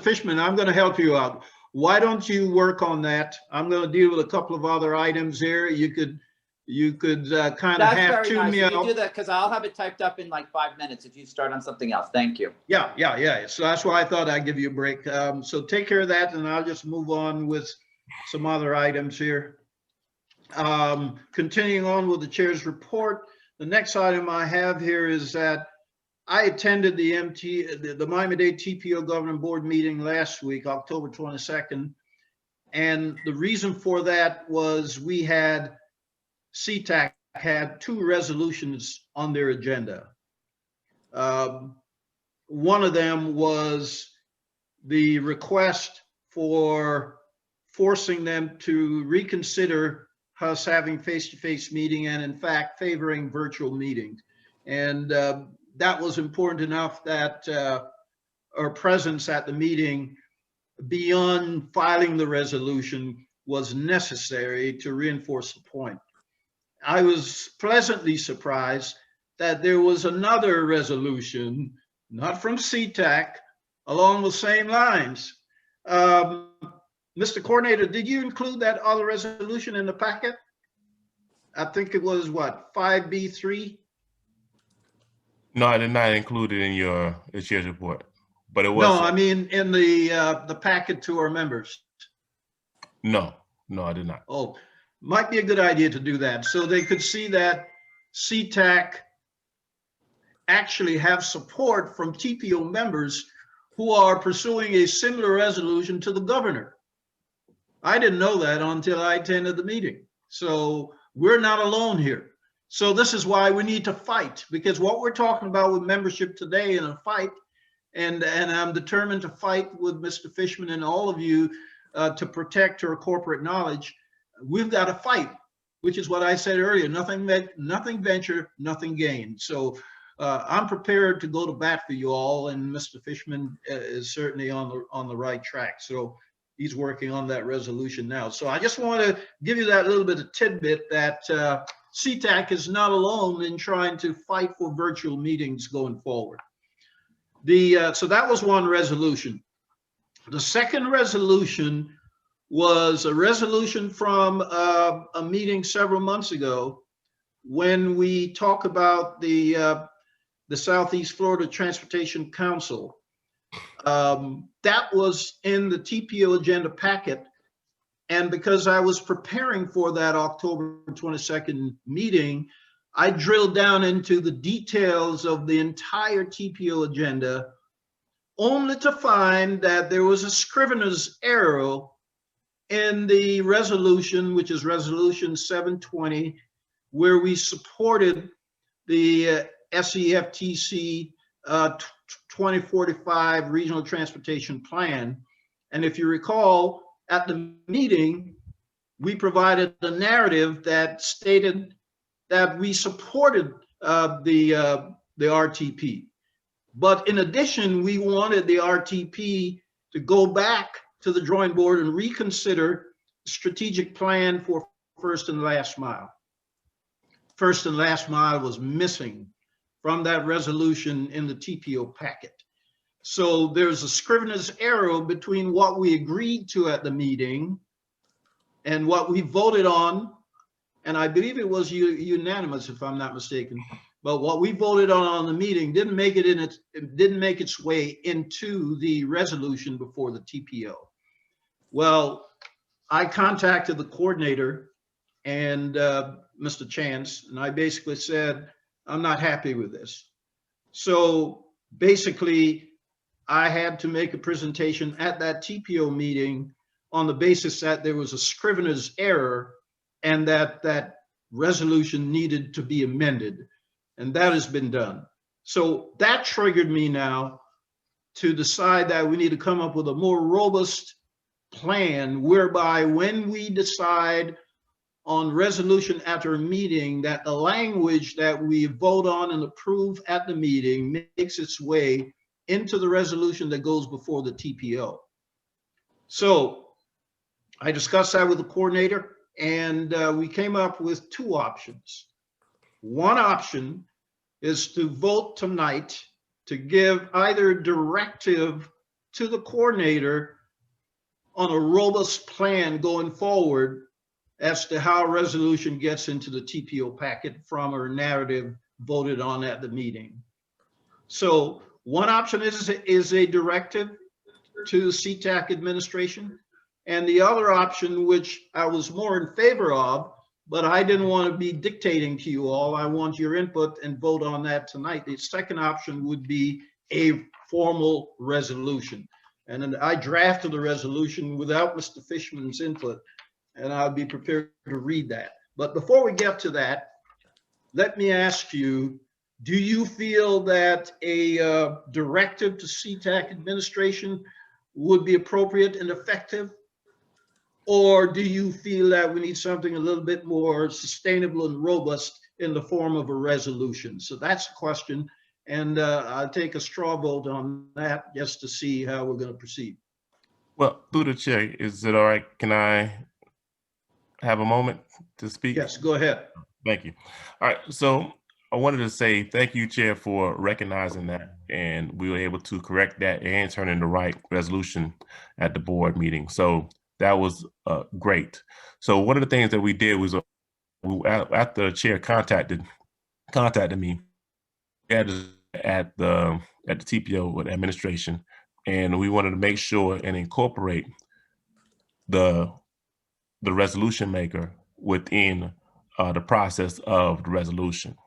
Fishman, I'm going to help you out. Why don't you work on that? I'm going to deal with a couple of other items here. You could you could kind of That's have very tune nice. me If you out. do that, because I'll have it typed up in like 5 minutes if you start on something else. Thank you. Yeah. So that's why I thought I'd give you a break. So take care of that, and I'll just move on with some other items here. Continuing on with the chair's report, the next item I have here is that I attended the Miami-Dade TPO Governing Board meeting last week, October 22nd. And the reason for that was CTAC had 2 resolutions on their agenda. One of them was the request for forcing them to reconsider us having face-to-face meeting, and in fact favoring virtual meetings. And that was important enough that our presence at the meeting, beyond filing the resolution, was necessary to reinforce the point. I was pleasantly surprised that there was another resolution, not from CTAC, along the same lines. Mr. Coordinator, did you include that other resolution in the packet? I think it was what, 5B3? No, I did not include it in your chair's report, but it was. No, I mean in the packet to our members. No, I did not. Oh, might be a good idea to do that so they could see that CTAC actually have support from TPO members who are pursuing a similar resolution to the governor. I didn't know that until I attended the meeting. So we're not alone here. So this is why we need to fight, because what we're talking about with membership today in a fight, and I'm determined to fight with Mr. Fishman and all of you to protect our corporate knowledge. We've got to fight, which is what I said earlier, nothing venture, nothing gain. So I'm prepared to go to bat for you all, and Mr. Fishman is certainly on the right track. So he's working on that resolution now. So I just want to give you that little bit of tidbit that CTAC is not alone in trying to fight for virtual meetings going forward. So that was one resolution. The second resolution was a resolution from a meeting several months ago when we talk about the Southeast Florida Transportation Council. That was in the TPO agenda packet. And because I was preparing for that October 22nd meeting, I drilled down into the details of the entire TPO agenda, only to find that there was a scrivener's error in the resolution, which is resolution 720, where we supported the SEFTC 2045 Regional Transportation Plan. And if you recall, at the meeting, we provided a narrative that stated that we supported the RTP. But in addition, we wanted the RTP to go back to the drawing board and reconsider the strategic plan for first and last mile. First and last mile was missing from that resolution in the TPO packet. So there's a scrivener's error between what we agreed to at the meeting and what we voted on. And I believe it was unanimous, if I'm not mistaken. But what we voted on the meeting didn't make its way into the resolution before the TPO. Well, I contacted the coordinator and Mr. Chance, and I basically said, I'm not happy with this. So basically, I had to make a presentation at that TPO meeting on the basis that there was a scrivener's error and that resolution needed to be amended. And that has been done. So that triggered me now to decide that we need to come up with a more robust plan whereby when we decide on resolution after a meeting, that the language that we vote on and approve at the meeting makes its way into the resolution that goes before the TPO. So I discussed that with the coordinator, and we came up with 2 options. One option is to vote tonight to give either directive to the coordinator on a robust plan going forward as to how a resolution gets into the TPO packet from a narrative voted on at the meeting. So one option is a directive to CTAC administration. And the other option, which I was more in favor of, but I didn't want to be dictating to you all. I want your input and vote on that tonight. The second option would be a formal resolution. And then I drafted the resolution without Mr. Fishman's input, and I'll be prepared to read that. But before we get to that, let me ask you, do you feel that a directive to CTAC administration would be appropriate and effective? Or do you feel that we need something a little bit more sustainable and robust in the form of a resolution? So that's the question. And I'll take a straw vote on that just to see how we're going to proceed. Well, through the chair, is it all right? Can I have a moment to speak? Yes, go ahead. Thank you. All right. So I wanted to say thank you, Chair, for recognizing that. And we were able to correct that and turn in the right resolution at the board meeting. So that was great. So one of the things that we did was after the chair contacted me at the TPO with administration, and we wanted to make sure and incorporate the resolution maker within the process of the resolution.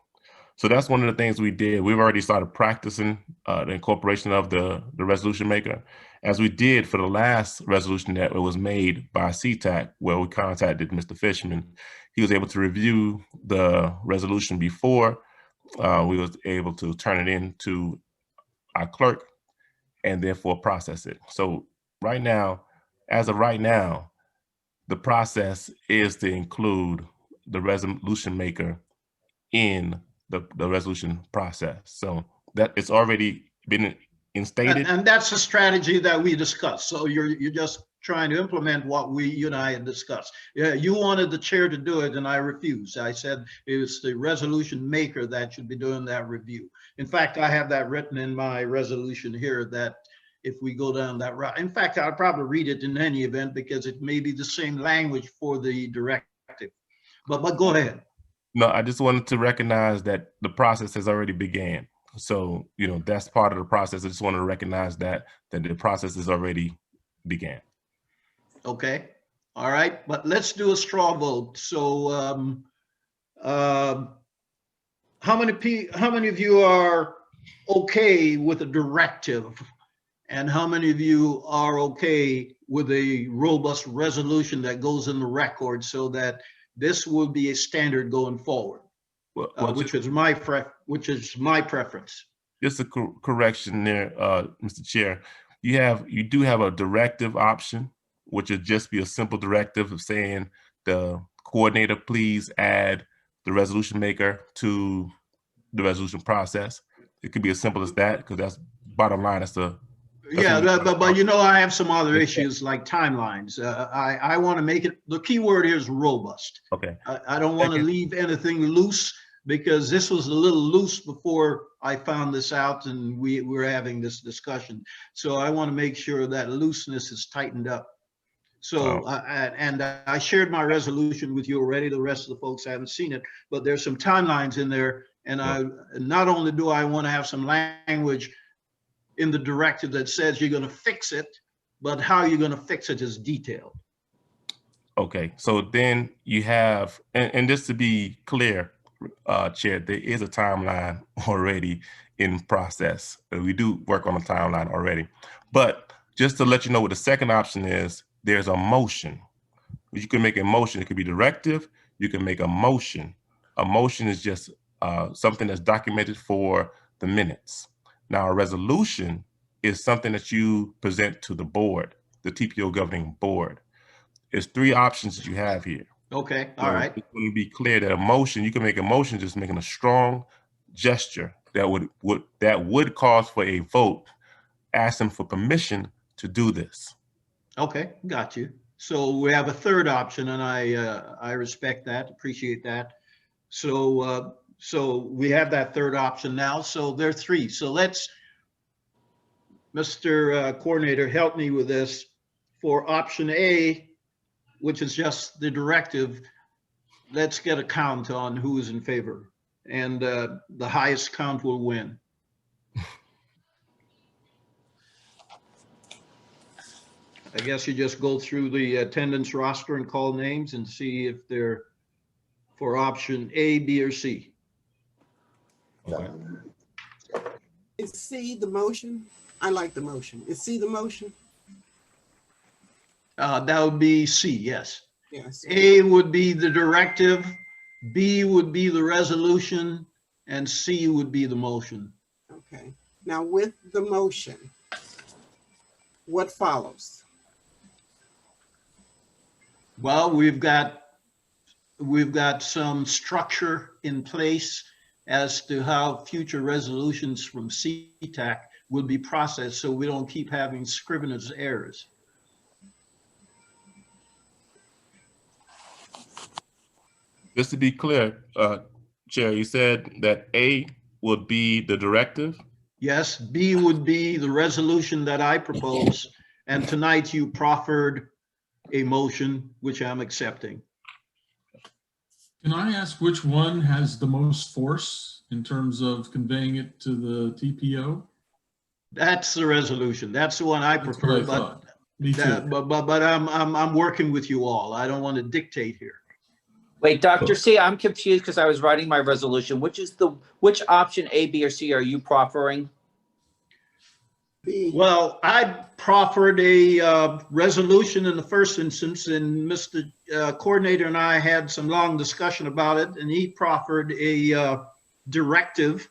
So that's one of the things we did. We've already started practicing the incorporation of the resolution maker, as we did for the last resolution that was made by CTAC, where we contacted Mr. Fishman. He was able to review the resolution before we was able to turn it in to our clerk and therefore process it. So right now, as of right now, the process is to include the resolution maker in the resolution process. So that it's already been instated. And that's the strategy that we discussed. So you're just trying to implement what you and I had discussed. Yeah, you wanted the chair to do it and I refused. I said it was the resolution maker that should be doing that review. In fact, I have that written in my resolution here that if we go down that route. In fact, I'll probably read it in any event because it may be the same language for the directive. But go ahead. No, I just wanted to recognize that the process has already began. So, you know, that's part of the process. I just wanted to recognize that the process has already began. Okay. All right. But let's do a straw vote. So how many of you are okay with a directive? And how many of you are okay with a robust resolution that goes in the record so that this will be a standard going forward, which is my preference. Just a correction there, Mr. Chair. You do have a directive option, which would just be a simple directive of saying the coordinator, please add the resolution maker to the resolution process. It could be as simple as that, because that's bottom line. But you know, I have some other issues like timelines. I want to make it, the key word here is robust. Okay. I don't want to leave anything loose, because this was a little loose before I found this out and we were having this discussion. So I want to make sure that looseness is tightened up. So, I shared my resolution with you already. The rest of the folks haven't seen it, but there's some timelines in there. And not only do I want to have some language in the directive that says you're going to fix it, but how you're going to fix it is detailed. Okay, so then you have, and just to be clear, Chair, there is a timeline already in process. We do work on a timeline already. But just to let you know what the second option is, there's a motion. You can make a motion. It could be directive. You can make a motion. A motion is just something that's documented for the minutes. Now, a resolution is something that you present to the board, the TPO governing board. There's three options that you have here. Okay, all right. It's going to be clear that a motion, you can make a motion just making a strong gesture that would cause for a vote, asking for permission to do this. Okay, got you. So we have a third option, and I respect that, appreciate that. So we have that third option now. So there are three. So let's, Mr. Coordinator, help me with this. For option A, which is just the directive, let's get a count on who is in favor. And the highest count will win. I guess you just go through the attendance roster and call names and see if they're for option A, B, or C. Okay. Is C the motion? I like the motion. Is C the motion? That would be C, yes. Yes. A would be the directive, B would be the resolution, and C would be the motion. Okay. Now with the motion, what follows? Well, we've got some structure in place as to how future resolutions from CTAC will be processed, so we don't keep having scrivener's errors. Just to be clear, Chair, you said that A would be the directive? Yes, B would be the resolution that I propose, and tonight you proffered a motion, which I'm accepting. Can I ask which one has the most force in terms of conveying it to the TPO? That's the resolution. That's the one I That's prefer, what I thought. Me too. but I'm working with you all. I don't want to dictate here. Wait, Dr. C, I'm confused because I was writing my resolution. Which option A, B, or C are you proffering? B. Well, I proffered a resolution in the first instance, and Mr. Coordinator and I had some long discussion about it, and he proffered a directive.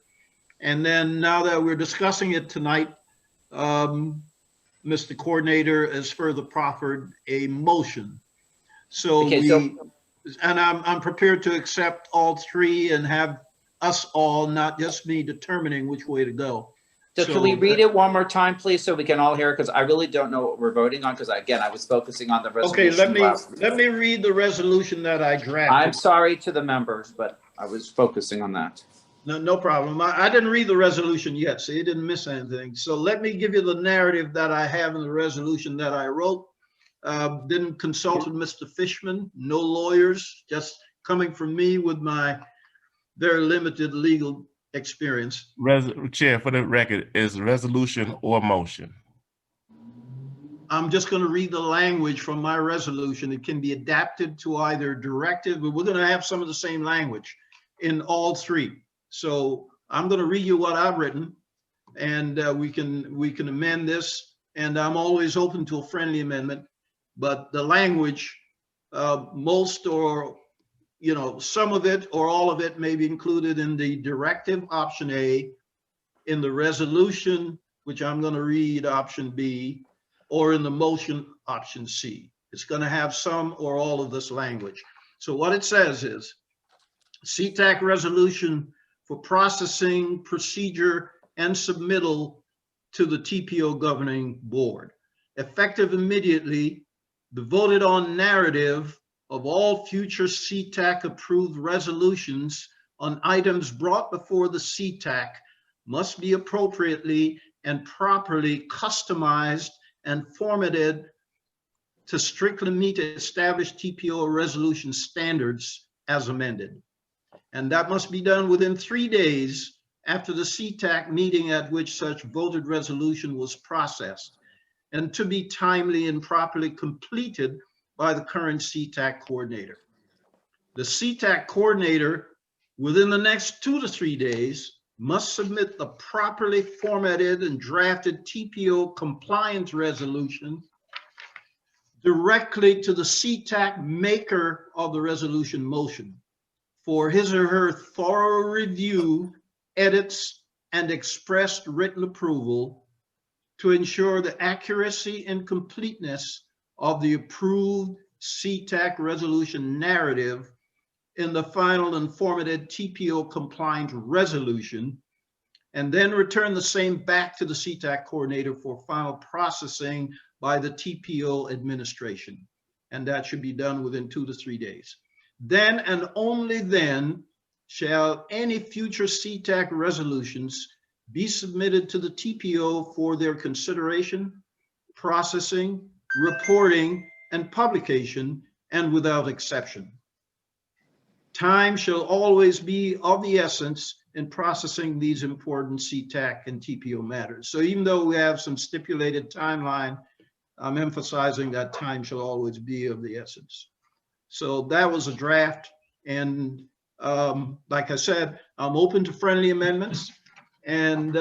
And then now that we're discussing it tonight, Mr. Coordinator has further proffered a motion. So Okay, and I'm prepared to accept all three and have us all, not just me, determining which way to go. So can we read it one more time, please, so we can all hear it? Because I really don't know what we're voting on, because again, I was focusing on the resolution. Okay, let me read the resolution that I drafted. I'm sorry to the members, but I was focusing on that. No problem. I didn't read the resolution yet, so you didn't miss anything. So let me give you the narrative that I have in the resolution that I wrote. Didn't consult with Mr. Fishman, no lawyers, just coming from me with my very limited legal experience. Chair, for the record, is resolution or motion? I'm just going to read the language from my resolution. It can be adapted to either directive, but we're going to have some of the same language in all three. So I'm going to read you what I've written, and we can amend this. And I'm always open to a friendly amendment, but the language, most or some of it or all of it may be included in the directive option A, in the resolution, which I'm going to read option B, or in the motion option C. It's going to have some or all of this language. So what it says is CTAC resolution for processing, procedure, and submittal to the TPO governing board. Effective immediately, the voted on narrative of all future CTAC approved resolutions on items brought before the CTAC must be appropriately and properly customized and formatted to strictly meet established TPO resolution standards as amended. And that must be done within 3 days after the CTAC meeting at which such voted resolution was processed, and to be timely and properly completed by the current CTAC coordinator. The CTAC coordinator, within the next 2 to 3 days, must submit the properly formatted and drafted TPO compliance resolution directly to the CTAC maker of the resolution motion for his or her thorough review, edits, and expressed written approval to ensure the accuracy and completeness of the approved CTAC resolution narrative in the final and formatted TPO compliant resolution, and then return the same back to the CTAC coordinator for final processing by the TPO administration. And that should be done within 2 to 3 days. Then and only then shall any future CTAC resolutions be submitted to the TPO for their consideration, processing, reporting, and publication and without exception. Time shall always be of the essence in processing these important CTAC and TPO matters. So even though we have some stipulated timeline, I'm emphasizing that time shall always be of the essence. So that was a draft. And like I said, I'm open to friendly amendments. And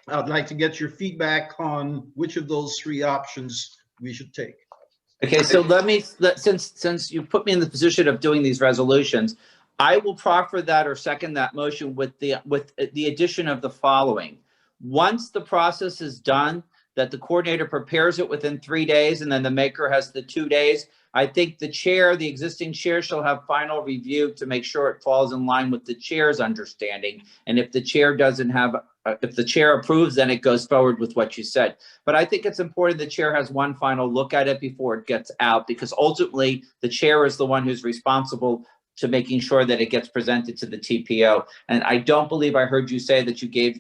I'd like to get your feedback on which of those three options we should take. Okay, so since you put me in the position of doing these resolutions, I will proffer that or second that motion with the addition of the following. Once the process is done, that the coordinator prepares it within 3 days, and then the maker has the 2 days. I think the existing chair shall have final review to make sure it falls in line with the chair's understanding. And if the chair doesn't have, if the chair approves, then it goes forward with what you said. But I think it's important the chair has one final look at it before it gets out, because ultimately the chair is the one who's responsible to making sure that it gets presented to the TPO. And I don't believe I heard you say that you gave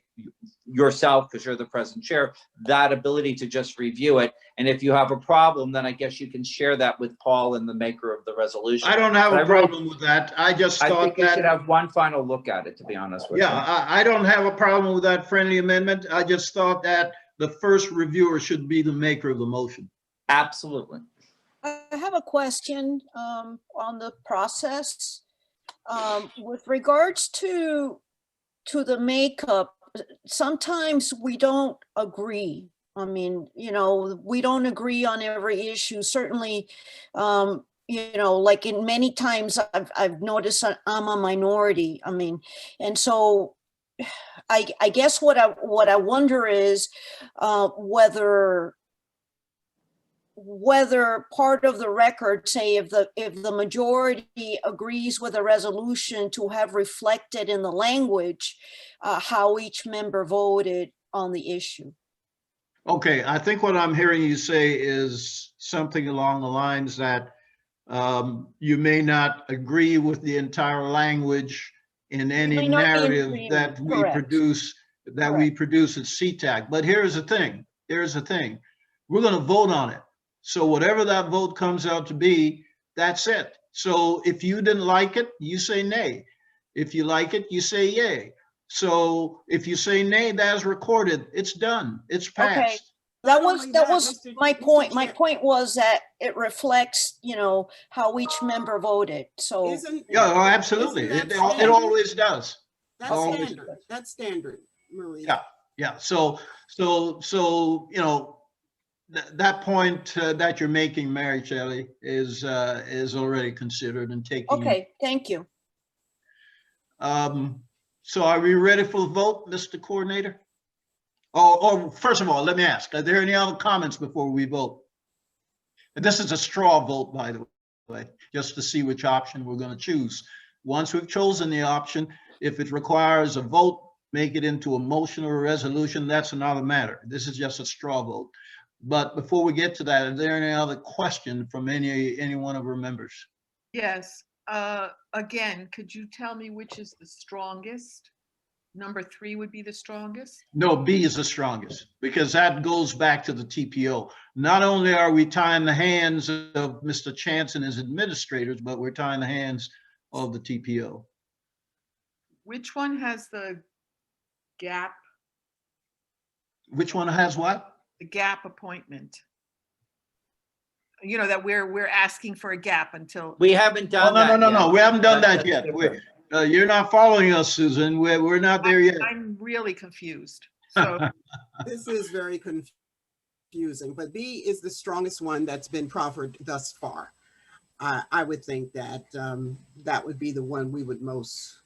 yourself, because you're the present chair, that ability to just review it. And if you have a problem, then I guess you can share that with Paul and the maker of the resolution. I don't have a problem with that. I just thought I think you should have one final look at it, to be honest with you. Yeah, I don't have a problem with that friendly amendment. I just thought that the first reviewer should be the maker of the motion. Absolutely. I have a question on the process. With regards to the makeup, sometimes we don't agree. I mean, you know, we don't agree on every issue. Certainly, you know, like in many times I've noticed I'm a minority. I mean, and so I guess what I wonder is whether part of the record, say if the majority agrees with a resolution, to have reflected in the language how each member voted on the issue. Okay, I think what I'm hearing you say is something along the lines that you may not agree with the entire language in any narrative that we produce, we produce at CTAC. But here's the thing, we're going to vote on it. So whatever that vote comes out to be, that's it. So if you didn't like it, you say nay. If you like it, you say yay. So if you say nay, that's recorded. It's done. It's passed. Okay. That was my point. My point was that it reflects, you know, how each member voted. So yeah, oh, absolutely. It always does. That's standard, Marie. Yeah. So you know, that point that you're making, Mary Shelley, is already considered and taken. Okay, thank you. So are we ready for the vote, Mr. Coordinator? Oh, first of all, let me ask, are there any other comments before we vote? And this is a straw vote, by the way, just to see which option we're going to choose. Once we've chosen the option, if it requires a vote, make it into a motion or a resolution, that's another matter. This is just a straw vote. But before we get to that, is there any other question from any one of our members? Yes. Again, could you tell me which is the strongest? Number 3 would be the strongest? No, B is the strongest, because that goes back to the TPO. Not only are we tying the hands of Mr. Chance and his administrators, but we're tying the hands of the TPO. Which one has the gap? Which one has what? The gap appointment. You know, that we're asking for a gap until. We haven't done that yet. No, we haven't done that yet. You're not following us, Susan. We're not there yet. I'm really confused. So this is very confusing, but B is the strongest one that's been proffered thus far. I would think that that would be the one we would most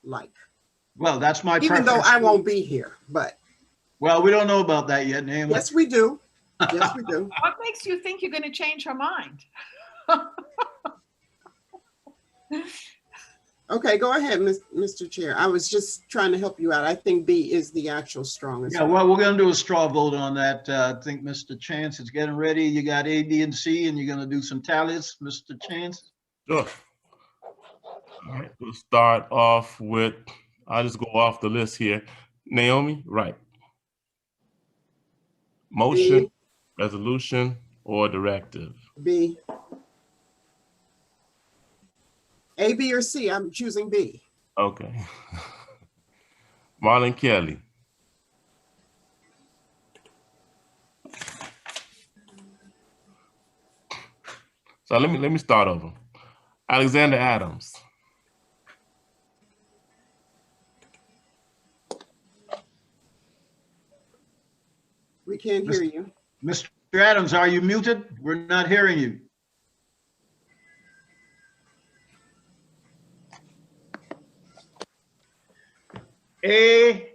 like. Well, that's my even preference. though I won't be here, but. Well, we don't know about that yet, Naomi. Yes, we do. Yes, we do. What makes you think you're going to change her mind? Okay, go ahead, Mr. Chair. I was just trying to help you out. I think B is the actual strongest. Yeah, well, we're going to do a straw vote on that. I think Mr. Chance is getting ready. You got A, B, and C, and you're going to do some tallies, Mr. Chance? Sure. All right, we'll start off with, I'll just go off the list here. Naomi, right. Motion, B. resolution, or directive? B. A, B, or C? I'm choosing B. Okay. Marlon Kelly. So let me start over. Alexander Adams. We can't hear you. Mr. Adams, are you muted? We're not hearing you. A,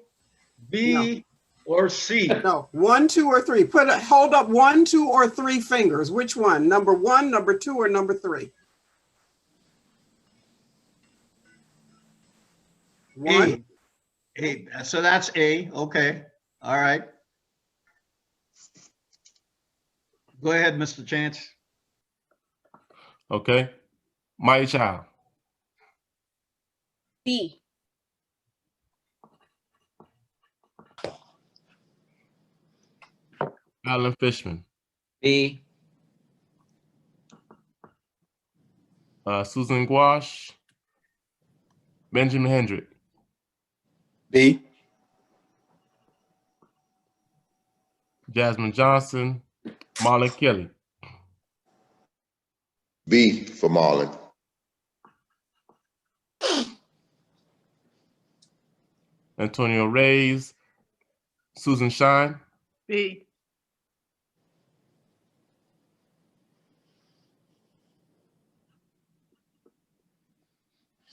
B, or C? No, 1, 2, or 3. Hold up 1, 2, or 3 fingers. Which one? Number 1, number 2, or number 3? 1. A. So that's A. Okay. All right. Go ahead, Mr. Chance. Okay. Maya Child. B. Alan Fishman. B. Susan Gouache. Benjamin Hendrick. B. Jasmine Johnson. Marlon Kelly. B for Marlon. Antonio Reyes. Susan Shine. B.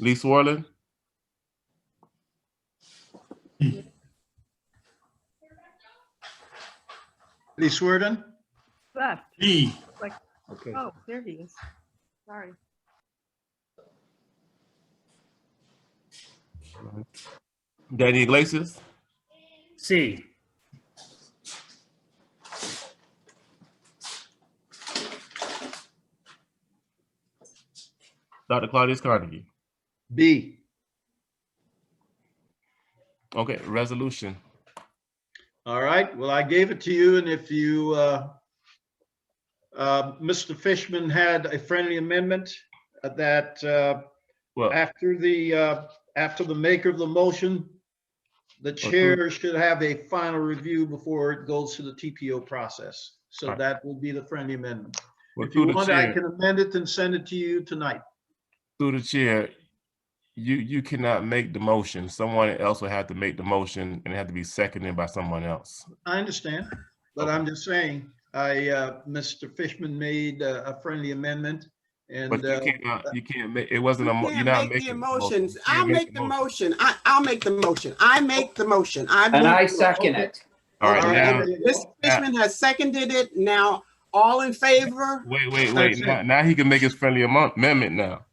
Lee Swarland. Lee Swarden. Left. B. Like, Okay. oh, there he is. Sorry. Danny Iglesias. C. Dr. Claudius Carnegie. B. Okay, resolution. All right. Well, I gave it to you, and if you, Mr. Fishman had a friendly amendment that Well, after the maker of the motion, the chair should have a final review before it goes to the TPO process. So Right. that will be the friendly amendment. Well, If you through the want, I chair. can amend it and send it to you tonight. Through the chair, you cannot make the motion. Someone else will have to make the motion, and it have to be seconded by someone else. I understand, but I'm just saying, Mr. Fishman made a friendly amendment, and But you can't make. It wasn't a. You You're can't not make the making emotions. You I'll can't make the motion. I'll make the motion. I make the motion. And I second it. All right, now. Mr. Fishman has seconded it. Now, all in favor? Wait. That's it. Now he can make his friendly amendment now.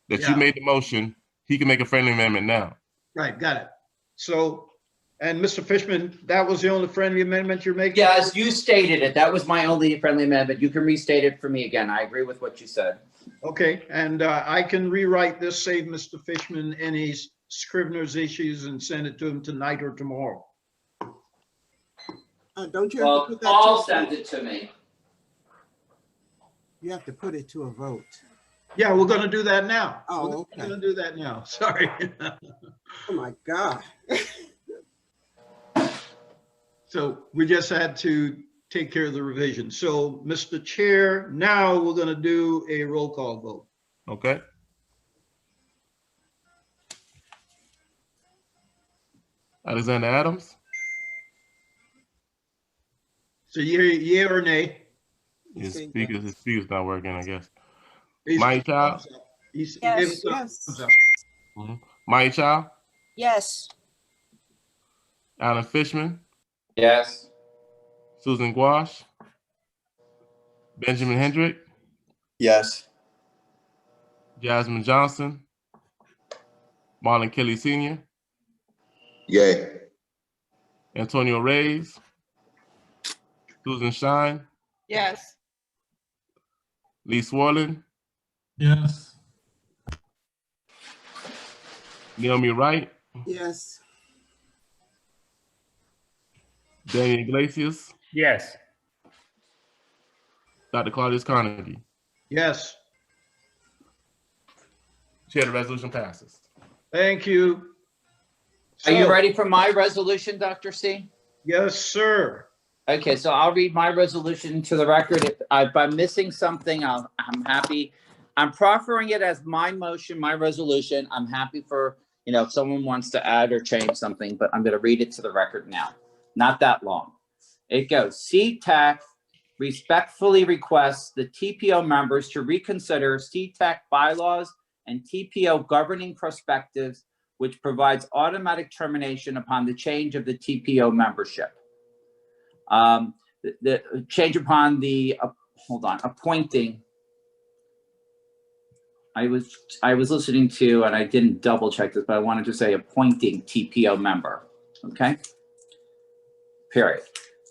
That you Yeah. made the motion, he can make a friendly amendment now. Right, got it. So, and Mr. Fishman, that was the only friendly amendment you're making? Yes, you stated it. That was my only friendly amendment. You can restate it for me again. I agree with what you said. Okay, and I can rewrite this, save Mr. Fishman any Scrivener's issues and send it to him tonight or tomorrow. Don't you have to Well, put that Paul to a sent vote? it to me. You have to put it to a vote. Yeah, we're gonna do that now. Oh, We're okay. gonna do that now, sorry. Oh, my God. So we just had to take care of the revision. So, Mr. Chair, now we're gonna do a roll call vote. Okay. Alexander Adams. So yea or nay? His speaker's not working, I guess. He's- Maya Child. He's- Yes. Yes. Maya Child. Yes. Alan Fishman. Yes. Susan Gouache. Benjamin Hendrick. Yes. Jasmine Johnson. Marlon Kelly Sr. Yay. Antonio Reyes. Susan Shine. Yes. Lee Swarland. Yes. Naomi Wright. Yes. Danny Iglesias. Yes. Dr. Claudius Carnegie. Yes. Chair, the resolution passes. Thank you. Are you So- ready for my resolution, Dr. C? Yes, sir. Okay, so I'll read my resolution to the record. If I'm missing something, I'm happy. I'm proffering it as my motion, my resolution. I'm happy for, if someone wants to add or change something, but I'm going to read it to the record now. Not that long. It goes, CTAC respectfully requests the TPO members to reconsider CTAC bylaws and TPO governing prospectives, which provides automatic termination upon the change of the TPO membership. The change upon the appointing. I was listening to, and I didn't double check this, but I wanted to say appointing TPO member. Okay. Period.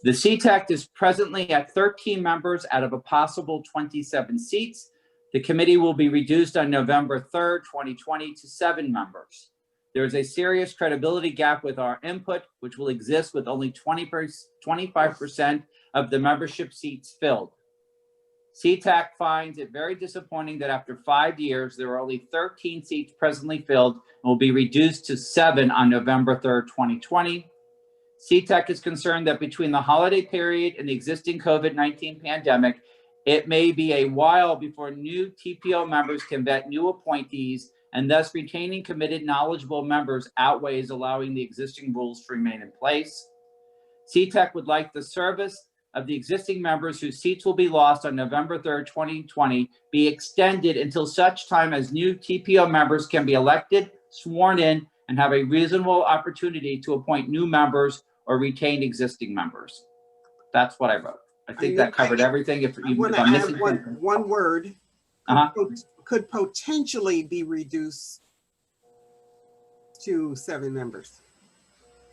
The CTAC is presently at 13 members out of a possible 27 seats. The committee will be reduced on November 3rd, 2020 to 7 members. There is a serious credibility gap with our input, which will exist with only 25% of the membership seats filled. CTAC finds it very disappointing that after 5 years, there are only 13 seats presently filled and will be reduced to 7 on November 3rd, 2020. CTAC is concerned that between the holiday period and the existing COVID-19 pandemic, it may be a while before new TPO members can vet new appointees, and thus retaining committed, knowledgeable members outweighs allowing the existing rules to remain in place. CTAC would like the service of the existing members whose seats will be lost on November 3rd, 2020 be extended until such time as new TPO members can be elected, sworn in, and have a reasonable opportunity to appoint new members or retain existing members. That's what I wrote. I think that covered everything. If I'm missing one word, could potentially be reduced to 7 members.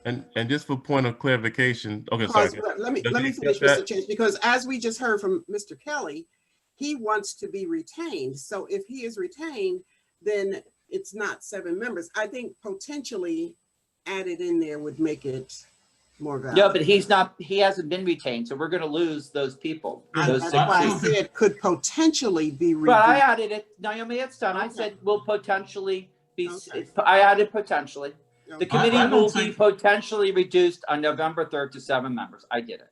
And just for point of clarification, okay, Because, sorry. let me finish, Mr. Chase, because as we just heard from Mr. Kelly, he wants to be retained. So if he is retained, then it's not 7 members. I think potentially added in there would make it more valuable. No, but he hasn't been retained, so we're going to lose those people. That's why I said could potentially be reduced. But I added it, Naomi, it's done. Okay. I said will potentially be, I added potentially. The committee will be potentially reduced on November 3rd to 7 members. I did it.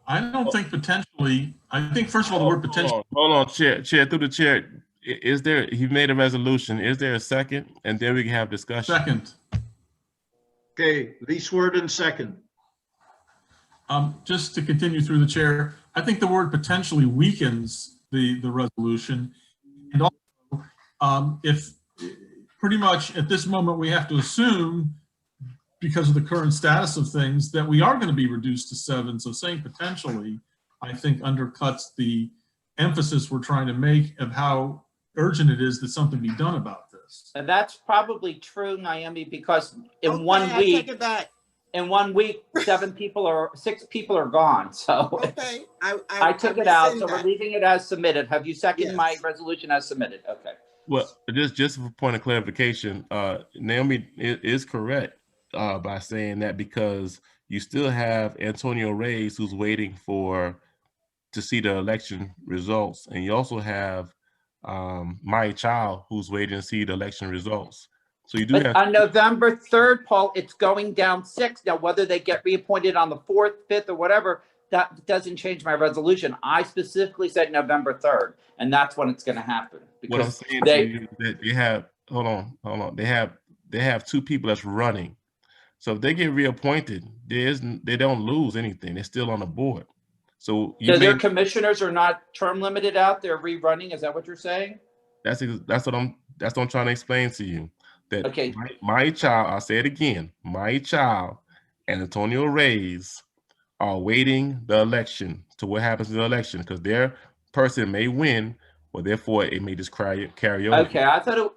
I don't think potentially. I think, first of all, the word potentially. Hold on, Chair, through the chair. Is there, he made a resolution. Is there a second? And then we can have discussion. Second. Okay, Lee Swerden, second. Just to continue through the chair, I think the word potentially weakens the resolution. And also, if pretty much at this moment we have to assume, because of the current status of things, that we are going to be reduced to 7. So saying potentially, I think undercuts the emphasis we're trying to make of how urgent it is that something be done about this. And that's probably true, Naomi, because in 1 week, I take it back. In 1 week, 6 people are gone. So okay, I took it out. So we're leaving it as submitted. Have you seconded my resolution as submitted? Okay. Well, just for point of clarification, Naomi is correct by saying that, because you still have Antonio Reyes who's waiting to see the election results, and you also have Maya Child who's waiting to see the election results. So you do have on November 3rd, Paul, it's going down 6. Now, whether they get reappointed on the 4th, 5th, or whatever, that doesn't change my resolution. I specifically said November 3rd, and that's when it's going to happen. What I'm saying to you is that they have, hold on. They have 2 people that's running. So if they get reappointed, they don't lose anything. They're still on the board. So their commissioners are not term limited out. They're rerunning. Is that what you're saying? That's what I'm trying to explain to you. That okay. My child, I'll say it again, my child and Antonio Reyes are waiting the election to what happens in the election, because their person may win, or therefore it may just carry over. Okay, I thought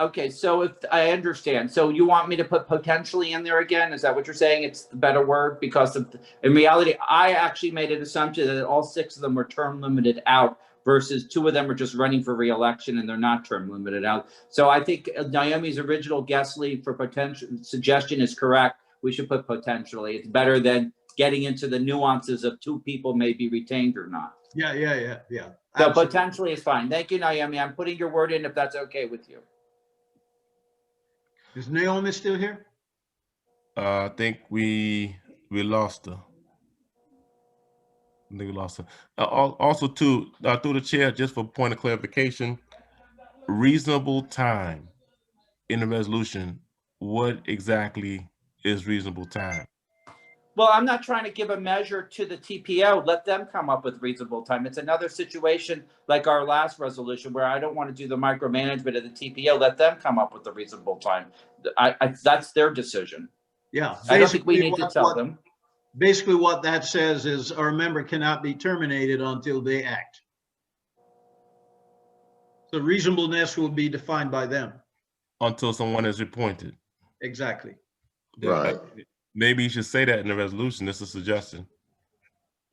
okay, so if I understand, so you want me to put potentially in there again? Is that what you're saying? It's the better word, because in reality, I actually made an assumption that all 6 of them were term limited out, versus 2 of them are just running for re-election and they're not term limited out. So I think Naomi's original guest lead for potential suggestion is correct. We should put potentially. It's better than getting into the nuances of 2 people may be retained or not. Yeah. So Absolutely. potentially is fine. Thank you, Naomi. I'm putting your word in if that's okay with you. Is Naomi still here? I think we lost her. I think we lost her. Also, too, through the chair, just for point of clarification, reasonable time in the resolution. What exactly is reasonable time? Well, I'm not trying to give a measure to the TPO. Let them come up with reasonable time. It's another situation like our last resolution where I don't want to do the micromanagement of the TPO. Let them come up with the reasonable time. That's their decision. Yeah. I don't think we need to tell them. Basically what that says is our member cannot be terminated until they act. So reasonableness will be defined by them. Until someone is appointed. Exactly. Right. Maybe you should say that in the resolution. This is a suggestion.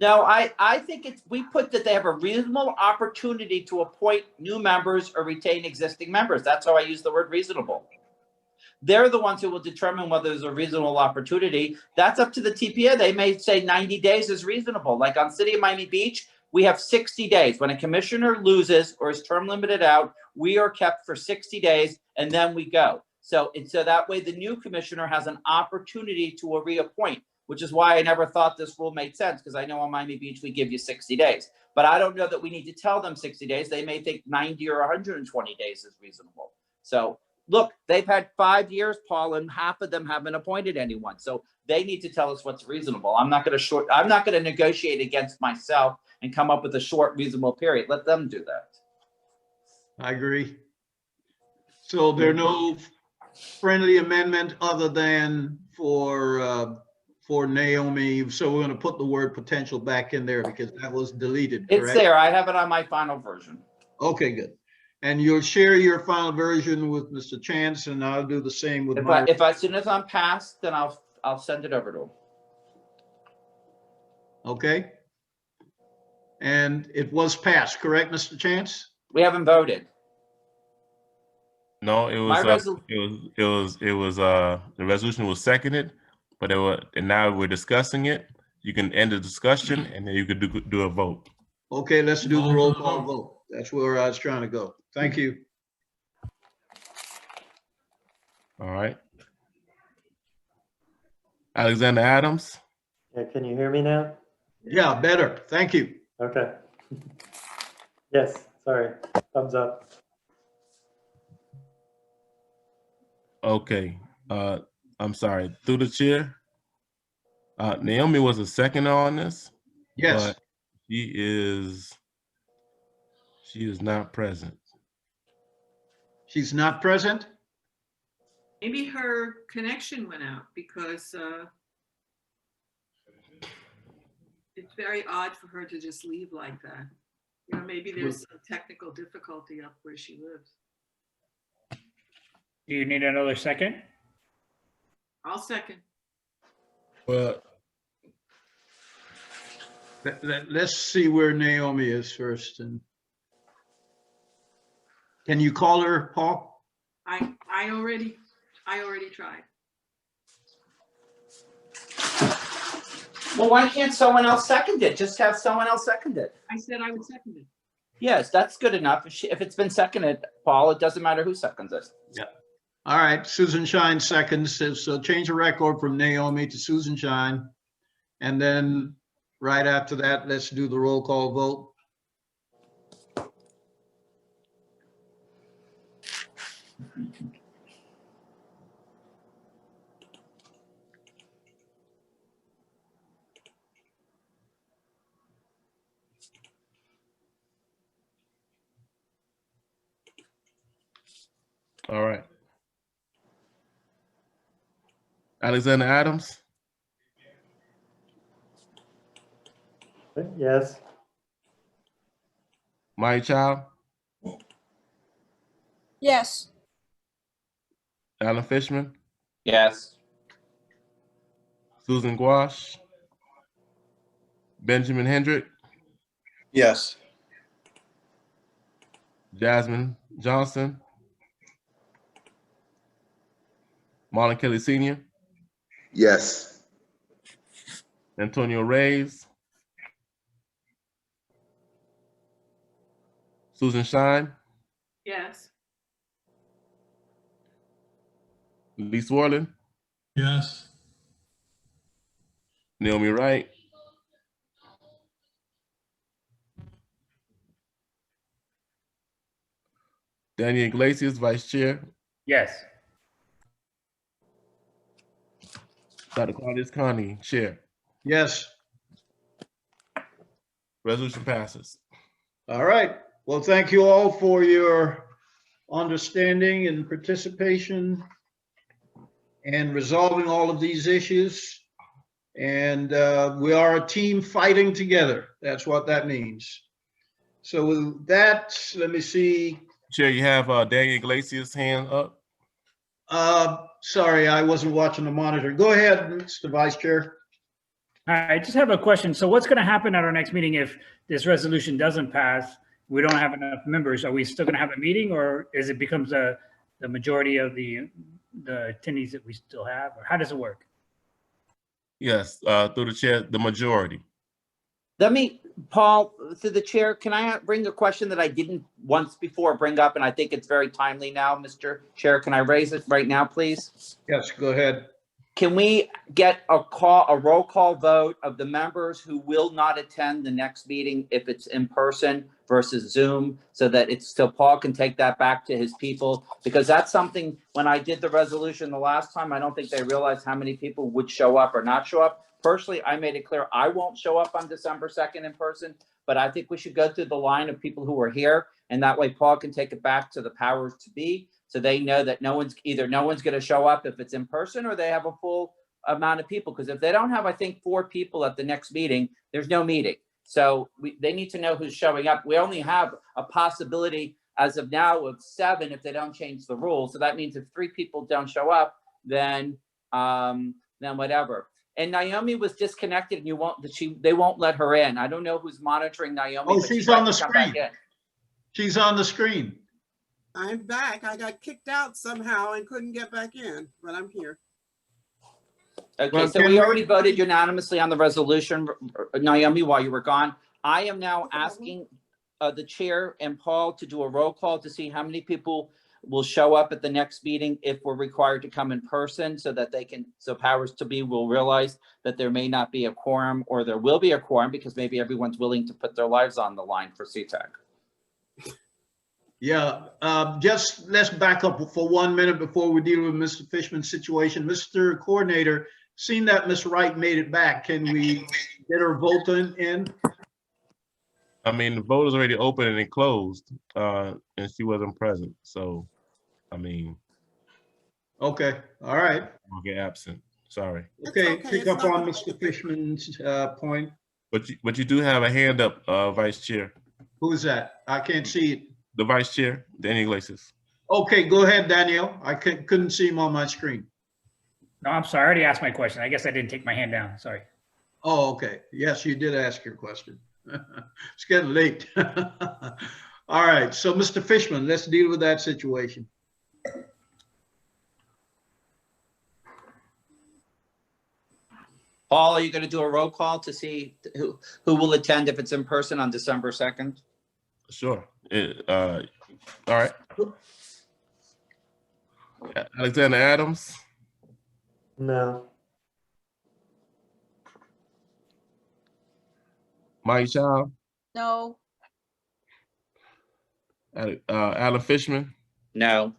No, I think we put that they have a reasonable opportunity to appoint new members or retain existing members. That's how I use the word reasonable. They're the ones who will determine whether there's a reasonable opportunity. That's up to the TPA. They may say 90 days is reasonable. Like on City of Miami Beach, we have 60 days. When a commissioner loses or is term limited out, we are kept for 60 days and then we go. So that way the new commissioner has an opportunity to reappoint, which is why I never thought this rule made sense, because I know on Miami Beach we give you 60 days. But I don't know that we need to tell them 60 days. They may think 90 or 120 days is reasonable. So look, they've had 5 years, Paul, and half of them haven't appointed anyone. So they need to tell us what's reasonable. I'm not going to negotiate against myself and come up with a short, reasonable period. Let them do that. I agree. So there are no friendly amendment other than for Naomi. So we're going to put the word potential back in there because that was deleted. It's correct? there. I have it on my final version. Okay, good. And you'll share your final version with Mr. Chance, and I'll do the same with my. If as soon as I'm passed, then I'll send it over to him. Okay. And it was passed, correct, Mr. Chance? We haven't voted. No, it was the resolution was seconded, but and now we're discussing it. You can end the discussion and then you could do a vote. Okay, let's do the roll call vote. That's where I was trying to go. Thank you. All right. Alexander Adams. Yeah, can you hear me now? Yeah, better. Thank you. Okay. Yes, sorry. Thumbs up. Okay. I'm sorry. Through the chair. Naomi was a second on this. Yes. But she is not present. She's not present? Maybe her connection went out because it's very odd for her to just leave like that. You know, maybe there's a technical difficulty up where she lives. Do you need another second? I'll second. Well, let's see where Naomi is first. And can you call her, Paul? I already tried. Well, why can't someone else second it? Just have someone else second it. I said I would second it. Yes, that's good enough. If it's been seconded, Paul, it doesn't matter who seconds it. Yeah. All right, Susan Shine seconds. So change the record from Naomi to Susan Shine. And then right after that, let's do the roll call vote. all right. Alexander Adams. Yes. Maya Child. Yes. Alan Fishman. Yes. Susan Gouache. Benjamin Hendrick. Yes. Jasmine Johnson. Marlon Kelly Sr. Yes. Antonio Reyes. Susan Shine, Yes. Lee Swarland, Yes. Naomi Wright, Daniel Iglesias, Vice Chair, Yes. Dr. Claudius Connie, Chair. Yes. Resolution passes. All right. Well, thank you all for your understanding and participation and resolving all of these issues. And we are a team fighting together. That's what that means. So with that, let me see. Chair, you have Daniel Iglesias' hand up. Sorry, I wasn't watching the monitor. Go ahead, Mr. Vice Chair. I just have a question. So what's going to happen at our next meeting if this resolution doesn't pass? We don't have enough members. Are we still going to have a meeting, or is it becomes the majority of the attendees that we still have, or how does it work? Yes, through the chair, the majority. Let me, Paul, through the chair, can I bring a question that I didn't once before bring up, and I think it's very timely now, Mr. Chair? Can I raise it right now, please? Yes, go ahead. Can we get a roll call vote of the members who will not attend the next meeting if it's in person versus Zoom, so Paul can take that back to his people? Because that's something, when I did the resolution the last time, I don't think they realized how many people would show up or not show up. Personally, I made it clear I won't show up on December 2nd in person, but I think we should go through the line of people who are here, and that way Paul can take it back to the powers to be, so they know that no one's going to show up if it's in person, or they have a full amount of people. Because if they don't have, I think, 4 people at the next meeting, there's no meeting. So they need to know who's showing up. We only have a possibility as of now of 7 if they don't change the rules. So that means if 3 people don't show up, then whatever. And Naomi was disconnected, and they won't let her in. I don't know who's monitoring Naomi. Oh, but she's tried on the to come back screen. in. She's on the screen. I'm back. I got kicked out somehow and couldn't get back in, but I'm here. Okay, Well, so we already voted unanimously on the resolution, Naomi, while you were gone. I am now asking the chair and Paul to do a roll call to see how many people will show up at the next meeting if we're required to come in person, so that powers to be will realize that there may not be a quorum, or there will be a quorum because maybe everyone's willing to put their lives on the line for CTAC. Yeah, just let's back up for 1 minute before we deal with Mr. Fishman's situation. Mr. Coordinator, seeing that Ms. Wright made it back, can we get her vote in? I mean, the vote is already open and it closed, and she wasn't present. So, I mean. Okay, all right. Okay, absent. Sorry. Okay, pick up on Mr. Fishman's point. But you do have a hand up, Vice Chair. Who is that? I can't see it. The Vice Chair, Daniel Iglesias. Okay, go ahead, Daniel. I couldn't see him on my screen. No, I'm sorry. I already asked my question. I guess I didn't take my hand down. Sorry. Oh, okay. Yes, you did ask your question. It's getting late. All right, so Mr. Fishman, let's deal with that situation. Paul, are you going to do a roll call to see who will attend if it's in person on December 2nd? Sure. All right. Alexander Adams. No. Mike Child. No. Alan Fishman. No.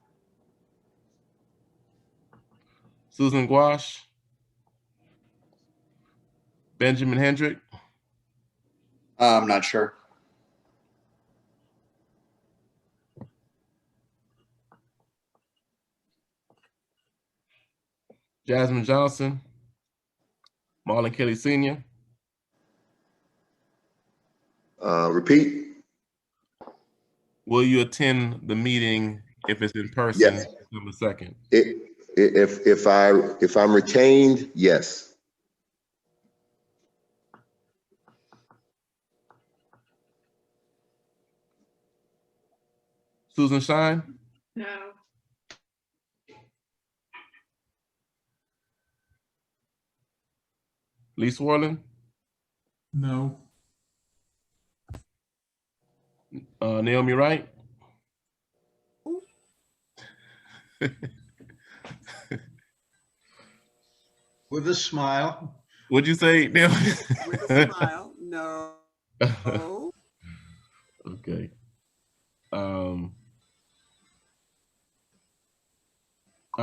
Susan Gouache. Benjamin Hendrick. I'm not sure. Jasmine Johnson. Marlon Kelly Sr. Repeat. Will you attend the meeting if it's in person? Yes. December 2nd. If I'm retained, yes. Susan Shine. No. Lee Swarland. No. Naomi Wright? With a smile. What'd you say, Naomi? With a smile. No. Okay. All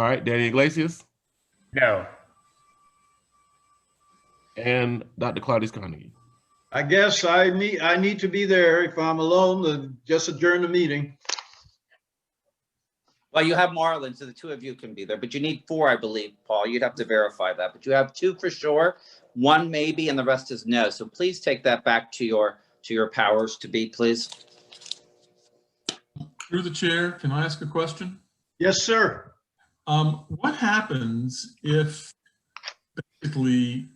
right, Danny Iglesias? No. And Dr. Claudius Carnegie? I guess I need to be there. If I'm alone, then just adjourn the meeting. Well, you have Marlon, so the two of you can be there, but you need 4, I believe, Paul. You'd have to verify that, but you have 2 for sure, 1 maybe, and the rest is no. So please take that back to your powers to be, please. Through the chair, can I ask a question? Yes, sir. What happens if basically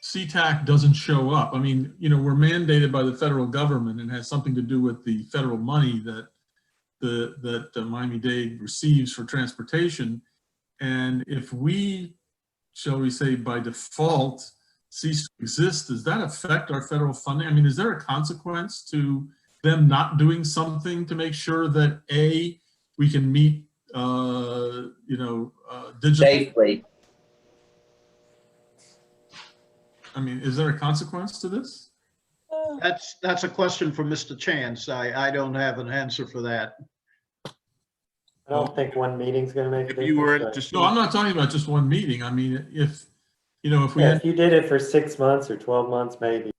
CTAC doesn't show up? I mean, you know, we're mandated by the federal government and has something to do with the federal money that Miami-Dade receives for transportation. And if we, shall we say, by default cease to exist, does that affect our federal funding? I mean, is there a consequence to them not doing something to make sure that A, we can meet, digitally? Safely. I mean, is there a consequence to this? That's a question for Mr. Chance. I don't have an answer for that. I don't think one meeting's going to make a difference. You were but- just No, I'm not talking about just one meeting. I mean, if we Yeah, if you did it for 6 months or 12 months, maybe.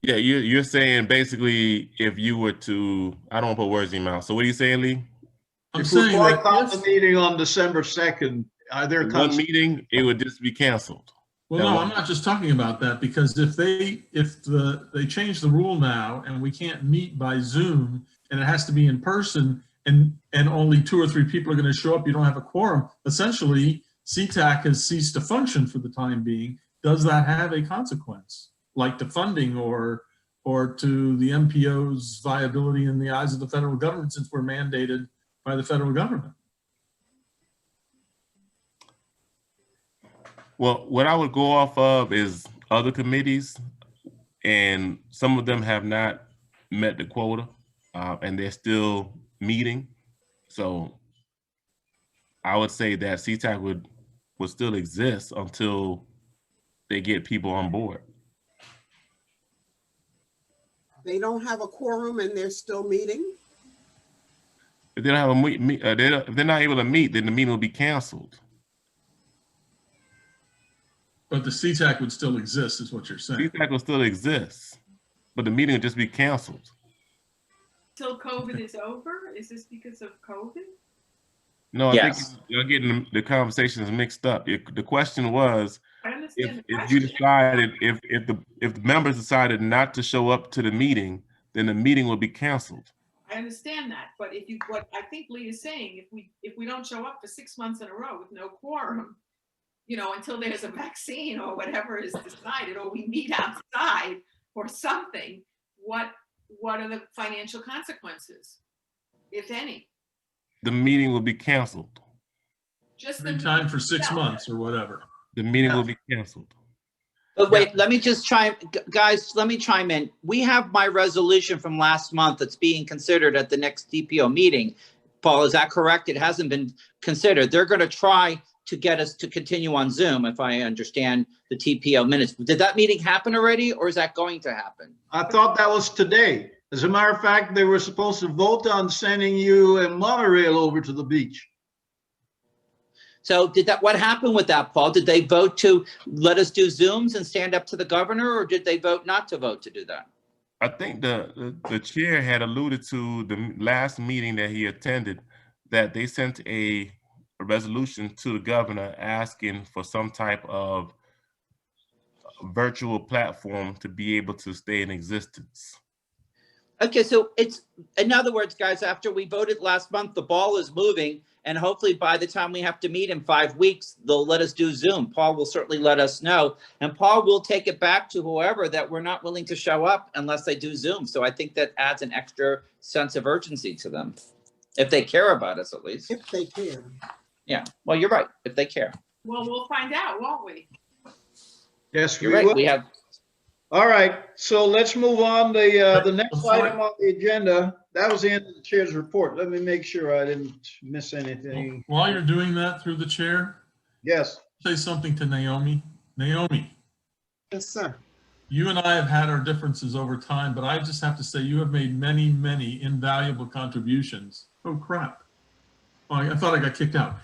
Yeah, you're saying basically if you were to, I don't want to put words in your mouth. So what are you saying, Lee? I'm If we saying that boycott if- the meeting on December 2nd, are there One consequences? meeting, it would just be canceled. Well, no, I'm not just talking about that, because if they change the rule now and we can't meet by Zoom and it has to be in person and only 2 or 3 people are going to show up, you don't have a quorum, essentially CTAC has ceased to function for the time being. Does that have a consequence, like to funding or to the MPO's viability in the eyes of the federal government, since we're mandated by the federal government? Well, what I would go off of is other committees, and some of them have not met the quota, and they're still meeting. So I would say that CTAC would still exist until they get people on board. They don't have a quorum and they're still meeting? If they don't have a if they're not able to meet, then the meeting will be canceled. But the CTAC would still exist, is what you're saying. CTAC will still exist, but the meeting will just be canceled. Till COVID is over? Is this because of COVID? No, I Yes. think you're getting the conversations mixed up. The question was, I understand if you decided, if the members decided not to show up to the meeting, then the meeting will be canceled. I understand that, but what I think Lee is saying, if we don't show up for 6 months in a row with no quorum, until there's a vaccine or whatever is decided, or we meet outside or something, what are the financial consequences, if any? The meeting will be canceled. Just Every time for 6 months or whatever. The meeting will be canceled. But wait, let me just guys, let me chime in. We have my resolution from last month that's being considered at the next DPO meeting. Paul, is that correct? It hasn't been considered. They're going to try to get us to continue on Zoom, if I understand the TPO minutes. Did that meeting happen already, or is that going to happen? I thought that was today. As a matter of fact, they were supposed to vote on sending you a monorail over to the beach. So what happened with that, Paul? Did they vote to let us do Zooms and stand up to the governor, or did they vote not to vote to do that? I think the chair had alluded to the last meeting that he attended, that they sent a resolution to the governor asking for some type of virtual platform to be able to stay in existence. Okay, so it's, in other words, guys, after we voted last month, the ball is moving, and hopefully by the time we have to meet in 5 weeks, they'll let us do Zoom. Paul will certainly let us know, and Paul will take it back to whoever that we're not willing to show up unless they do Zoom. So I think that adds an extra sense of urgency to them, if they care about us, at least. If they care. Yeah, well, you're right, if they care. Well, we'll find out, won't we? Yes, You're right, we have, All right, so let's move on. The next Before- item on the agenda, that was the end of the chair's report. Let me make sure I didn't miss anything. While you're doing that through the chair, Yes. say something to Naomi. Naomi, Yes, sir. you and I have had our differences over time, but I just have to say you have made many, many invaluable contributions. Oh, crap. Oh, I thought I got kicked out.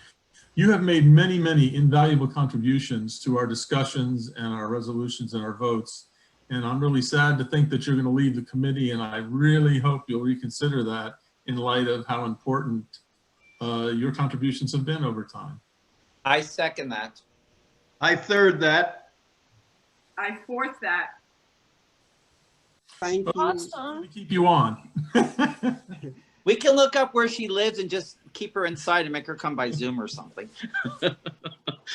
You have made many, many invaluable contributions to our discussions and our resolutions and our votes. And I'm really sad to think that you're going to leave the committee, and I really hope you'll reconsider that in light of how important your contributions have been over time. I second that. I third that. I fourth that. Thank you. Awesome. Keep you on. We can look up where she lives and just keep her inside and make her come by Zoom or something.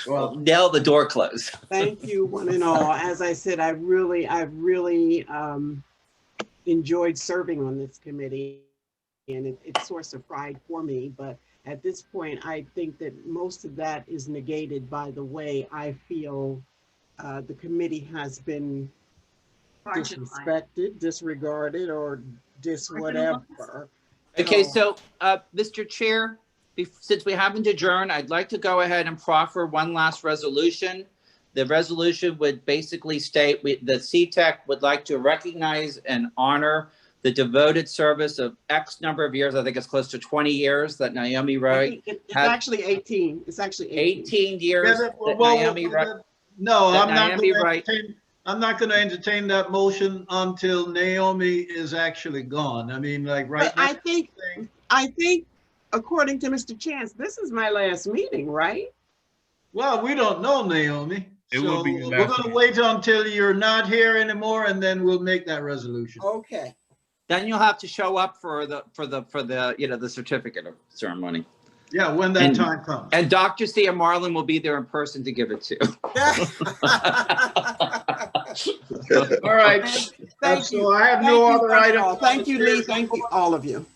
Well, nail the door closed. Thank you, one and all. As I said, I've really enjoyed serving on this committee, and it's a source of pride for me. But at this point, I think that most of that is negated by the way I feel the committee has been disrespected, disregarded, or whatever. Okay, so Mr. Chair, since we haven't adjourned, I'd like to go ahead and proffer one last resolution. The resolution would basically state the CTAC would like to recognize and honor the devoted service of X number of years. I think it's close to 20 years that Naomi Wright. It's actually 18. It's actually 18 years that Naomi Wright. No, that I'm not Naomi going to Wright. I'm not going to entertain that motion until Naomi is actually gone. I mean, like right But now. I think, according to Mr. Chance, this is my last meeting, right? Well, we don't know, Naomi. It So will be your we're last going to meeting. wait until you're not here anymore, and then we'll make that resolution. Okay. Then you'll have to show up for the the certificate of ceremony. Yeah, when that time comes. And Dr. Cia Marlin will be there in person to give it to. All right. Thank So you. I have Thank no you, other one and item. all. Thank you, Lee. Thank you, all of you.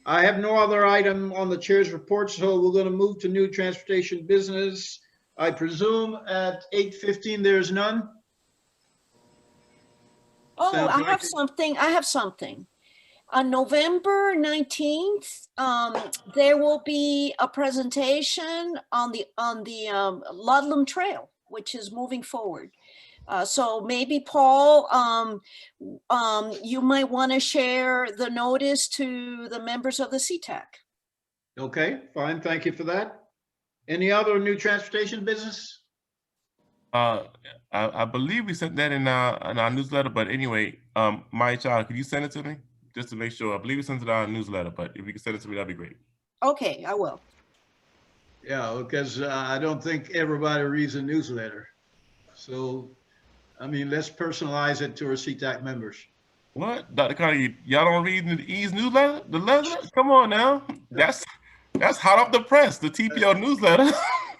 I have no other item on the chair's report, so we're going to move to new transportation business. I presume at 8:15 there's none. Oh, Sounds I like have it. something. I have something. On November 19th, there will be a presentation on the Ludlam Trail, which is moving forward. So maybe Paul, you might want to share the notice to the members of the CTAC. Okay, fine. Thank you for that. Any other new transportation business? I believe we sent that in our newsletter, but anyway, my child, could you send it to me just to make sure? I believe we sent it in our newsletter, but if you can send it to me, that'd be great. Okay, I will. Yeah, because I don't think everybody reads a newsletter. So, I mean, let's personalize it to our CTAC members. What, Dr. Carter, y'all don't read the E's newsletter? The letter? Come on now, that's hot off the press. The TPO newsletter,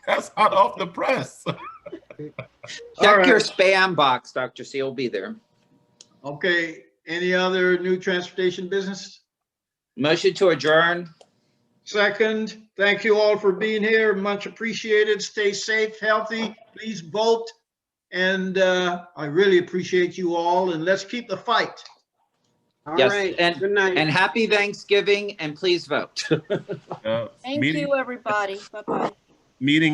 that's hot off the press. Check your spam box, Dr. C will be there. Okay, any other new transportation business? Motion to adjourn. Second, thank you all for being here. Much appreciated. Stay safe, healthy. Please vote. And I really appreciate you all. And let's keep the fight. All Yes, right. and Good night. and happy Thanksgiving, and please vote. Thank you, everybody. Bye-bye. Meeting